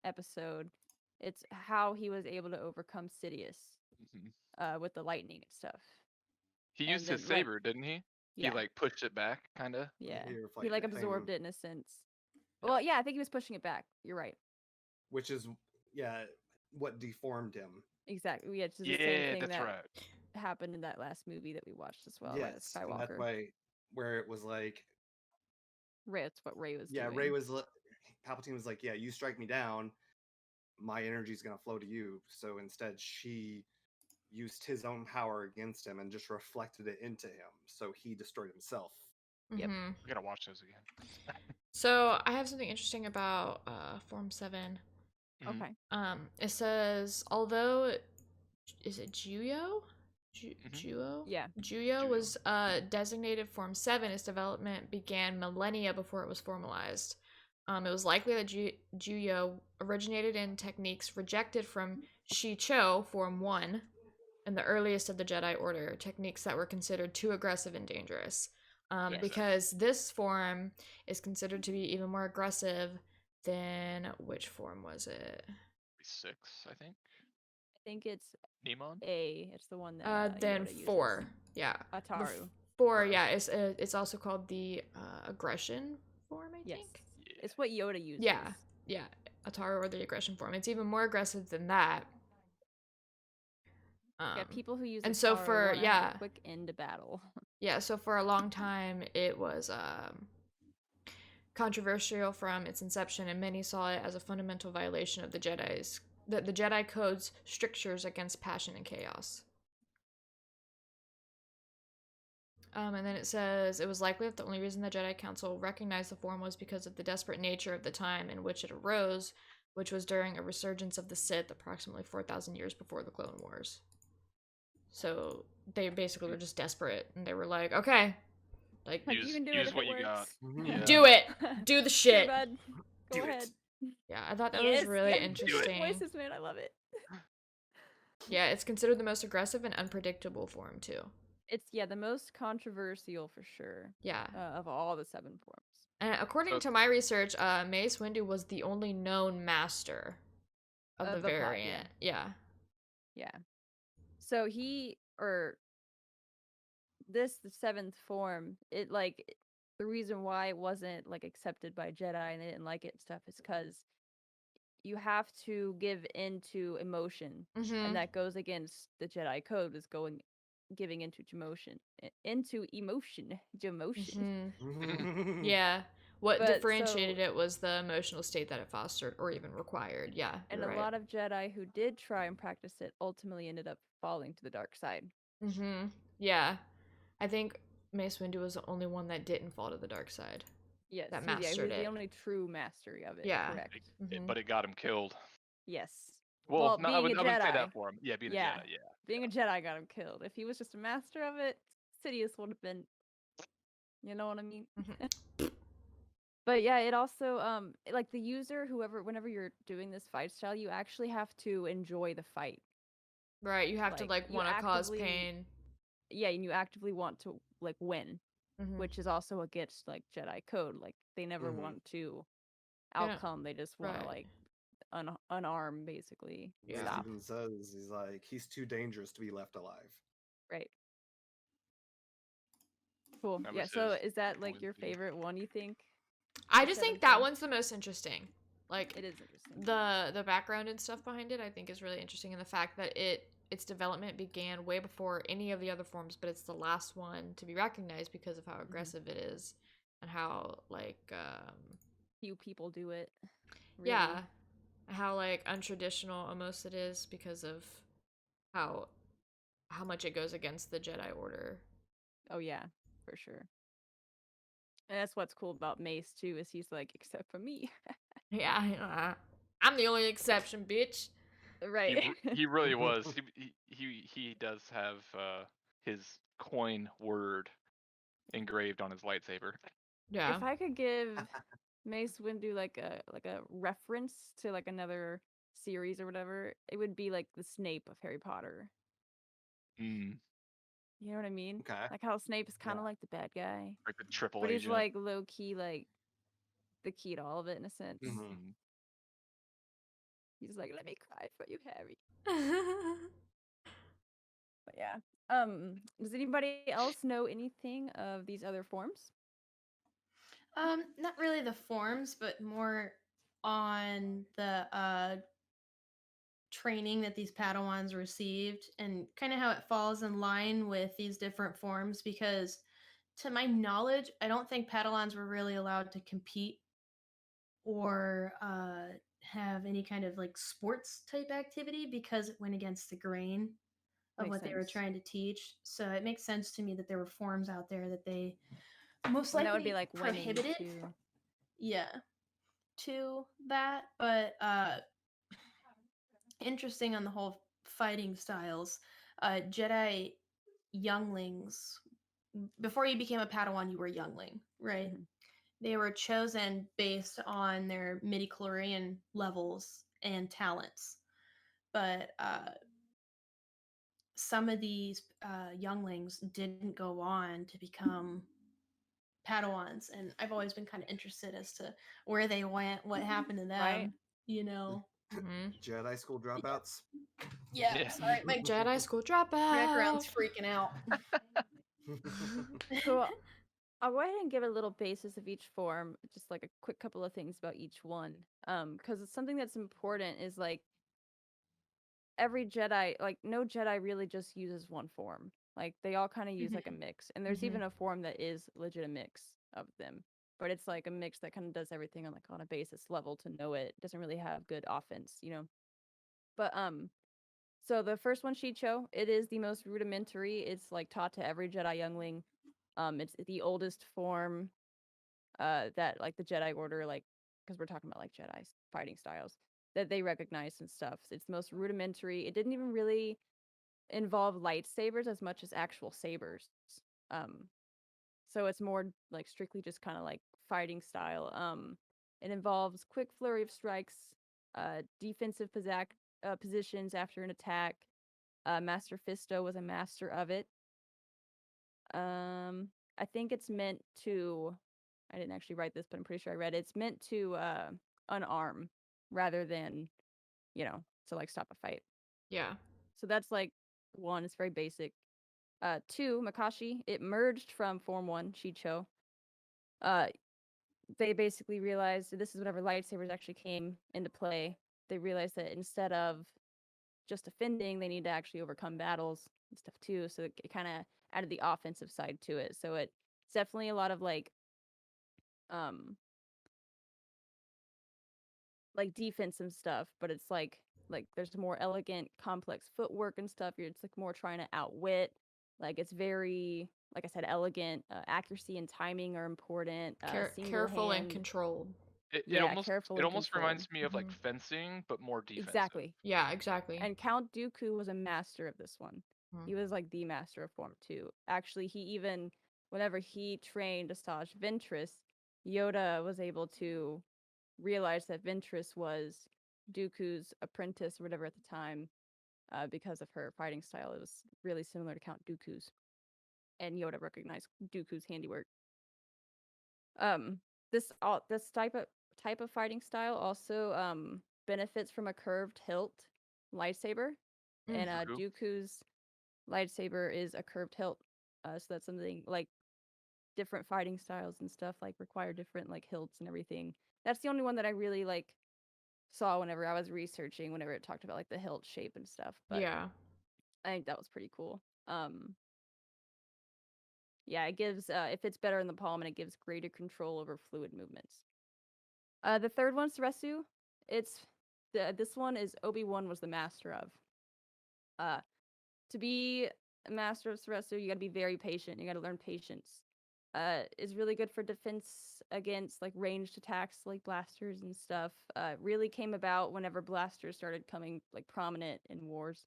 episode. It's how he was able to overcome Sidious Mhm. with the lightning and stuff. He And used his then, like- saber, didn't he? Yeah, He like pushed it back, kind of. yeah. He He reflected like the absorbed flame, it in a sense. Well, yeah, I think he was pushing it back. You're right. which is what deformed him. Exactly. Yeah, it's just the same Yeah, thing that's that right. happened in that last movie that we watched as well. Right, Yes, and Skywalker. that's why where it was like, Ray, that's what Ray was doing. Ray was Palpatine was like, yeah, you strike me down, my energy's gonna flow to you. So instead, she used his own power against him and just reflected it into him. So he destroyed himself. Yep. Mhm. We gotta watch those again. So I have something interesting about Form 7. Mhm. Okay. It says, although, is it Juyo? Juyo? Yeah. Juyo Juyo. was designated Form 7. Its development began millennia before it was formalized. It was likely that Juyo originated in techniques rejected from Shicho, Form 1, and the earliest of the Jedi Order, techniques that were considered too aggressive and dangerous. Because this form is considered to be even more aggressive than, which form was it? 6, I think. I think it's Neemon. A. It's the one that Then Yoda uses. 4, yeah. The Ataru. 4, yeah, it's also called the aggression form, I Yes. think. Yeah. It's what Yoda uses. Yeah, Ataru, or the aggression form. It's even more aggressive than that. Yeah, people who use and so Ataru for- wanna have yeah. a quick end to battle. Yeah, so for a long time it was controversial from its inception, and many saw it as a fundamental violation of the Jedi Code's strictures against passion and chaos. And then it says, it was likely that the only reason the Jedi Council recognized the form was because of the desperate nature of the time in which it arose, which was during a resurgence of the Sith approximately 4,000 years before the Clone Wars. So they basically were just desperate, and they were like, okay, like, Like, you can do it if what it you got. works. Yeah. do it! Do the Sure, shit! bud. Go Do it. ahead. Yeah, I thought that Yes, was really yes, interesting. Voices, man, I love it. Yeah, it's considered the most aggressive and unpredictable form, too. It's the most controversial for sure. Yeah. Of all the 7 forms. And according So- to my research, Mace Windu was the only known master of the Of the plot, variant. Yeah. Yeah. So he, or the seventh form, it like the reason why it wasn't like accepted by Jedi and they didn't like it and stuff is because you have to give into emotion, and that goes against the Jedi code, is giving into emotion. Yeah. What But differentiated it was the emotional state that it fostered or even required. Yeah. And you're a right. lot of Jedi who did try and practice it ultimately ended up falling to the dark side. Yeah. I think Mace Windu was the only one that didn't fall to the dark side. Yes, that he mastered was it. the only true mastery of it. Yeah. Correct. But it got him killed. Yes. Well, no, being I wouldn't say Jedi. that for him. Yeah, being a Jedi. Yeah. Being a Jedi got him killed. If he was just a master of it, Sidious would have been. You know what I mean? But yeah, it also like the user, whenever you're doing this fight style, you actually have to enjoy the fight. Right, you have to Like, you want to cause actively- pain. Yeah, and you actively want to like win, which is also against like Jedi code. Like they never want to outcome; they just want to like unarm, basically. Yeah. Stop. Steven says he's like, he's too dangerous to be left alive. Right. Cool. That Yeah. was So his is that like point your of view. favorite one? You think? I just think that form? one's the most interesting. Like It is interesting. the background and stuff behind it, I think is really interesting, and the fact that its development began way before any of the other forms, but it's the last one to be recognized because of how aggressive it is and how like Few people do it. Really. yeah, how like untraditional almost it is because of how much it goes against the Jedi Order. Oh yeah, for sure. And that's what's cool about Mace too, is he's like, except for me. Yeah, I'm the only exception, bitch. Right. He really was. He does have his coin word engraved on his lightsaber. Yeah. If I could give Mace Windu like a reference to like another series or whatever, it would be like the Snape of Harry Potter. Mm. You know what I mean? Okay. Like how Snape is kind of like the bad guy, Like the triple but agent. he's like low key like the key to all of it in a sense. Mhm. He's like, let me cry for you, Harry. But yeah. Does anybody else know anything of these other forms? Not really the forms, but more on the training that these Padawans received and kind of how it falls in line with these different forms, because to my knowledge, I don't think Padawans were really allowed to compete or have any kind of like sports type activity because it went against the grain of Makes what they were sense. trying to teach. So it makes sense to me that there were forms out there that they most And likely that would be like winning prohibited. too. Yeah, to that, but interesting on the whole fighting styles. Jedi younglings, before you became a Padawan, you were a youngling, right? Mhm. They were chosen based on their midi-chlorian levels and talents. But some of these younglings didn't go on to become Padawans, and I've always been kind of interested as to where they went, what happened to them, Right. you know. Jedi school dropouts. Yeah, Yeah. sorry, my Jedi school dropout. background's freaking out. So I'll go ahead and give a little basis of each form, just like a quick couple of things about each one. Because it's something that's important is like every Jedi, like no Jedi really just uses one form. Like they all kind of use like a mix. And there's even a form that is legit a mix of them. But it's like a mix that kind of does everything on like on a basis level to know it. Doesn't really have good offense, you know. But so the first one, Shicho, it is the most rudimentary. It's like taught to every Jedi youngling. It's the oldest form that like the Jedi Order, like, because we're talking about like Jedi fighting styles that they recognize and stuff. It's the most rudimentary. It didn't even really involve lightsabers as much as actual sabers. Um, so it's more like strictly just kind of like fighting style. It involves quick flurry of strikes, defensive positions after an attack. Master Fisto was a master of it. I think it's meant to. I didn't actually write this, but I'm pretty sure I read it. It's meant to unarm rather than, you know, to like stop a fight. Yeah. So that's like one. It's very basic. 2, Makashi, it merged from Form 1, Shicho. They basically realized this is whenever lightsabers actually came into play. They realized that instead of just defending, they need to actually overcome battles and stuff too. So it kind of added the offensive side to it. So it's definitely a lot of like defensive stuff, but it's like there's more elegant, complex footwork and stuff. It's like more trying to outwit. Like it's very, like I said, elegant. Accuracy and timing are important. Careful and hand. controlled. Yeah, careful It and almost controlled. reminds me of like fencing, but more defensive. Exactly. Yeah, exactly. And Count Dooku was a master of this one. Hmm. He was like the master of Form 2. Actually, he even, whenever he trained Asajj Ventress, Yoda was able to realize that Ventress was Dooku's apprentice or whatever at the time, because of her fighting style. It was really similar to Count Dooku's. And Yoda recognized Dooku's handiwork. This type of fighting style also benefits from a curved hilt lightsaber, and True. Dooku's lightsaber is a curved hilt. So that's something like different fighting styles and stuff like require different like hilts and everything. That's the only one that I really like saw whenever I was researching, whenever it talked about like the hilt shape and stuff. But yeah. I think that was pretty cool. Yeah, it gives it fits better in the palm and it gives greater control over fluid movements. The third one's Resu. This one is Obi-Wan was the master of. To be a master of Seresu, you gotta be very patient. You gotta learn patience. Is really good for defense against like ranged attacks like blasters and stuff. Really came about whenever blasters started coming like prominent in wars.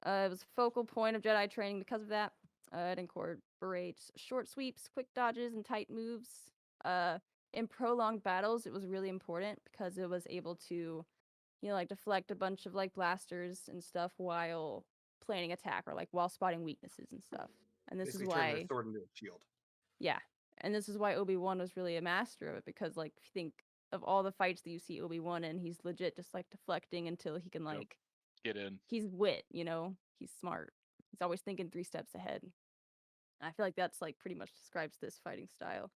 It was a focal point of Jedi training because of that. It incorporates short sweeps, quick dodges, and tight moves. In prolonged battles, it was really important because it was able to, like deflect a bunch of like blasters and stuff while planning attack or like while spotting weaknesses and stuff. And this Basically is turn their why, sword into a shield. yeah, and this is why Obi-Wan was really a master of it because like if you think of all the fights that you see Obi-Wan in, he's legit just like deflecting until he can like get in. He's wit, he's smart. He's always thinking 3 steps ahead. And I feel like that's like pretty much describes this fighting style.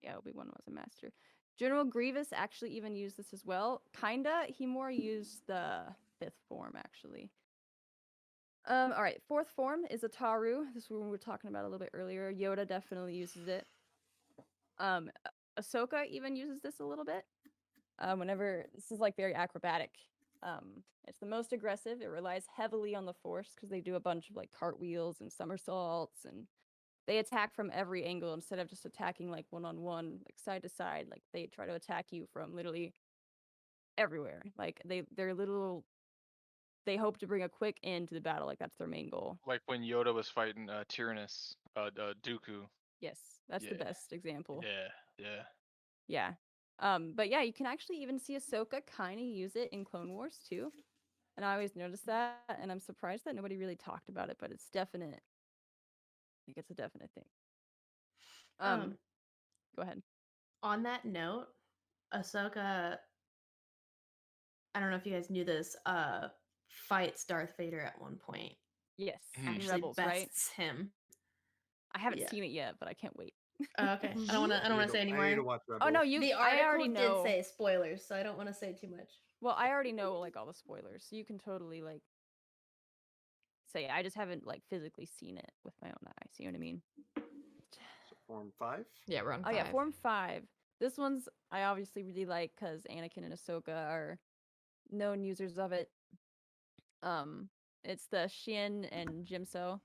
Yeah, Obi-Wan was a master. General Grievous actually even used this as well. Kinda. He more used the 5th form, actually. All right. 4th form is a Taru. This is one we were talking about a little bit earlier. Yoda definitely uses it. Ahsoka even uses this a little bit. Whenever this is like very acrobatic. It's the most aggressive. It relies heavily on the Force because they do a bunch of like cartwheels and somersaults, and they attack from every angle instead of just attacking like one-on-one, like side to side. Like they try to attack you from literally everywhere. Like they hope to bring a quick end to the battle. Like that's their main goal. Like when Yoda was fighting Tyrannus, Dooku. Yes, that's the best example. Yeah. But yeah, you can actually even see Ahsoka kind of use it in Clone Wars too. And I always noticed that, and I'm surprised that nobody really talked about it, but it's definite. I think it's a definite thing. Go ahead. On that note, Ahsoka, I don't know if you guys knew this, fights Darth Vader at one point. Yes, Actually Rebels, right? bests him. I haven't seen it yet, but I can't wait. Oh, okay. I don't want to say anymore. I need to watch Rebels. Oh no, The I already article know. did say spoilers, so I don't want to say too much. Well, I already know like all the spoilers, so you can totally like say. I just haven't like physically seen it with my own eyes. You know what I mean? So Form 5? Yeah, we're on 5. Oh yeah, Form 5. This one's I obviously really like because Anakin and Ahsoka are known users of it. It's the Shin and Jimso.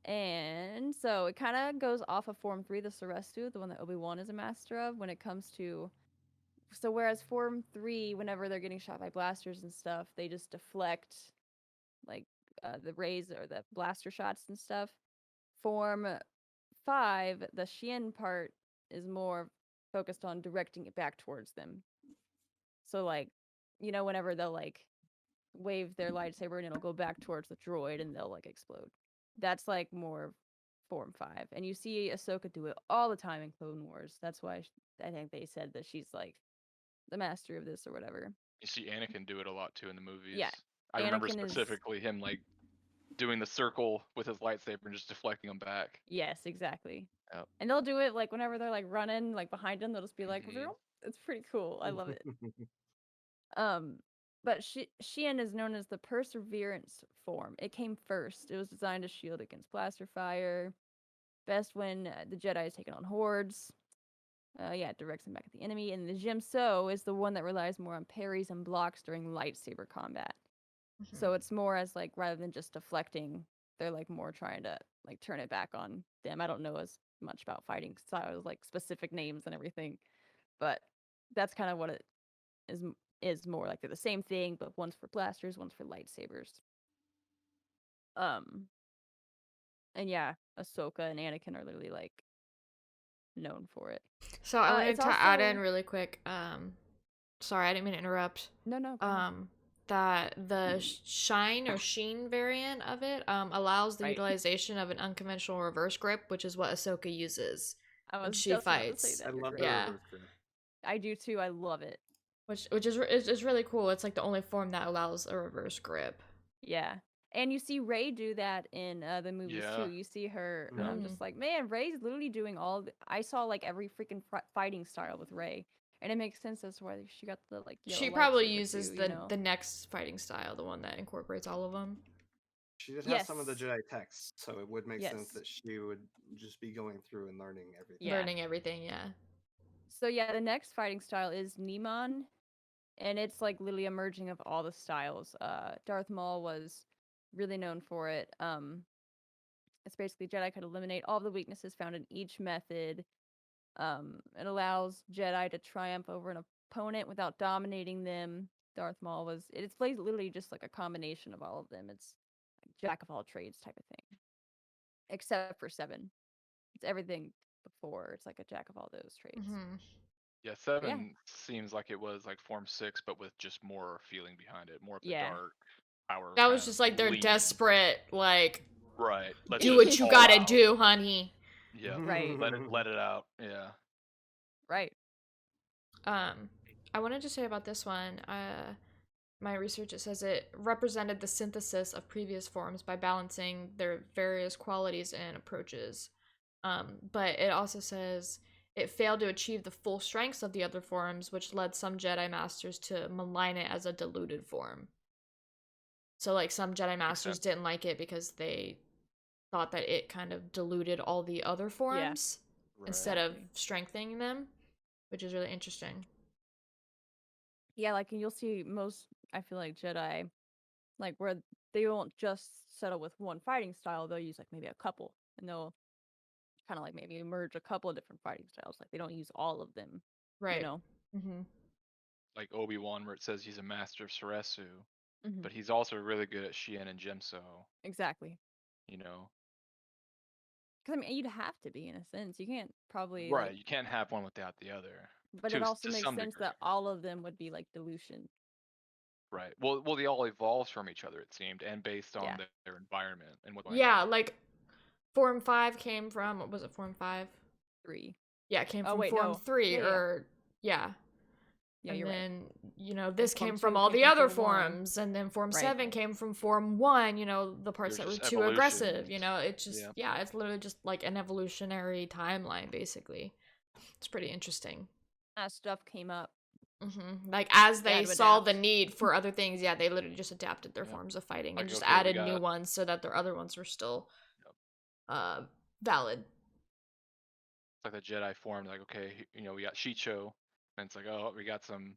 And so it kind of goes off of Form 3, the Serestu, the one that Obi-Wan is a master of when it comes to... So whereas Form 3, whenever they're getting shot by blasters and stuff, they just deflect like the rays or the blaster shots and stuff. Form 5, the Shin part is more focused on directing it back towards them. So like, whenever they'll like wave their lightsaber and it'll go back towards the droid and they'll like explode. That's like more Form 5. And you see Ahsoka do it all the time in Clone Wars. That's why I think they said that she's like the master of this or whatever. You see Anakin do it a lot too in the movies. Yeah, I remember Anakin is- specifically him like doing the circle with his lightsaber and just deflecting them back. Yes, exactly. Yep. And they'll do it like whenever they're like running like behind him, they'll just be like, Mhm. "Vroom." It's pretty cool. I love it. But Xi'an is known as the Perseverance form. It came first. It was designed to shield against blaster fire. Best when the Jedi is taken on hordes. It directs them back at the enemy. And the Jimso is the one that relies more on parries and blocks during lightsaber combat. So it's more as like rather than just deflecting, they're like more trying to like turn it back on them. I don't know as much about fighting styles, like specific names and everything, but that's kind of what it is more like. They're the same thing, but one's for blasters, one's for lightsabers. And yeah, Ahsoka and Anakin are literally like known for it. So I wanted it's to add also- in really quick. Sorry, I didn't mean to interrupt. No, go ahead. That the Shine or Sheen variant of it allows the Right. utilization of an unconventional reverse grip, which is what Ahsoka uses. I when was she just about to fights. say that. I You're love great. the Yeah. reverse grip. I do too. I love it. Which is really cool. It's like the only form that allows a reverse grip. Yeah. And you see Rey do that in the movies Yeah. too. You see her, and I'm Mhm. just like, man, Rey's literally doing all. I saw like every freaking fighting style with Rey, and it makes sense as to why she got the like. Yellow She probably lightsaber, uses too, the you know? the next fighting style, the one that incorporates all of them. She did have some of the Yes. Jedi texts, so it would make sense Yes. that she would just be going through and learning everything. Yeah. Learning everything, yeah. So yeah, the next fighting style is Niman, and it's like literally a merging of all the styles. Darth Maul was really known for it. It's basically Jedi could eliminate all the weaknesses found in each method. It allows Jedi to triumph over an opponent without dominating them. Darth Maul was. It's literally just like a combination of all of them. It's like jack of all trades type of thing, except for 7. It's everything before. It's like a jack of all those trades. Mm-hmm. Yeah, 7 seems like it was like Form 6, but with just more feeling behind it, more of the Yeah. dark power. That was kind just of like they're lean. desperate, like Right. Let's do just what you all gotta out. do, honey. Yeah. Right. Let it out. Yeah. Right. I wanted to say about this one, my research, it says it represented the synthesis of previous forms by balancing their various qualities and approaches. But it also says it failed to achieve the full strengths of the other forms, which led some Jedi Masters to malign it as a diluted form. So, like, some Jedi Masters didn't like it because they thought that it kind of diluted all the other forms instead of strengthening them, which is really interesting. Yeah, like you'll see most. I feel like Jedi, like where they won't just settle with one fighting style. They'll use like maybe a couple, and they'll kind of like maybe merge a couple of different fighting styles. Like they don't use all of them. Right. You know. Mm-hmm. Like Obi-Wan, where it says he's a master of Ceresu, Mhm. but he's also really good at Xi'an and Jimso. Exactly. You know. Because I mean, you'd have to be in a sense. You can't probably Right. like, You can't have one without the other. but to- it also to makes some sense degree. that all of them would be like dilution. Right. Well, they all evolved from each other, it seemed, and based on Yeah. their environment and what. Yeah, like Form 5 came from, what was it, Form 5? 3. Yeah, it came Oh, from wait, Form no. 3, Yeah, yeah. or, yeah. Yeah, And you're right. then, you know, this Form came from 2 all came the from other Form 1. forms, and then Form Right. 7 came from Form 1, you know, the parts They're that were just too aggressive, evolutions. you know, it's just, Yeah. yeah, it's literally just like an evolutionary timeline, basically. It's pretty interesting. As stuff came up. Like, as They they had to saw the adapt. need for other things, yeah, they literally just adapted their Yep. forms of fighting Like, and just okay, we added new got- ones so that their other ones were still valid. It's like the Jedi formed, like, okay, you know, we got Shicho, and it's like, oh, we got some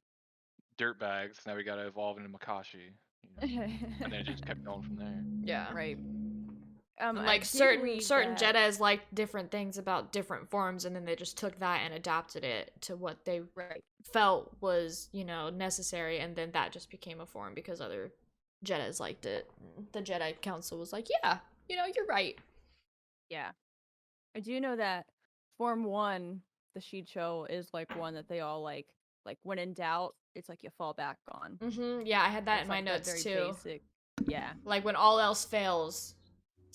dirt bags. Now we got to evolve into Makashi. You know? And then it just kept going from there. Yeah. Right. And, I like did certain read certain that- Jedis liked different things about different forms, and then they just took that and adapted it to what they Right. felt was, you know, necessary, and then that just became a form because other Jedis liked it. The Jedi Council was like, yeah, you know, you're right. Yeah. I do know that Form 1, the Shicho, is like one that they all like when in doubt, it's like you fall back on. Yeah, I had that It's in my like that notes very too. Basic. Yeah. Like when all else fails,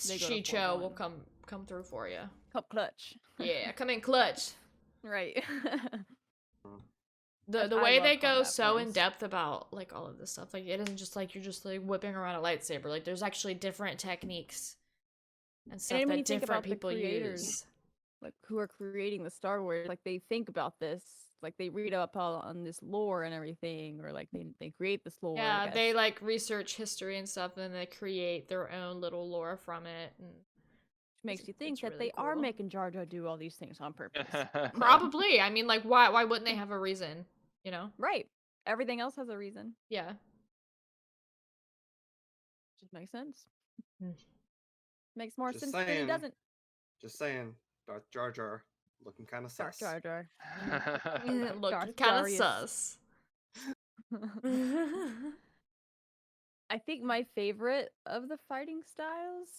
They go to Shicho Form will 1. come through for you. Cup clutch. Yeah, come in clutch. Right. The I way love they go combat so in forms. depth about like all of this stuff, like it isn't just like you're just like whipping around a lightsaber. Like there's actually different techniques and stuff then when that you think different about the people creators, use. like who are creating the Star Wars, like they think about this, like they read up on this lore and everything, or like they create this lore. I Yeah, guess. they like research history and stuff, and then they create their own little lore from it. And Which makes you it's think that really they are cool. making Jar Jar do all these things on purpose. Probably. I mean, like, why wouldn't they have a reason? You know? Right. Everything else has a reason. Yeah. Just makes sense. Mm. Makes more Just sense than he saying. doesn't. Just saying, Darth Jar Jar looking kind of Dark sus. Jar Jar. Looking Darth kind of Jarius. sus. I think my favorite of the fighting styles,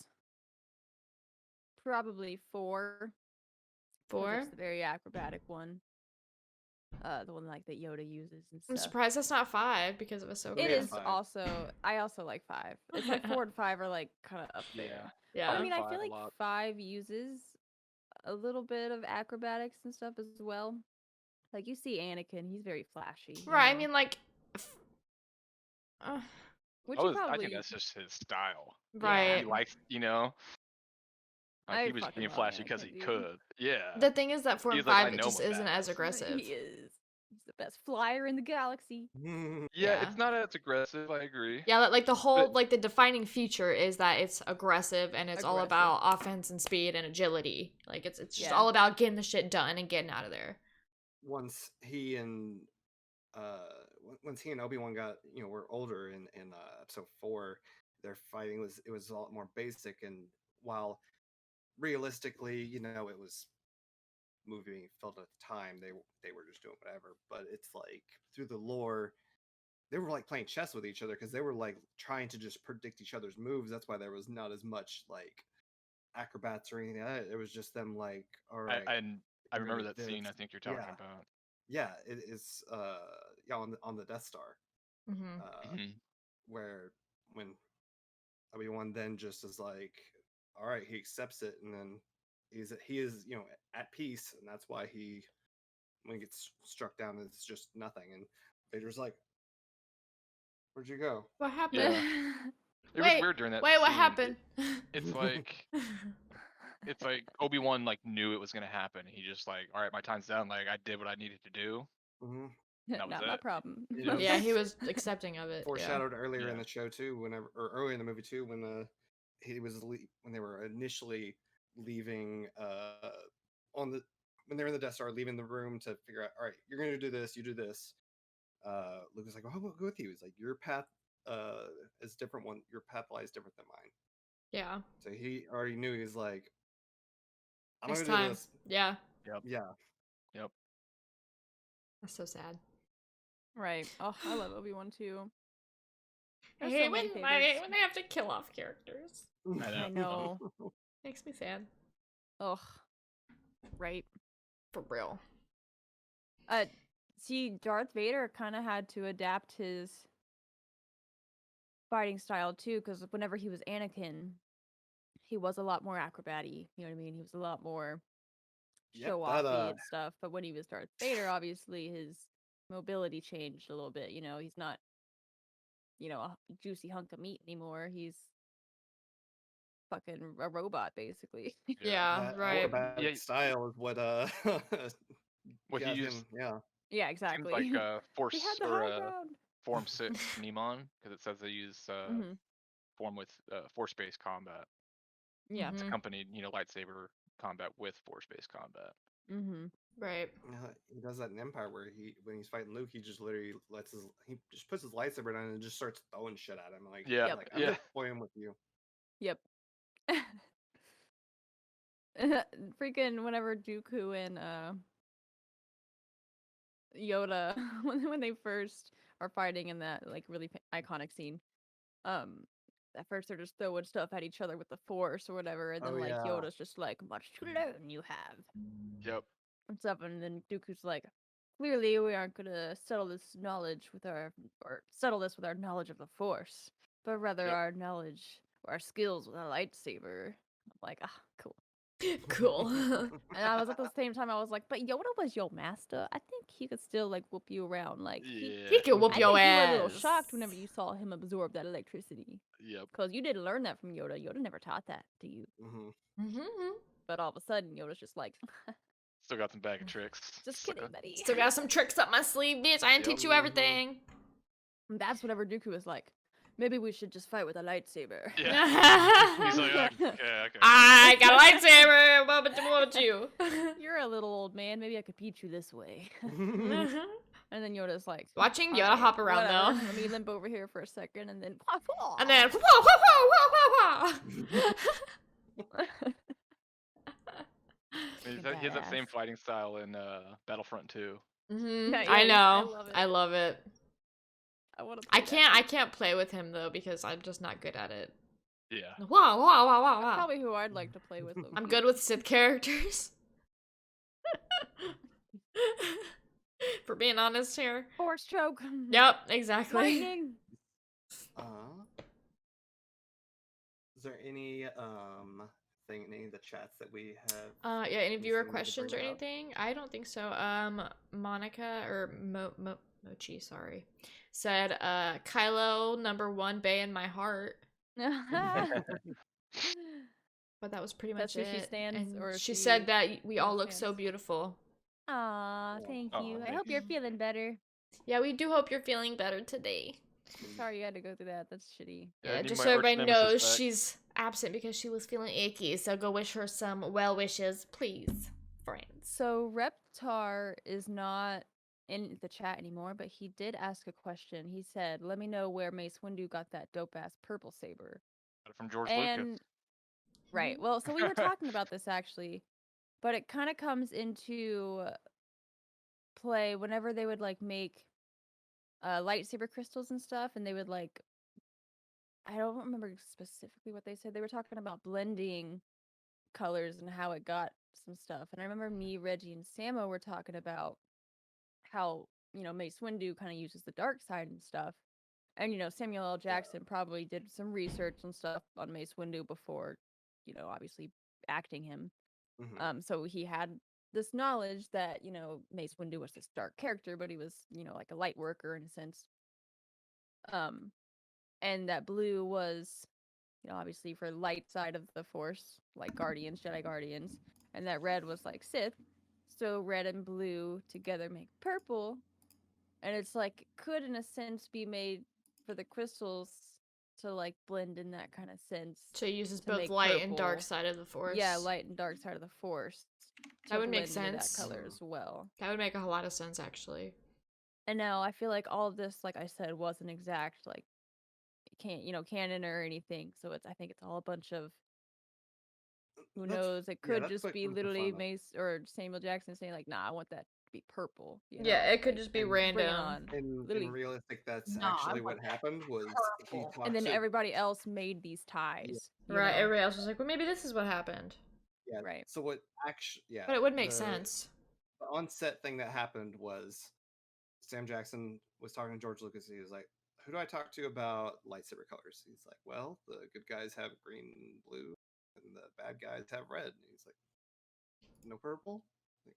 probably 4. 'Cause 4? it's the very acrobatic one. The one like that Yoda uses and I'm stuff. surprised that's not 5 because of Ahsoka. It Yeah, is 5. also. I also like 5. It's like 4 and 5 are like kind of up there. Yeah. But I mean, I 5 feel a like lot. 5 uses a little bit of acrobatics and stuff as well. Like you see Anakin, he's very flashy. you Right, I know? mean, like... uh, Which I you was- I probably think that's just his style. right. He likes, you know, like I he was just fucking being love flashy because Anakin, he dude. could. Yeah. The thing is that 4 and He's like, I 5, it know just I'm a isn't as badass. aggressive. He is. He's the best flyer in the galaxy. Yeah, Yeah. it's not as aggressive. I agree. Yeah, like the whole, But- like the defining feature is that it's aggressive and it's all Aggressive. about offense and speed and agility. Like it's just Yeah. all about getting the shit done and getting out of there. Once he and Obi-Wan got, were older in episode 4, their fighting was a lot more basic, and while realistically, it was movie being filled at the time, they were just doing whatever, but it's like through the lore they were like playing chess with each other because they were like trying to just predict each other's moves. That's why there was not as much like acrobats or anything like that. It was just them like, all right. I we're remember gonna that do scene. I this. think you're talking Yeah. about. Yeah, it is on the Death Star. Mm-hmm. Where when Obi-Wan then just is like, all right, he accepts it, and then he is at peace, and that's why when he gets struck down, it's just nothing, and Vader's like, where'd you go? What happened? Yeah. It was Wait, weird during that wait, what scene. happened? It's like Obi-Wan like knew it was gonna happen. He just like, all right, my time's done. Like I did what I needed to do. Mm-hmm. That was Not my it. problem. Yeah, he was accepting of it. Foreshadowed earlier in Yeah. the show too, earlier in the movie too, when when they were initially leaving when they were in the Death Star, leaving the room to figure out, all right, you're gonna do this, you do this. Luke was like, "Oh, I'll go with you." He's like, "Your path is different. Your path lies different than mine." Yeah. So he already knew. He's like, "I'm It's gonna do time. this." Yeah. Yeah. Yep. That's so sad. Right. Oh, I love Obi-Wan too. I There's hate, so many when, favorites. when they have to kill off characters. I know. Makes me sad. Ugh. Right. For real. See, Darth Vader kind of had to adapt his fighting style too, because whenever he was Anakin, he was a lot more acrobaty. You know what I mean? He was a lot more show offy and stuff. But when he was Darth Vader, obviously his mobility changed a little bit. He's not, a juicy hunk of meat anymore. He's fucking a robot, basically. Yeah, That right. acrobatic style is what What he got used him, yeah. Yeah, seems exactly. like force he had the or high ground. Form 6 Nemon, because it says they use Mhm. form with force-based combat. Yeah. It's Mhm. accompanied, lightsaber combat with force-based combat. Mm-hmm. Right. He does that in Empire where when he's fighting Luke, he just literally he just puts his lightsaber down and just starts throwing shit at him. Like, Yeah, like I'm yeah. just playing with you. Yep. Freaking whenever Dooku and Yoda when they first are fighting in that like really iconic scene. At first they're just throwing stuff at each other with the Force or whatever, and then Oh, like yeah. Yoda's just like, much to learn you have. Yep. And stuff, and then Dooku's like, clearly we aren't gonna settle this with our knowledge of the Force, but rather Yep. our knowledge or our skills with a lightsaber. I'm like, ah, cool. Cool. And I was at the same time, I was like, but Yoda was your master. I think he could still like whoop you around. Like He Yeah. could whoop I your think you were a ass. little shocked whenever you saw him absorb that electricity, Yep. because you didn't learn that from Yoda. Yoda never taught that to you. Mm-hmm. But all of a sudden, Yoda's just like, Still got some bag of tricks. just sucker. kidding, buddy. Still got some tricks up my sleeve, bitch. I didn't Yep. teach you everything. And that's whenever Dooku was like, maybe we should just fight with a lightsaber. Yeah. He's like, okay. I got a lightsaber. What about you? You're a little old man. Maybe I could beat you this way. And then Yoda's like, Watching Yoda "Alright, hop around whatever. though. Let me limp over here for a second, and then And then whoa, whoa, whoa, whoa, whoa. He has that same fighting style in Battlefront 2. Mm-hmm. Yeah, I yeah, know. I I love it. I want to. I can't play with him though because I'm just not good at it. Yeah. Wow, wow, wow, wow, That's wow. probably who I'd like to play with. I'm good with Sith characters. For being honest here. Force choke. Yep, exactly. Lightning. Is there any thing in any of the chats that we have? Yeah, any viewer anything we could questions or bring up? anything? I don't think so. Monica or Mochi, sorry, said Kylo #1 Bay in my heart. But that was pretty much That's who it. she stands, And or she she said that we all look so stands? beautiful. Aw, thank Aw, you. I thank hope you're feeling better. Yeah, we do hope you're feeling better today. Sorry you had to go through that. That's shitty. Yeah, I Yeah, need just my so everybody arch nemesis knows back. she's absent because she was feeling icky. So go wish her some well wishes, please, friends. So Reptar is not in the chat anymore, but he did ask a question. He said, "Let me know where Mace Windu got that dope ass purple saber." Got it from George Lucas. And right, well, so we were talking about this actually, but it kind of comes into play whenever they would like make lightsaber crystals and stuff, and they would like, I don't remember specifically what they said. They were talking about blending colors and how it got some stuff. And I remember me, Reggie, and Samo were talking about how, Mace Windu kind of uses the dark side and stuff. And, Samuel L. Jackson probably did some research and stuff on Mace Windu before, obviously acting him. So he had this knowledge that, Mace Windu was this dark character, but he was, like a light worker in a sense. And that blue was, obviously for light side of the Force, like Guardians, Jedi Guardians, and that red was like Sith. So red and blue together make purple, and it's like could in a sense be made for the crystals to like blend in that kind of sense. So he uses to both make light and dark purple. side of the Force. Yeah, light and dark side of the Force. That would make blend into sense. That color as well. That would make a lot of sense, actually. And now I feel like all of this, like I said, wasn't exact, like canon or anything. So I think it's all a bunch of who knows. It could that's just what be was the literally fun of- Mace or Samuel Jackson saying like, "Nah, I want that to be purple." Yeah, it could just be and Bring it random. on. In Literally. realistic, that's No, I actually want what happened. Was he purple. talked And then to, everybody else made these ties. you Right, know? everybody else was like, well, maybe this is what happened. yeah. Right. So what actually? Yeah. But it would make the- sense. The on-set thing that happened was Sam Jackson was talking to George Lucas. He was like, "Who do I talk to about lightsaber colors?" He's like, "Well, the good guys have green and blue, and the bad guys have red." And he's like, "No purple? Like,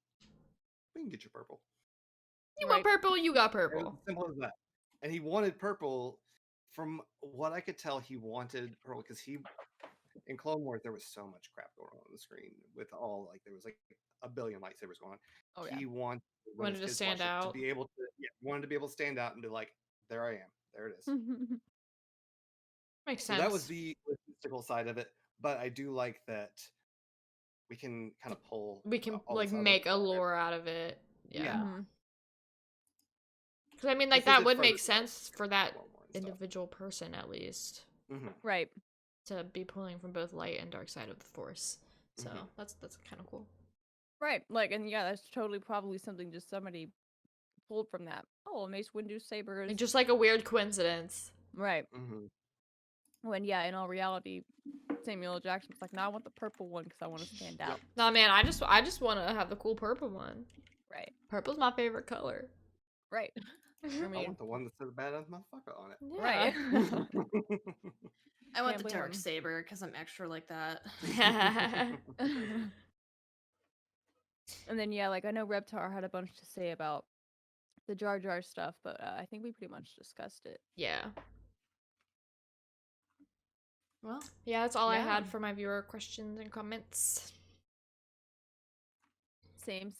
we can get you purple." You want purple, you got It was purple. as simple as that. And he wanted purple. From what I could tell, he wanted purple because in Clone Wars there was so much crap going on the screen with all there was like a billion lightsabers going on. Oh yeah. He wanted Wanted to his stand watch it out. to be able to wanted to be able to stand out and be like, there I am, there it is. Makes So sense. that was the logistical side of it, but I do like that we can kind of pull. We can all like this other make a stuff in. lore out of it. Yeah. Yeah. Mhm. Because I mean, like This is that it would for make the sense for that Clone Wars and stuff. individual person at least Mhm. Right. to be pulling from both light and dark side of the Force. So Mhm. that's kind of cool. Right. Like, and yeah, that's totally probably something just somebody pulled from that. Oh, Mace Windu's saber is Like, just like a weird coincidence. right. Mhm. When yeah, in all reality, Samuel L. Jackson was like, "No, I want the purple one because I want to stand out." Nah, man, I just want to have the cool purple one. Right. Purple's my favorite color. Right. I I mean, want the one that says "badass motherfucker" on it. right. I want Can't the blame dark 'em. saber because I'm extra like that. And then yeah, like I know Reptar had a bunch to say about the Jar Jar stuff, but I think we pretty much discussed it. Yeah. Well, Yeah, that's all I Yeah. had for my viewer questions and comments. Same.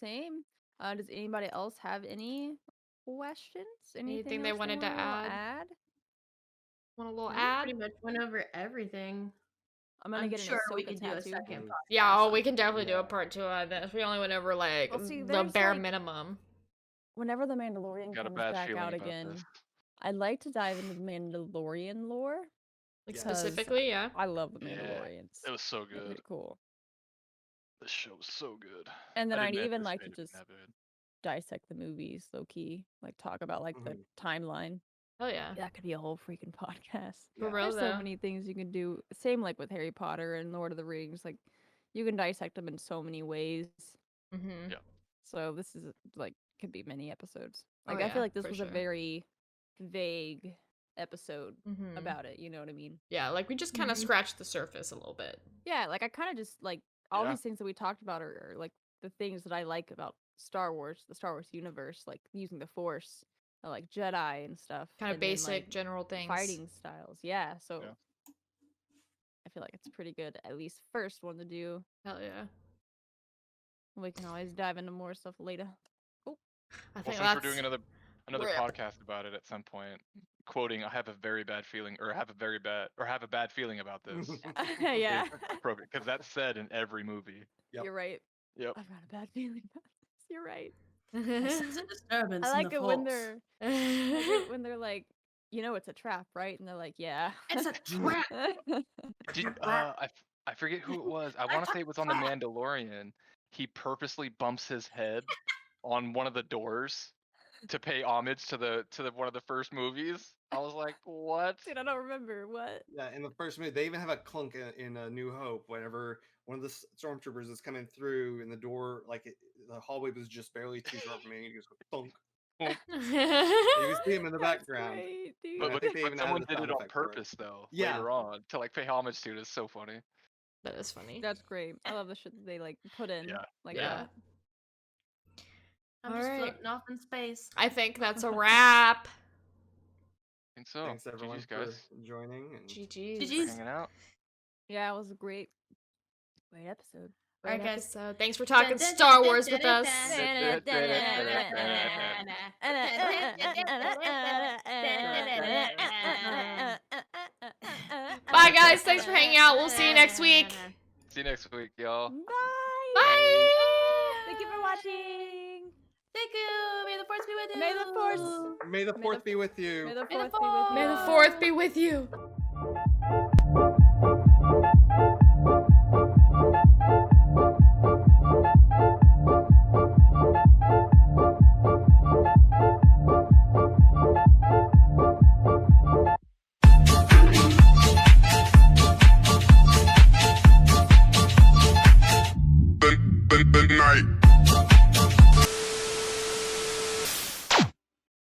Does anybody else have any questions? Anything they else wanted to wanna add? Want a little we ad? pretty much went over everything. I'm gonna I'm get an sure we Ahsoka could do a tattoo. second Mm. podcast. Yeah, oh, on we can definitely do a Yeah. part 2 on this. We only went over like Well, see, the there's, bare like- minimum. Whenever the Mandalorian Got a comes bad back feeling out about again, this. I'd like to dive into the Mandalorian lore. Like Yeah. specifically, yeah. I love the Yeah, Mandalorians. It was so They're good. pretty cool. This show was so good. And then I I'd didn't even like to anticipate it just being that good. dissect the movies, low key, like talk about like the Mhm. timeline. Hell yeah. That could be a whole freaking podcast. For Yeah. real There's though. so many things you can do. Same like with Harry Potter and Lord of the Rings. Like you can dissect them in so many ways. Mm-hmm. Yeah. So this is like could be many episodes. Oh, Like I yeah, feel like this for was sure. a very vague episode Mm-hmm. about it. You know what I mean? Yeah, like we just kind of Mhm. scratched the surface a little bit. Yeah. Like I kind of just like all Yeah. these things that we talked about are like the things that I like about Star Wars, the Star Wars universe, like using the Force, like Jedi and stuff. Kind of and then, basic, like, general things. fighting styles. Yeah. So Yeah. I feel like it's pretty good, at least first one to do. Hell yeah. We can always dive into more stuff later. I Well, think since that's we're doing another rip. podcast about it at some point, quoting, "I have a very bad feeling," or have a bad feeling about this. Yeah. Appropriate, because that's said in every movie. Yep. You're right. Yep. I've got a bad feeling about this. You're right. I sense a disturbance I in like the it when Force. they're I like it when they're like, you know, it's a trap, right? And they're like, yeah. It's a trap. I forget who it was. I want to say it was on the Mandalorian. He purposely bumps his head on one of the doors to pay homage to the one of the first movies. I was like, what? Dude, I don't remember what. Yeah, in the first movie, they even have a clunk in A New Hope whenever one of the stormtroopers is coming through and the door, the hallway was just barely too short for me. He goes thunk. You can see him in the That's background. great, dude. But I think they even added someone the did sound it on effect for it. purpose though. Yeah. Later on to like pay homage to it. It's so funny. That is funny. That's great. I love the shit that they like put in Yeah. like Yeah. that. I'm just Alright. floating off in space. I think that's a wrap. I think so. Thanks everyone GG's, for guys. joining. And GG's. For GG's. hanging out. Yeah, it was a great episode. Great Alright, guys. episode. Thanks for talking Star Wars with us. Bye, guys. Thanks for hanging out. We'll see you next week. See you next week, y'all. Bye. Bye. Thank you for watching. Thank you. May the Force be with you. May the Force. May the May fourth the- be with you. May the May the fourth be with you. May the 4th be with you.